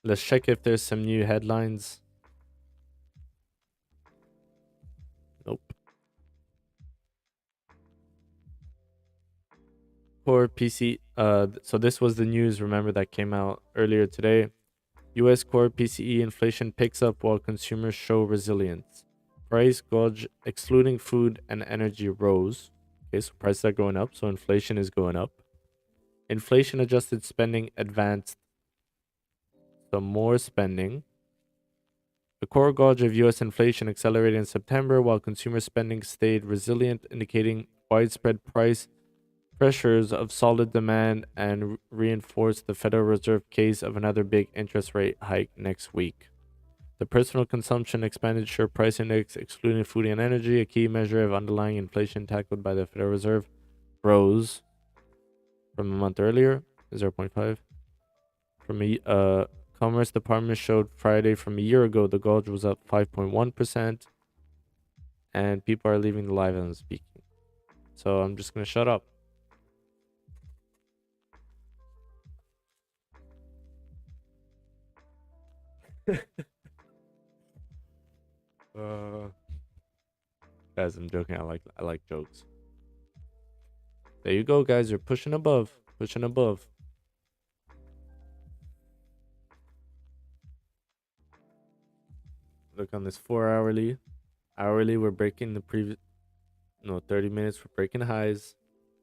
Let's check if there's some new headlines. Nope. Core PC. So this was the news, remember, that came out earlier today. US core PCE inflation picks up while consumers show resilience. Price gauge excluding food and energy rose. Okay, so prices are going up, so inflation is going up. Inflation adjusted spending advanced. So more spending. The core gauge of US inflation accelerated in September while consumer spending stayed resilient, indicating widespread price pressures of solid demand and reinforce the Federal Reserve case of another big interest rate hike next week. The personal consumption expenditure price index, excluding food and energy, a key measure of underlying inflation tackled by the Federal Reserve, rose from a month earlier, 0.5. From a Commerce Department showed Friday from a year ago, the gauge was up 5.1%, and people are leaving the live as I'm speaking. So I'm just gonna shut up. Guys, I'm joking. I like jokes. There you go, guys. You're pushing above. Pushing above. Look on this 4-hourly. Hourly, we're breaking the previous 30 minutes. We're breaking highs.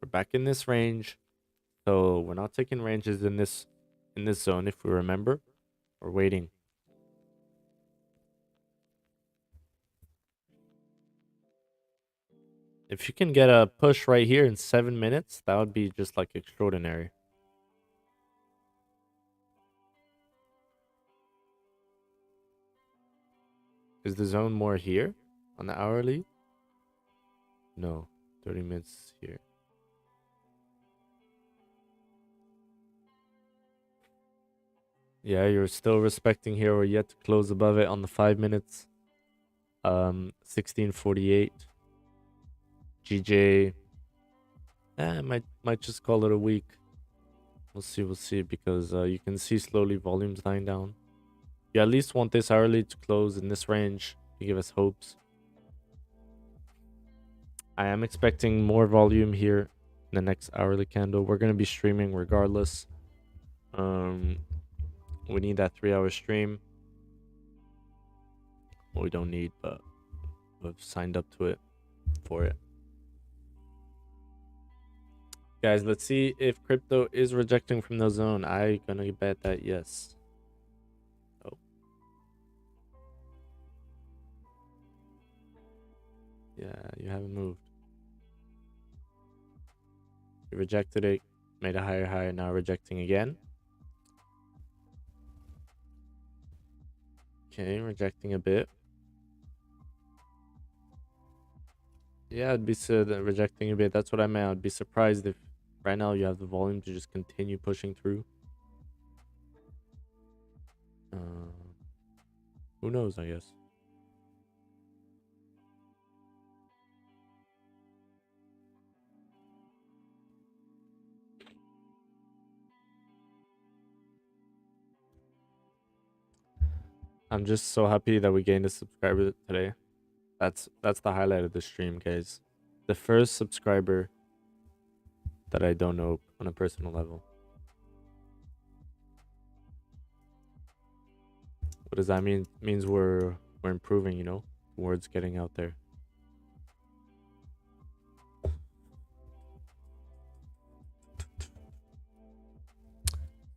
We're back in this range. So we're not taking ranges in this zone, if we remember. We're waiting. If you can get a push right here in 7 minutes, that would be just like extraordinary. Is the zone more here on the hourly? No, 30 minutes here. Yeah, you're still respecting here. We're yet to close above it on the 5 minutes. 1648. GJ. Might just call it a week. We'll see, because you can see slowly volumes dying down. You at least want this hourly to close in this range to give us hopes. I am expecting more volume here in the next hourly candle. We're going to be streaming regardless. We need that 3-hour stream. Well, we don't need, but we've signed up to it for it. Guys, let's see if crypto is rejecting from the zone. I'm gonna bet that yes. Oh. Yeah, you haven't moved. You rejected it, made a higher high, now rejecting again. Okay, rejecting a bit. Yeah, I'd be rejecting a bit. That's what I meant. I'd be surprised if right now you have the volume to just continue pushing through. Who knows, I guess. I'm just so happy that we gained a subscriber today. That's the highlight of the stream, guys. The first subscriber that I don't know on a personal level. What does that mean? It means we're improving, you know, towards getting out there.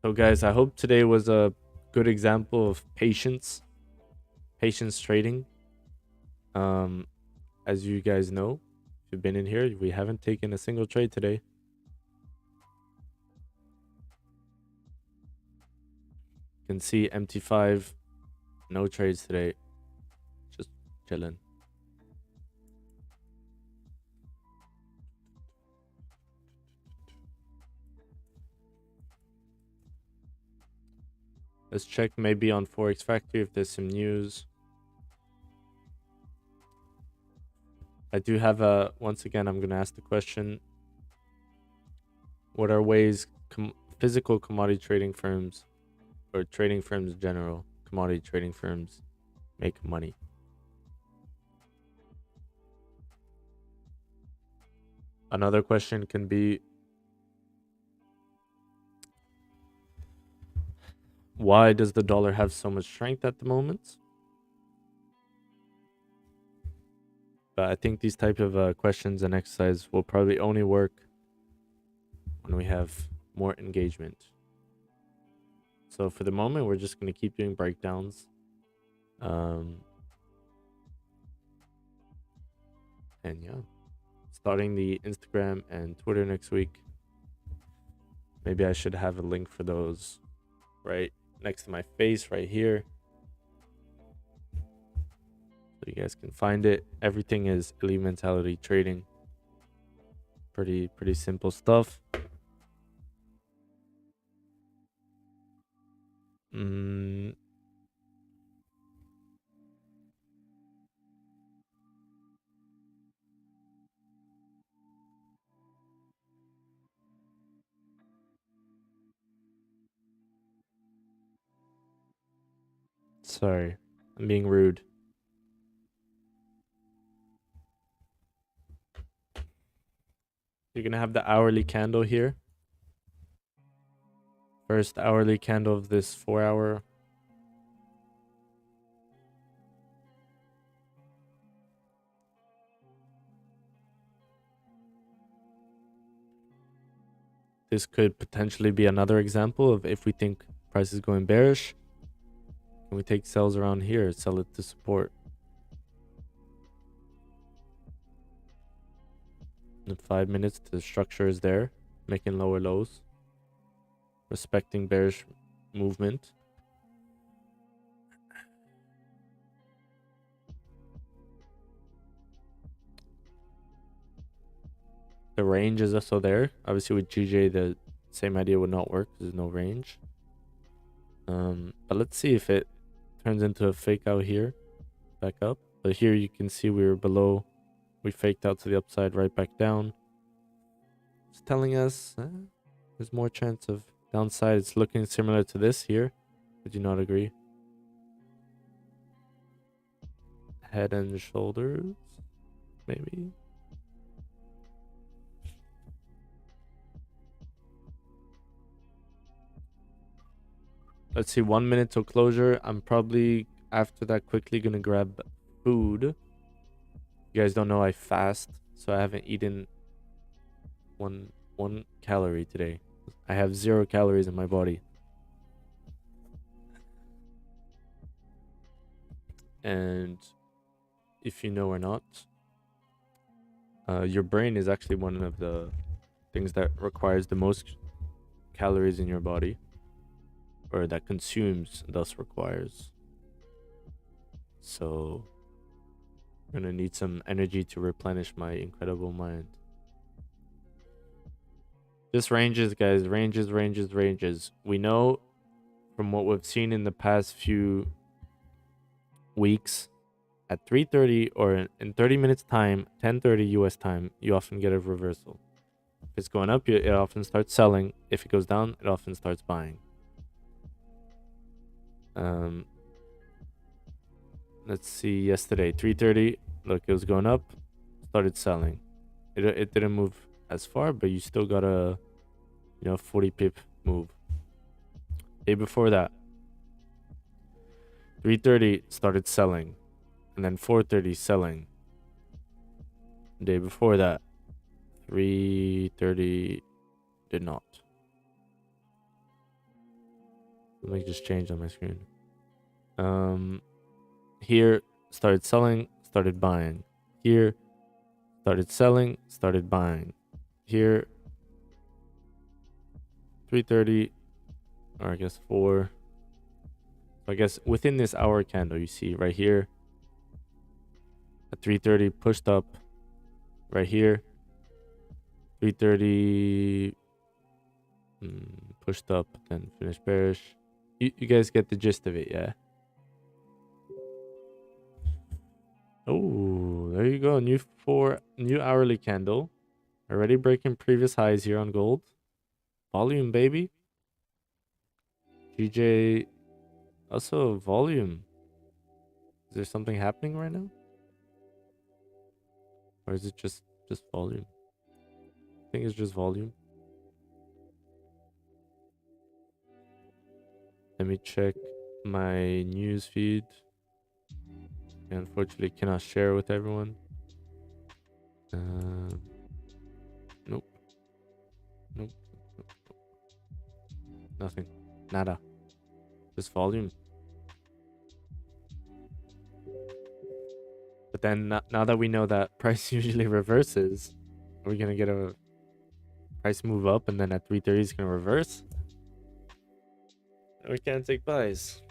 So guys, I hope today was a good example of patience trading. As you guys know, if you've been in here, we haven't taken a single trade today. You can see MT5, no trades today, just chilling. Let's check maybe on Forex Factory if there's some news. I do have once again, I'm going to ask the question. What are ways physical commodity trading firms, or trading firms in general, commodity trading firms, make money? Another question can be, why does the dollar have so much strength at the moment? But I think these type of questions and exercise will probably only work when we have more engagement. So for the moment, we're just going to keep doing breakdowns. And yeah, starting the Instagram and Twitter next week. Maybe I should have a link for those right next to my face right here, so you guys can find it. Everything is Elite Mentality Trading. Pretty simple stuff. Sorry, I'm being rude. You're gonna have the hourly candle here. First hourly candle of this 4 hour. This could potentially be another example of if we think price is going bearish, can we take sells around here, sell it to support. In 5 minutes, the structure is there, making lower lows, respecting bearish movement. The range is also there. Obviously with GJ, the same idea would not work. There's no range. But let's see if it turns into a fake out here, back up. But here you can see we were below. We faked out to the upside, right back down. It's telling us there's more chance of downside. It's looking similar to this here. Would you not agree? Head and shoulders, maybe. Let's see, 1 minute till closure. I'm probably after that quickly gonna grab food. You guys don't know I fast, so I haven't eaten one calorie today. I have 0 calories in my body. And if you know or not, your brain is actually one of the things that requires the most calories in your body, or that consumes, thus requires. So I'm gonna need some energy to replenish my incredible mind. This ranges, guys. Ranges. We know from what we've seen in the past few weeks, at 3:30 or in 30 minutes time, 10:30 US time, you often get a reversal. If it's going up, it often starts selling. If it goes down, it often starts buying. Let's see, yesterday, 3:30, look, it was going up, started selling. It didn't move as far, but you still got a 40 pip move. Day before that, 3:30 started selling, and then 4:30 selling. Day before that, 3:30 did not. Let me just change on my screen. Here started selling, started buying. Here started selling, started buying. Here 3:30, or I guess 4. So I guess within this hour candle, you see right here at 3:30 pushed up, right here 3:30 pushed up, then finished bearish. You guys get the gist of it, yeah? Oh, there you go. New hourly candle. Already breaking previous highs here on gold. Volume, baby. GJ, also volume. Is there something happening right now? Or is it just volume? I think it's just volume. Let me check my news feed. I unfortunately cannot share with everyone. Nope. Nothing. Nada. Just volume. But then now that we know that price usually reverses, we're gonna get a price move up and then at 3:30 it's gonna reverse, we can't take buys.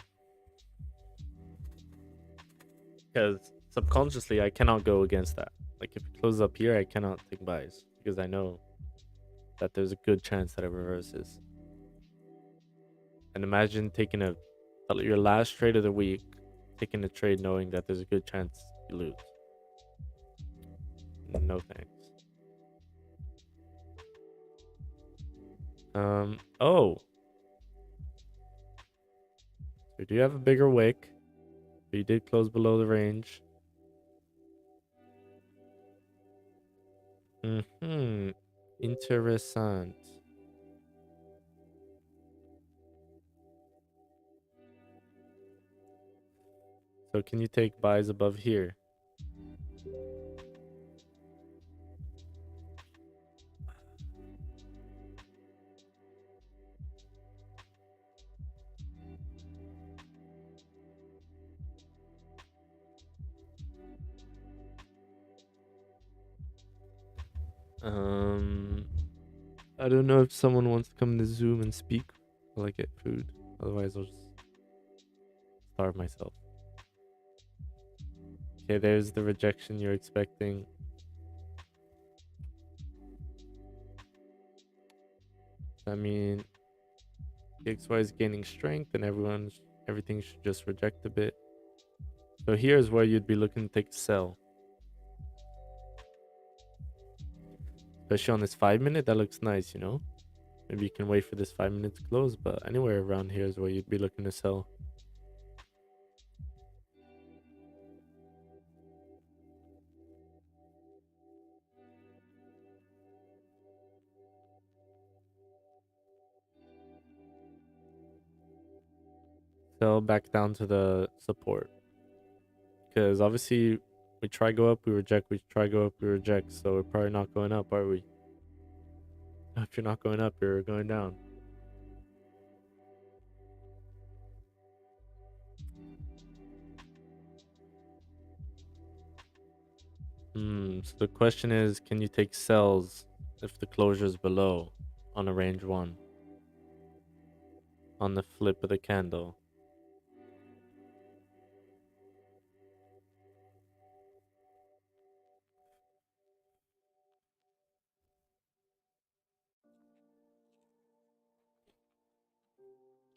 Because subconsciously I cannot go against that. Like if it closes up here, I cannot take buys because I know that there's a good chance that it reverses. And imagine taking your last trade of the week, taking a trade knowing that there's a good chance you lose. No thanks. Oh. So do you have a bigger wick? But you did close below the range. Interessant. So can you take buys above here? I don't know if someone wants to come to Zoom and speak while I get food. Otherwise, I'll just starve myself. Okay, there's the rejection you're expecting. I mean, XY is gaining strength and everything should just reject a bit. So here's where you'd be looking to take a sell. Especially on this 5-minute, that looks nice, you know? Maybe you can wait for this 5 minutes to close, but anywhere around here is where you'd be looking to sell. Sell back down to the support. Because obviously we try go up, we reject, we try go up, we reject. So we're probably not going up, are we? If you're not going up, you're going down. So the question is, can you take sells if the closure is below on a range 1? On the flip of the candle.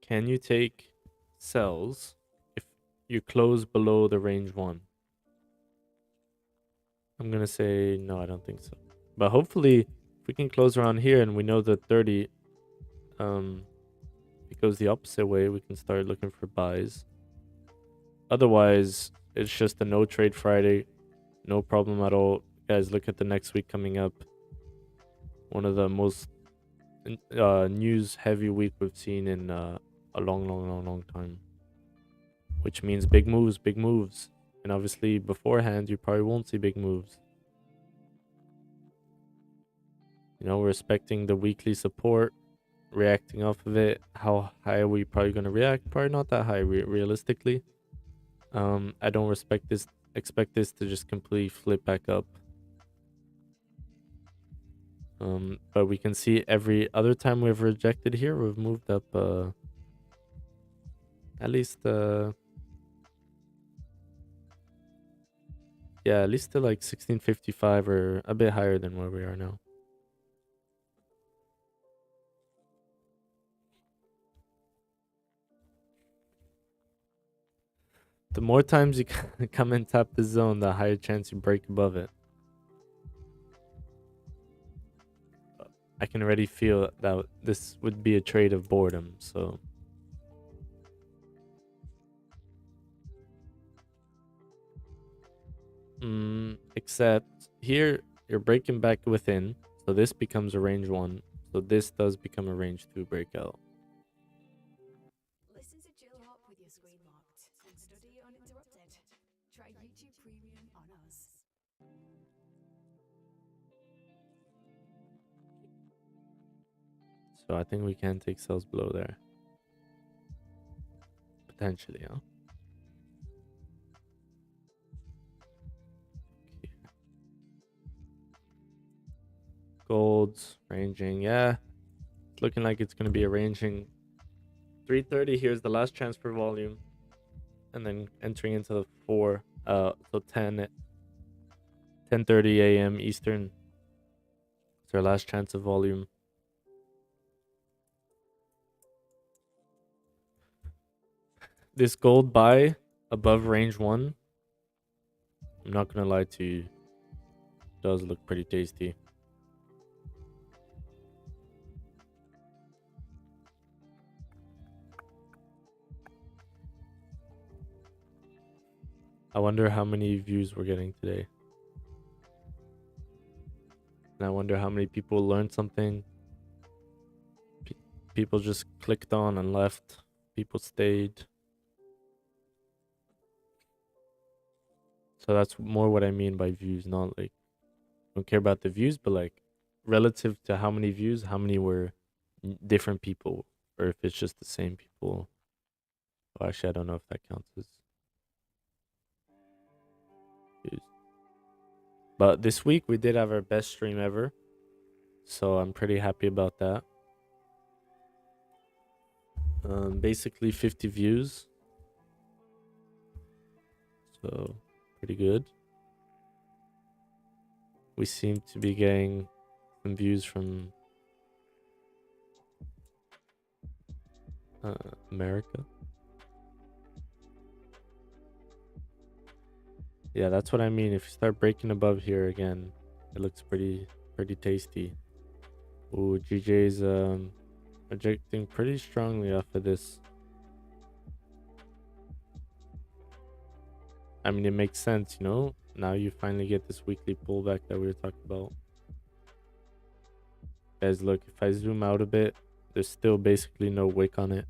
Can you take sells if you close below the range 1? I'm gonna say no, I don't think so. But hopefully, if we can close around here and we know that 30, it goes the opposite way, we can start looking for buys. Otherwise, it's just a no trade Friday, no problem at all. Guys, look at the next week coming up. One of the most news heavy week we've seen in a long time. Which means big moves, big moves. And obviously beforehand, you probably won't see big moves. You know, we're expecting the weekly support, reacting off of it. How high are we probably going to react? Probably not that high, realistically. I don't expect this to just completely flip back up. But we can see every other time we've rejected here, we've moved up at least yeah, at least to like 1655 or a bit higher than where we are now. The more times you come and tap the zone, the higher chance you break above it. I can already feel that this would be a trade of boredom, so. Except here, you're breaking back within, so this becomes a range 1. So this does become a range 2 breakout.
Listen to Jill Hop with your screen locked and study uninterrupted. Try YouTube Premium on us.
So I think we can take sells below there. Potentially, huh? Okay. Gold's ranging. Yeah, it's looking like it's going to be a ranging 3:30. Here's the last transfer volume. And then entering into the 4, so 10:30 a.m. Eastern. It's our last chance of volume. This gold buy above range 1, I'm not going to lie to you, does look pretty tasty. I wonder how many views we're getting today. And I wonder how many people learned something. People just clicked on and left. People stayed. So that's more what I mean by views, not like, I don't care about the views, but like relative to how many views, how many were different people, or if it's just the same people. Oh, actually, I don't know if that counts as views. But this week we did have our best stream ever, so I'm pretty happy about that. Basically 50 views, so pretty good. We seem to be getting some views from America. Yeah, that's what I mean. If you start breaking above here again, it looks pretty tasty. Ooh, GJ's projecting pretty strongly off of this. I mean, it makes sense, you know? Now you finally get this weekly pullback that we were talking about. Guys, look, if I zoom out a bit, there's still basically no wick on it.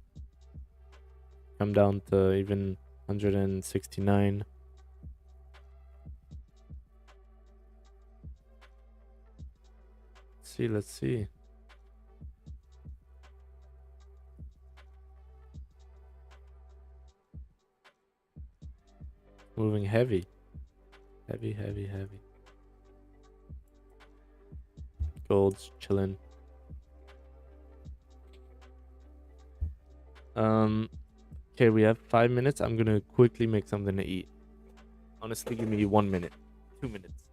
Come down to even 169. Let's see. Moving heavy. Heavy. Gold's chilling. Okay, we have 5 minutes. I'm gonna quickly make something to eat. Honestly, give me 1 minute, 2 minutes.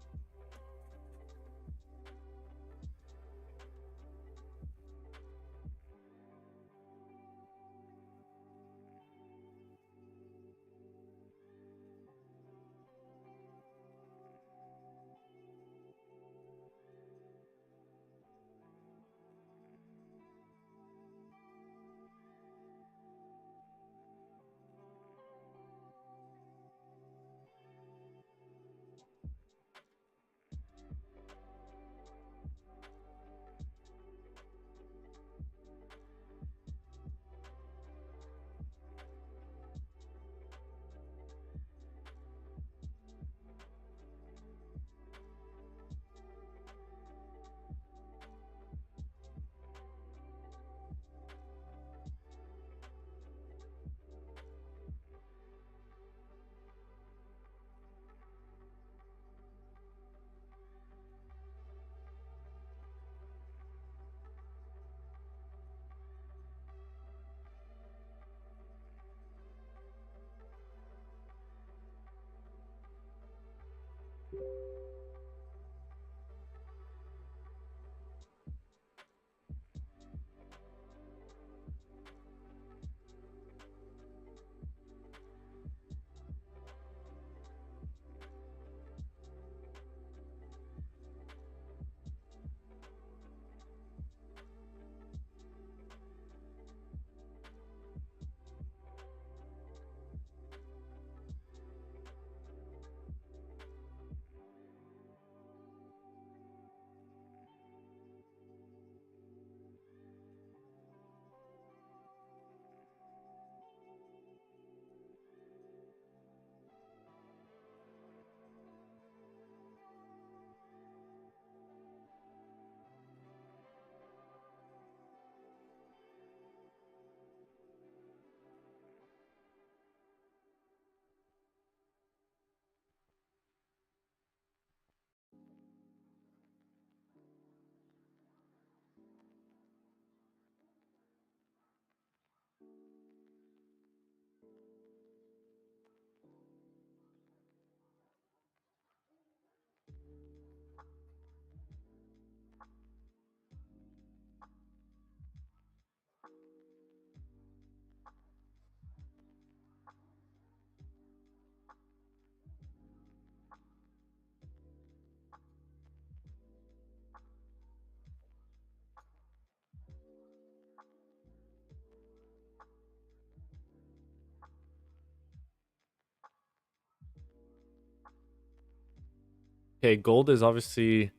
Okay, gold is obviously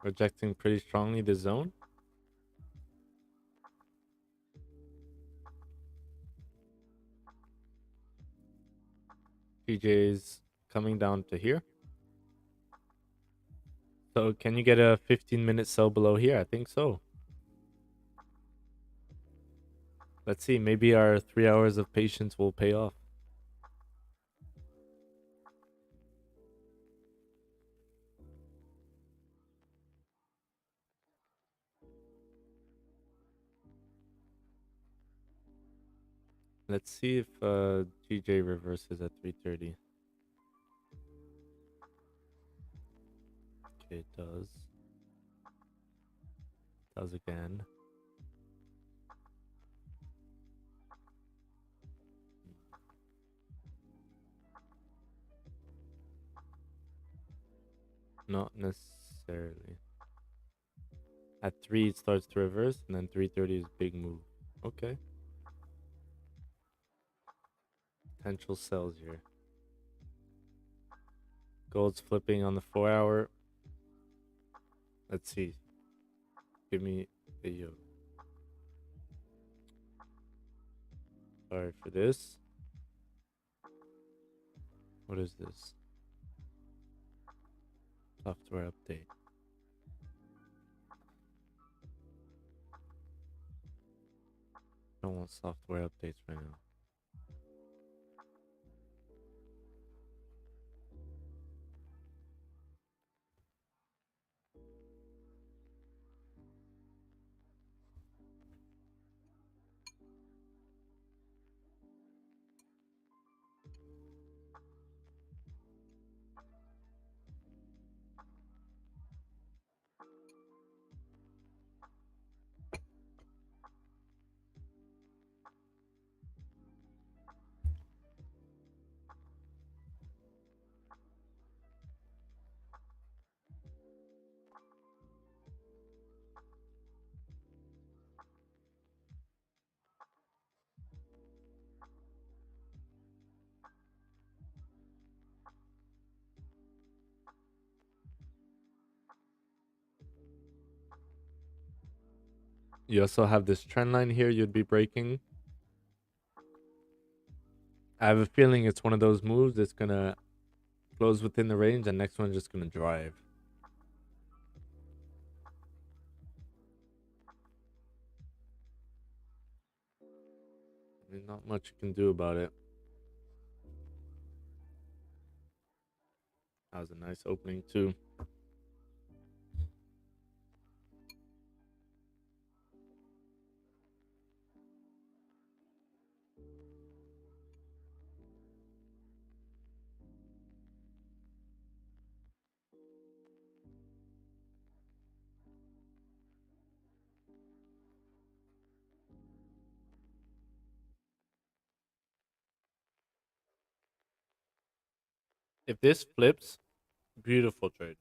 rejecting pretty strongly the zone. TJ's coming down to here. So can you get a 15-minute sell below here? I think so. Let's see. Maybe our 3 hours of patience will pay off. Let's see if TJ reverses at 3:30. Okay, it does. Does again. Not necessarily. At 3 it starts to reverse, and then 3:30 is big move. Okay. Potential sells here. Gold's flipping on the 4 hour. Let's see. Give me a yo. Sorry for this. What is this? Software update. Don't want software updates right now. You also have this trend line here you'd be breaking. I have a feeling it's one of those moves that's gonna close within the range, and next one's just gonna drive. I mean, not much you can do about it. That was a nice opening too. If this flips, beautiful trade.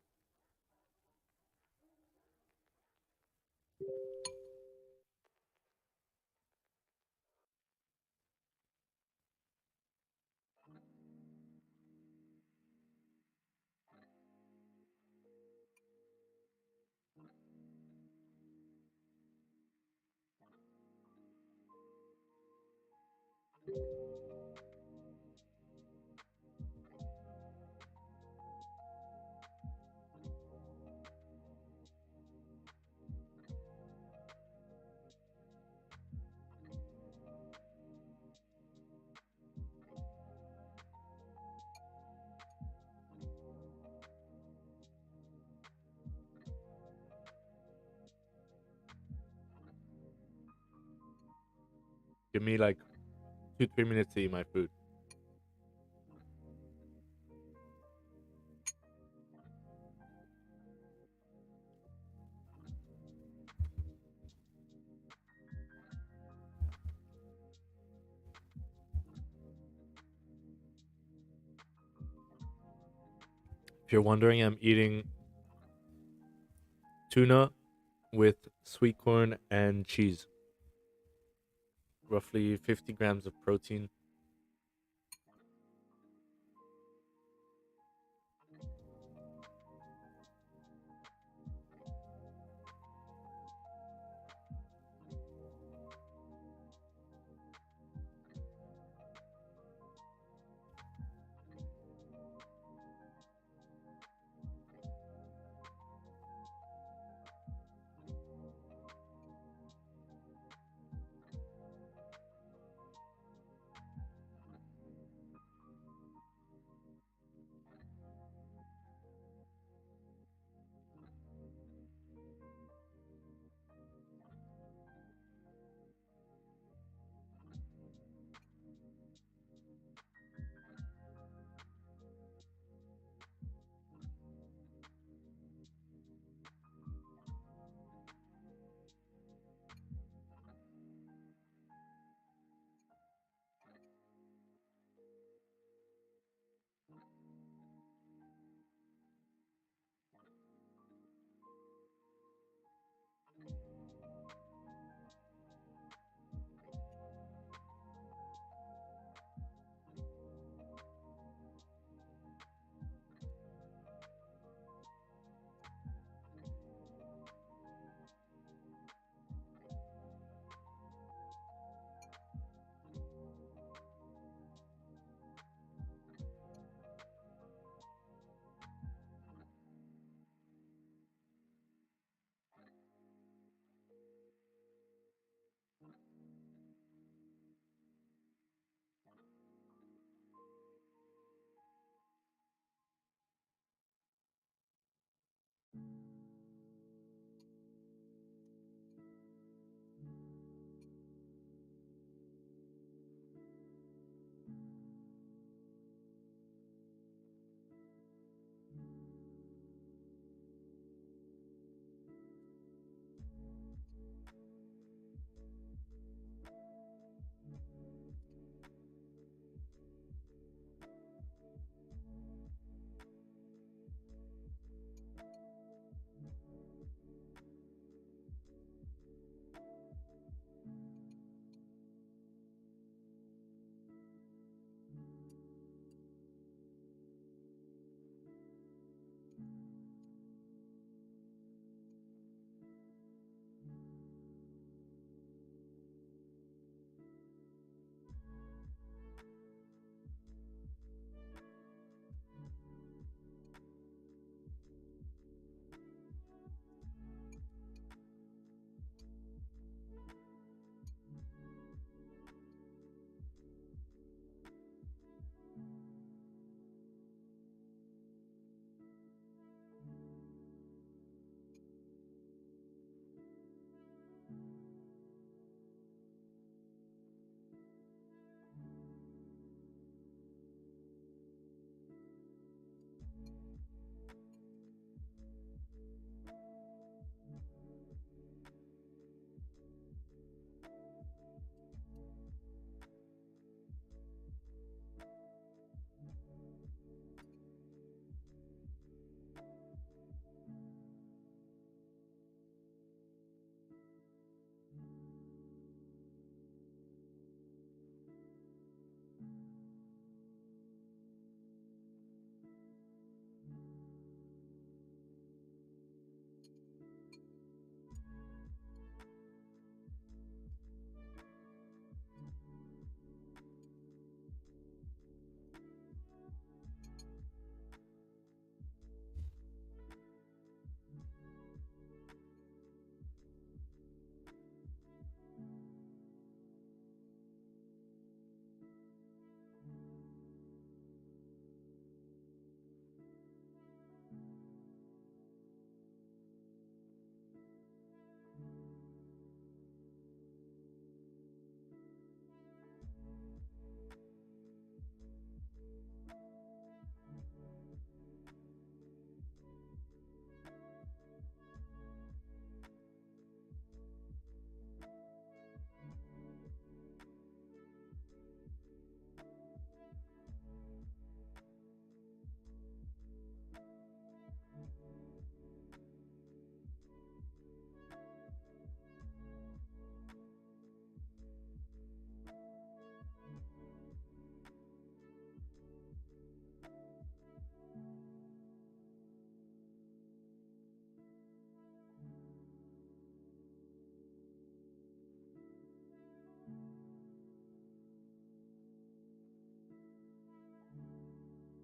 Give me like 2-3 minutes to eat my food. If you're wondering, I'm eating tuna with sweet corn and cheese. Roughly 50 grams of protein.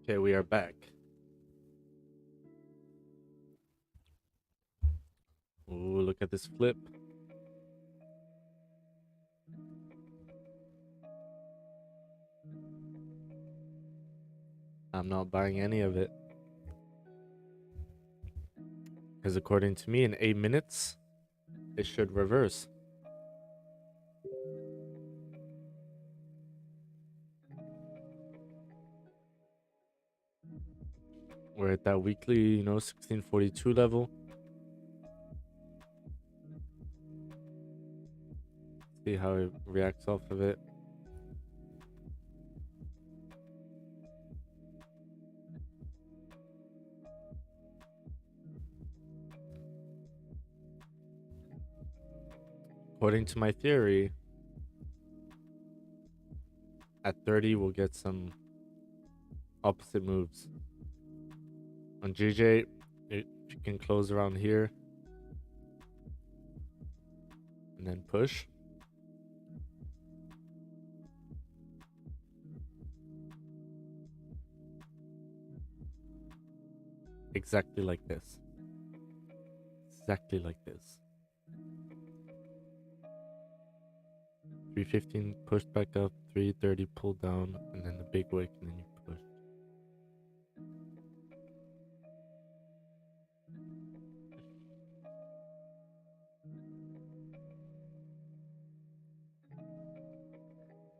Okay, we are back. Ooh, look at this flip. I'm not buying any of it. Because according to me, in 8 minutes, it should reverse. We're at that weekly, 1642 level. See how it reacts off of it. According to my theory, at 30, we'll get some opposite moves. On GJ, if you can close around here and then push. Exactly like this. Exactly like this. 315 pushed back up, 330 pulled down, and then the big wick, and then you push.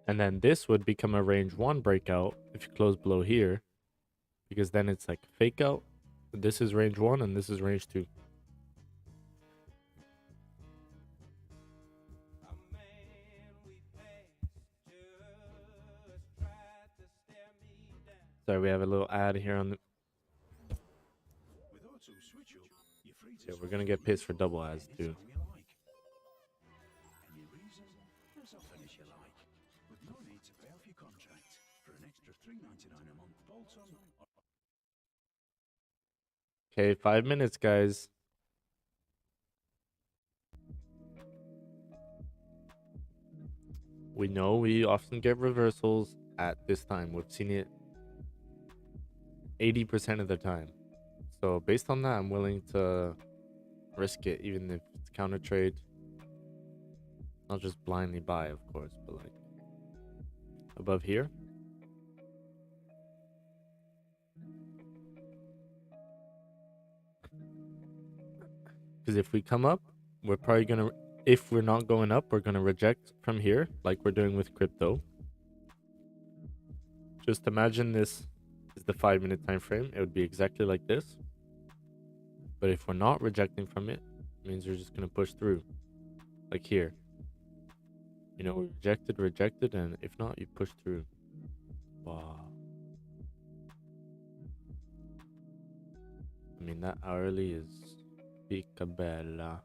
And then this would become a range 1 breakout if you close below here, because then it's like fake out. This is range 1 and this is range 2. Sorry, we have a little ad here on the... Yeah, we're gonna get pissed for double ads too. Okay, 5 minutes, guys. We know we often get reversals at this time. We've seen it 80% of the time. So based on that, I'm willing to risk it, even if it's counter trade. Not just blindly buy, of course, but like above here. Because if we come up, we're probably gonna, if we're not going up, we're gonna reject from here, like we're doing with crypto. Just imagine this is the 5 minute time frame. It would be exactly like this. But if we're not rejecting from it, it means we're just gonna push through, like here. We rejected, and if not, you push through. Wow. I mean, that hourly is picabella.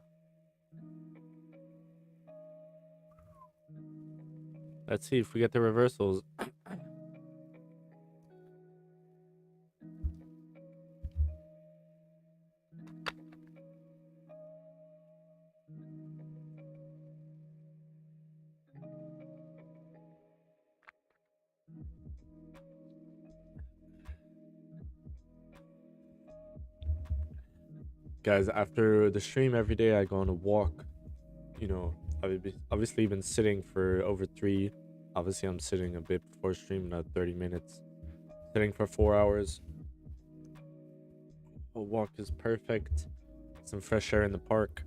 Let's see if we get the reversals. Guys, after the stream every day, I go on a walk. I've obviously been sitting for over 3. Obviously, I'm sitting a bit before stream, not 30 minutes. Sitting for 4 hours. A walk is perfect. Some fresh air in the park.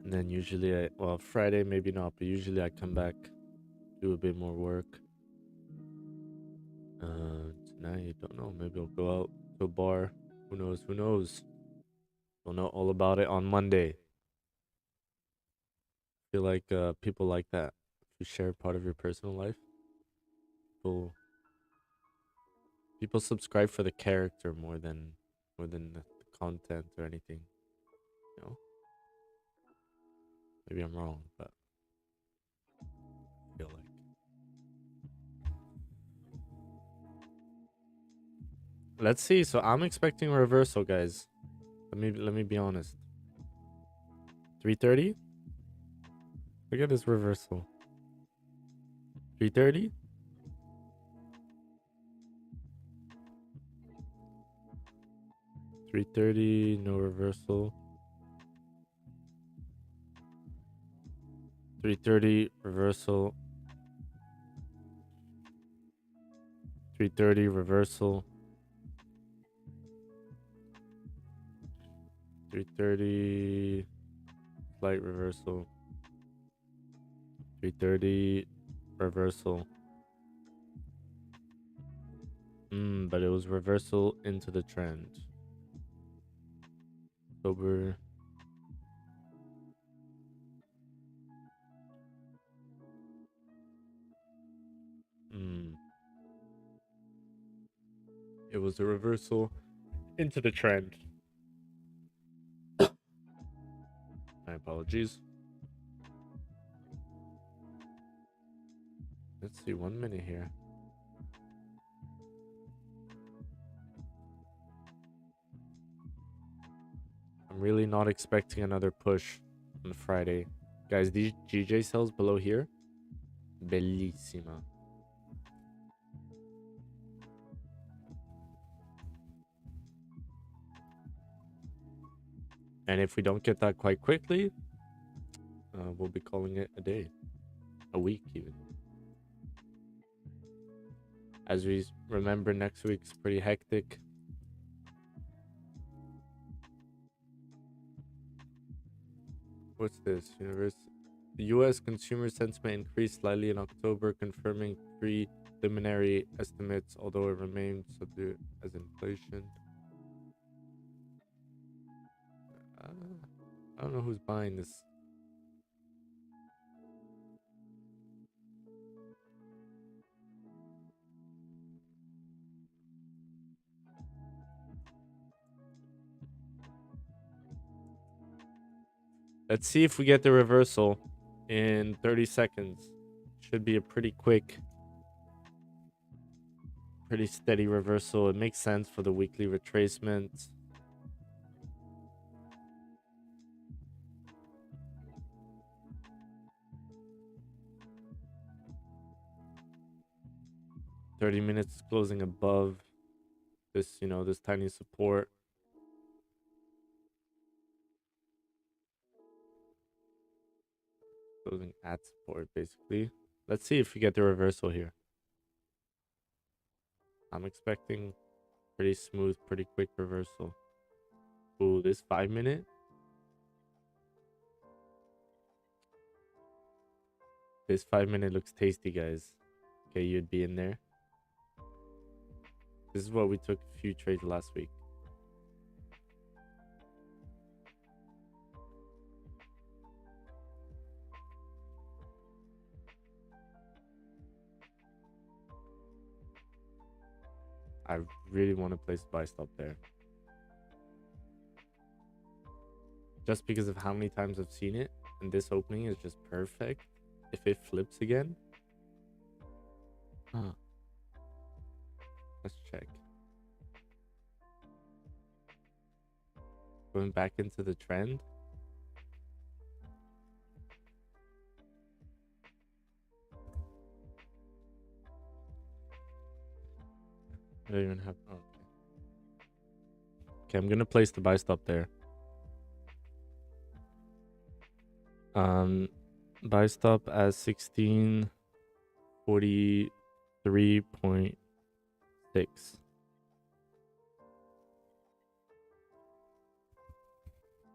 And then usually, Friday maybe not, but usually I come back, do a bit more work. Tonight, don't know. Maybe I'll go out to a bar. Who knows? We'll know all about it on Monday. Feel like people like that. If you share part of your personal life, people subscribe for the character more than the content or anything. Maybe I'm wrong, but I feel like. Let's see. So I'm expecting a reversal, guys. Let me be honest. 330. Look at this reversal. 330. 330, no reversal. 330 reversal. 330 reversal. 330 slight reversal. 330 reversal. But it was reversal into the trend. October. It was a reversal into the trend. My apologies. Let's see, 1 minute here. I'm really not expecting another push on Friday. Guys, these GJ cells below here, bellissima. And if we don't get that quite quickly, we'll be calling it a day, a week even. As we remember, next week's pretty hectic. What's this? The U.S. consumer sentiment increased slightly in October, confirming preliminary estimates, although it remained subdued as inflation. I don't know who's buying this. Let's see if we get the reversal in 30 seconds. Should be a pretty quick, pretty steady reversal. It makes sense for the weekly retracement. $30 minutes closing above this, this tiny support. Closing at support, basically. Let's see if we get the reversal here. I'm expecting pretty smooth, pretty quick reversal. Ooh, this 5 minute. This 5 minute looks tasty, guys. Okay, you'd be in there. This is what we took a few trades last week. I really want to place a buy stop there. Just because of how many times I've seen it. And this opening is just perfect. If it flips again. Let's check. Going back into the trend. I don't even have... Oh, okay, I'm going to place the buy stop there. Buy stop as 1643.6.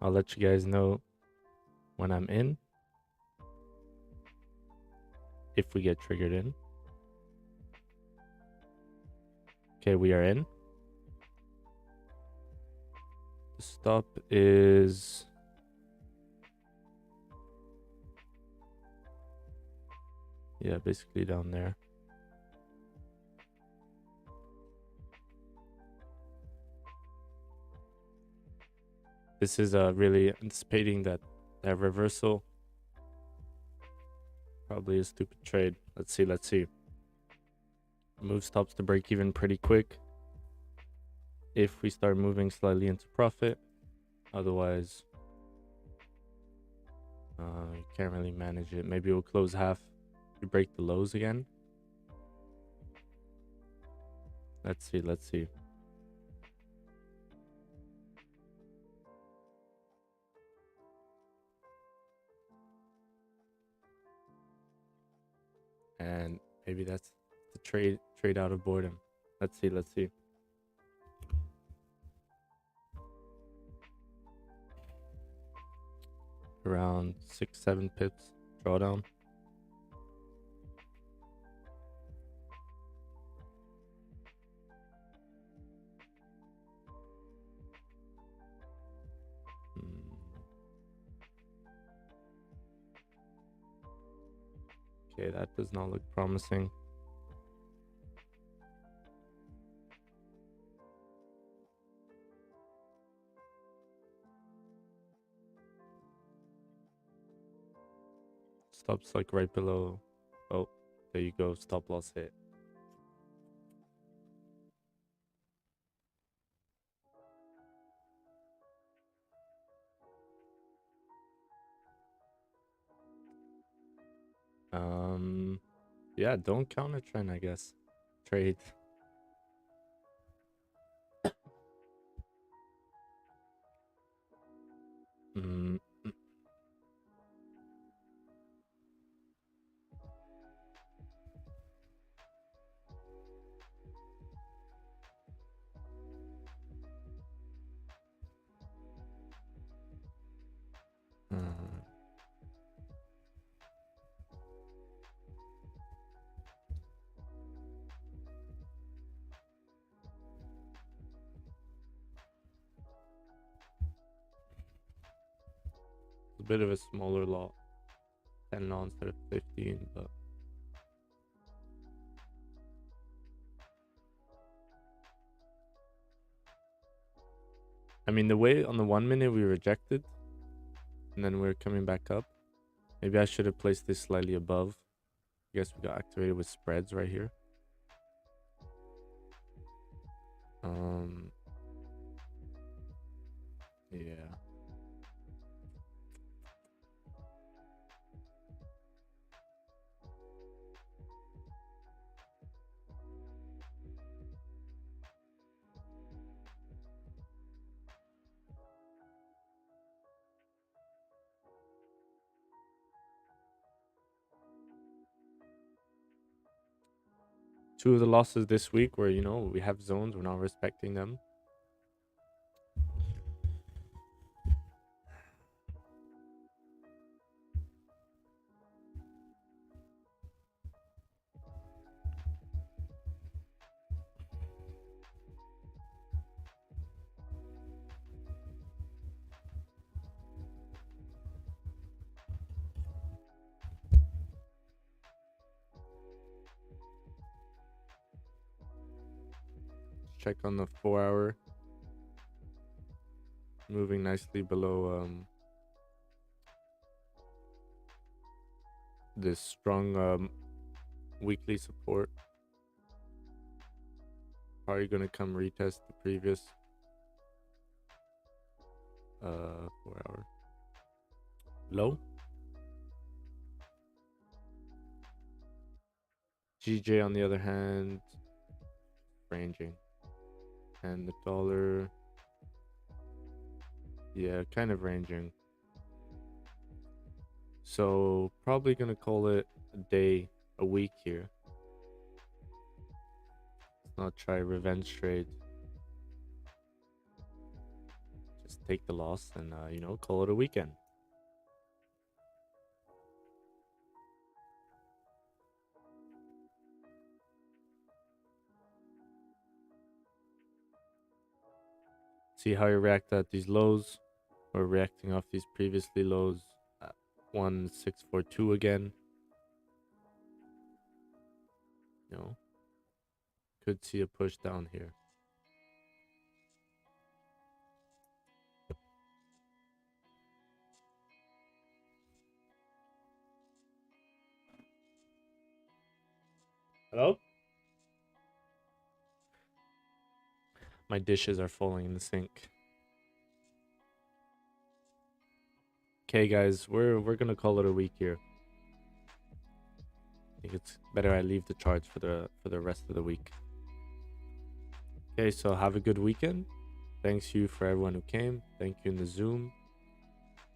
I'll let you guys know when I'm in. If we get triggered in. Okay, we are in. The stop is... yeah, basically down there. This is really anticipating that reversal. Probably a stupid trade. Let's see. Move stops to break even pretty quick. If we start moving slightly into profit. Otherwise, you can't really manage it. Maybe we'll close half. We break the lows again. Let's see. And maybe that's the trade out of boredom. Let's see. Around 6-7 pips drawdown. Okay, that does not look promising. Stops like right below. Oh, there you go. Stop loss hit. Yeah, don't counter trend, I guess. Trade. Mm. A bit of a smaller lot. 10 law instead of 15, but I mean, the way on the 1 minute we rejected and then we're coming back up. Maybe I should have placed this slightly above. I guess we got activated with spreads right here. Yeah. Two of the losses this week where, you know, we have zones, we're not respecting them. Check on the 4 hour. Moving nicely below this strong weekly support. Probably gonna come retest the previous 4 hour low. GJ on the other hand, ranging. And the dollar, yeah, kind of ranging. So probably gonna call it a week here. Let's not try revenge trade. Just take the loss and you know, call it a weekend. See how you react at these lows. We're reacting off these previously lows. 1642 again. You know, could see a push down here. Hello? My dishes are falling in the sink. Okay, guys, we're gonna call it a week here. I think it's better I leave the charts for the rest of the week. Okay, so have a good weekend. Thanks you for everyone who came. Thank you in the Zoom.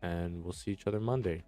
And we'll see each other Monday.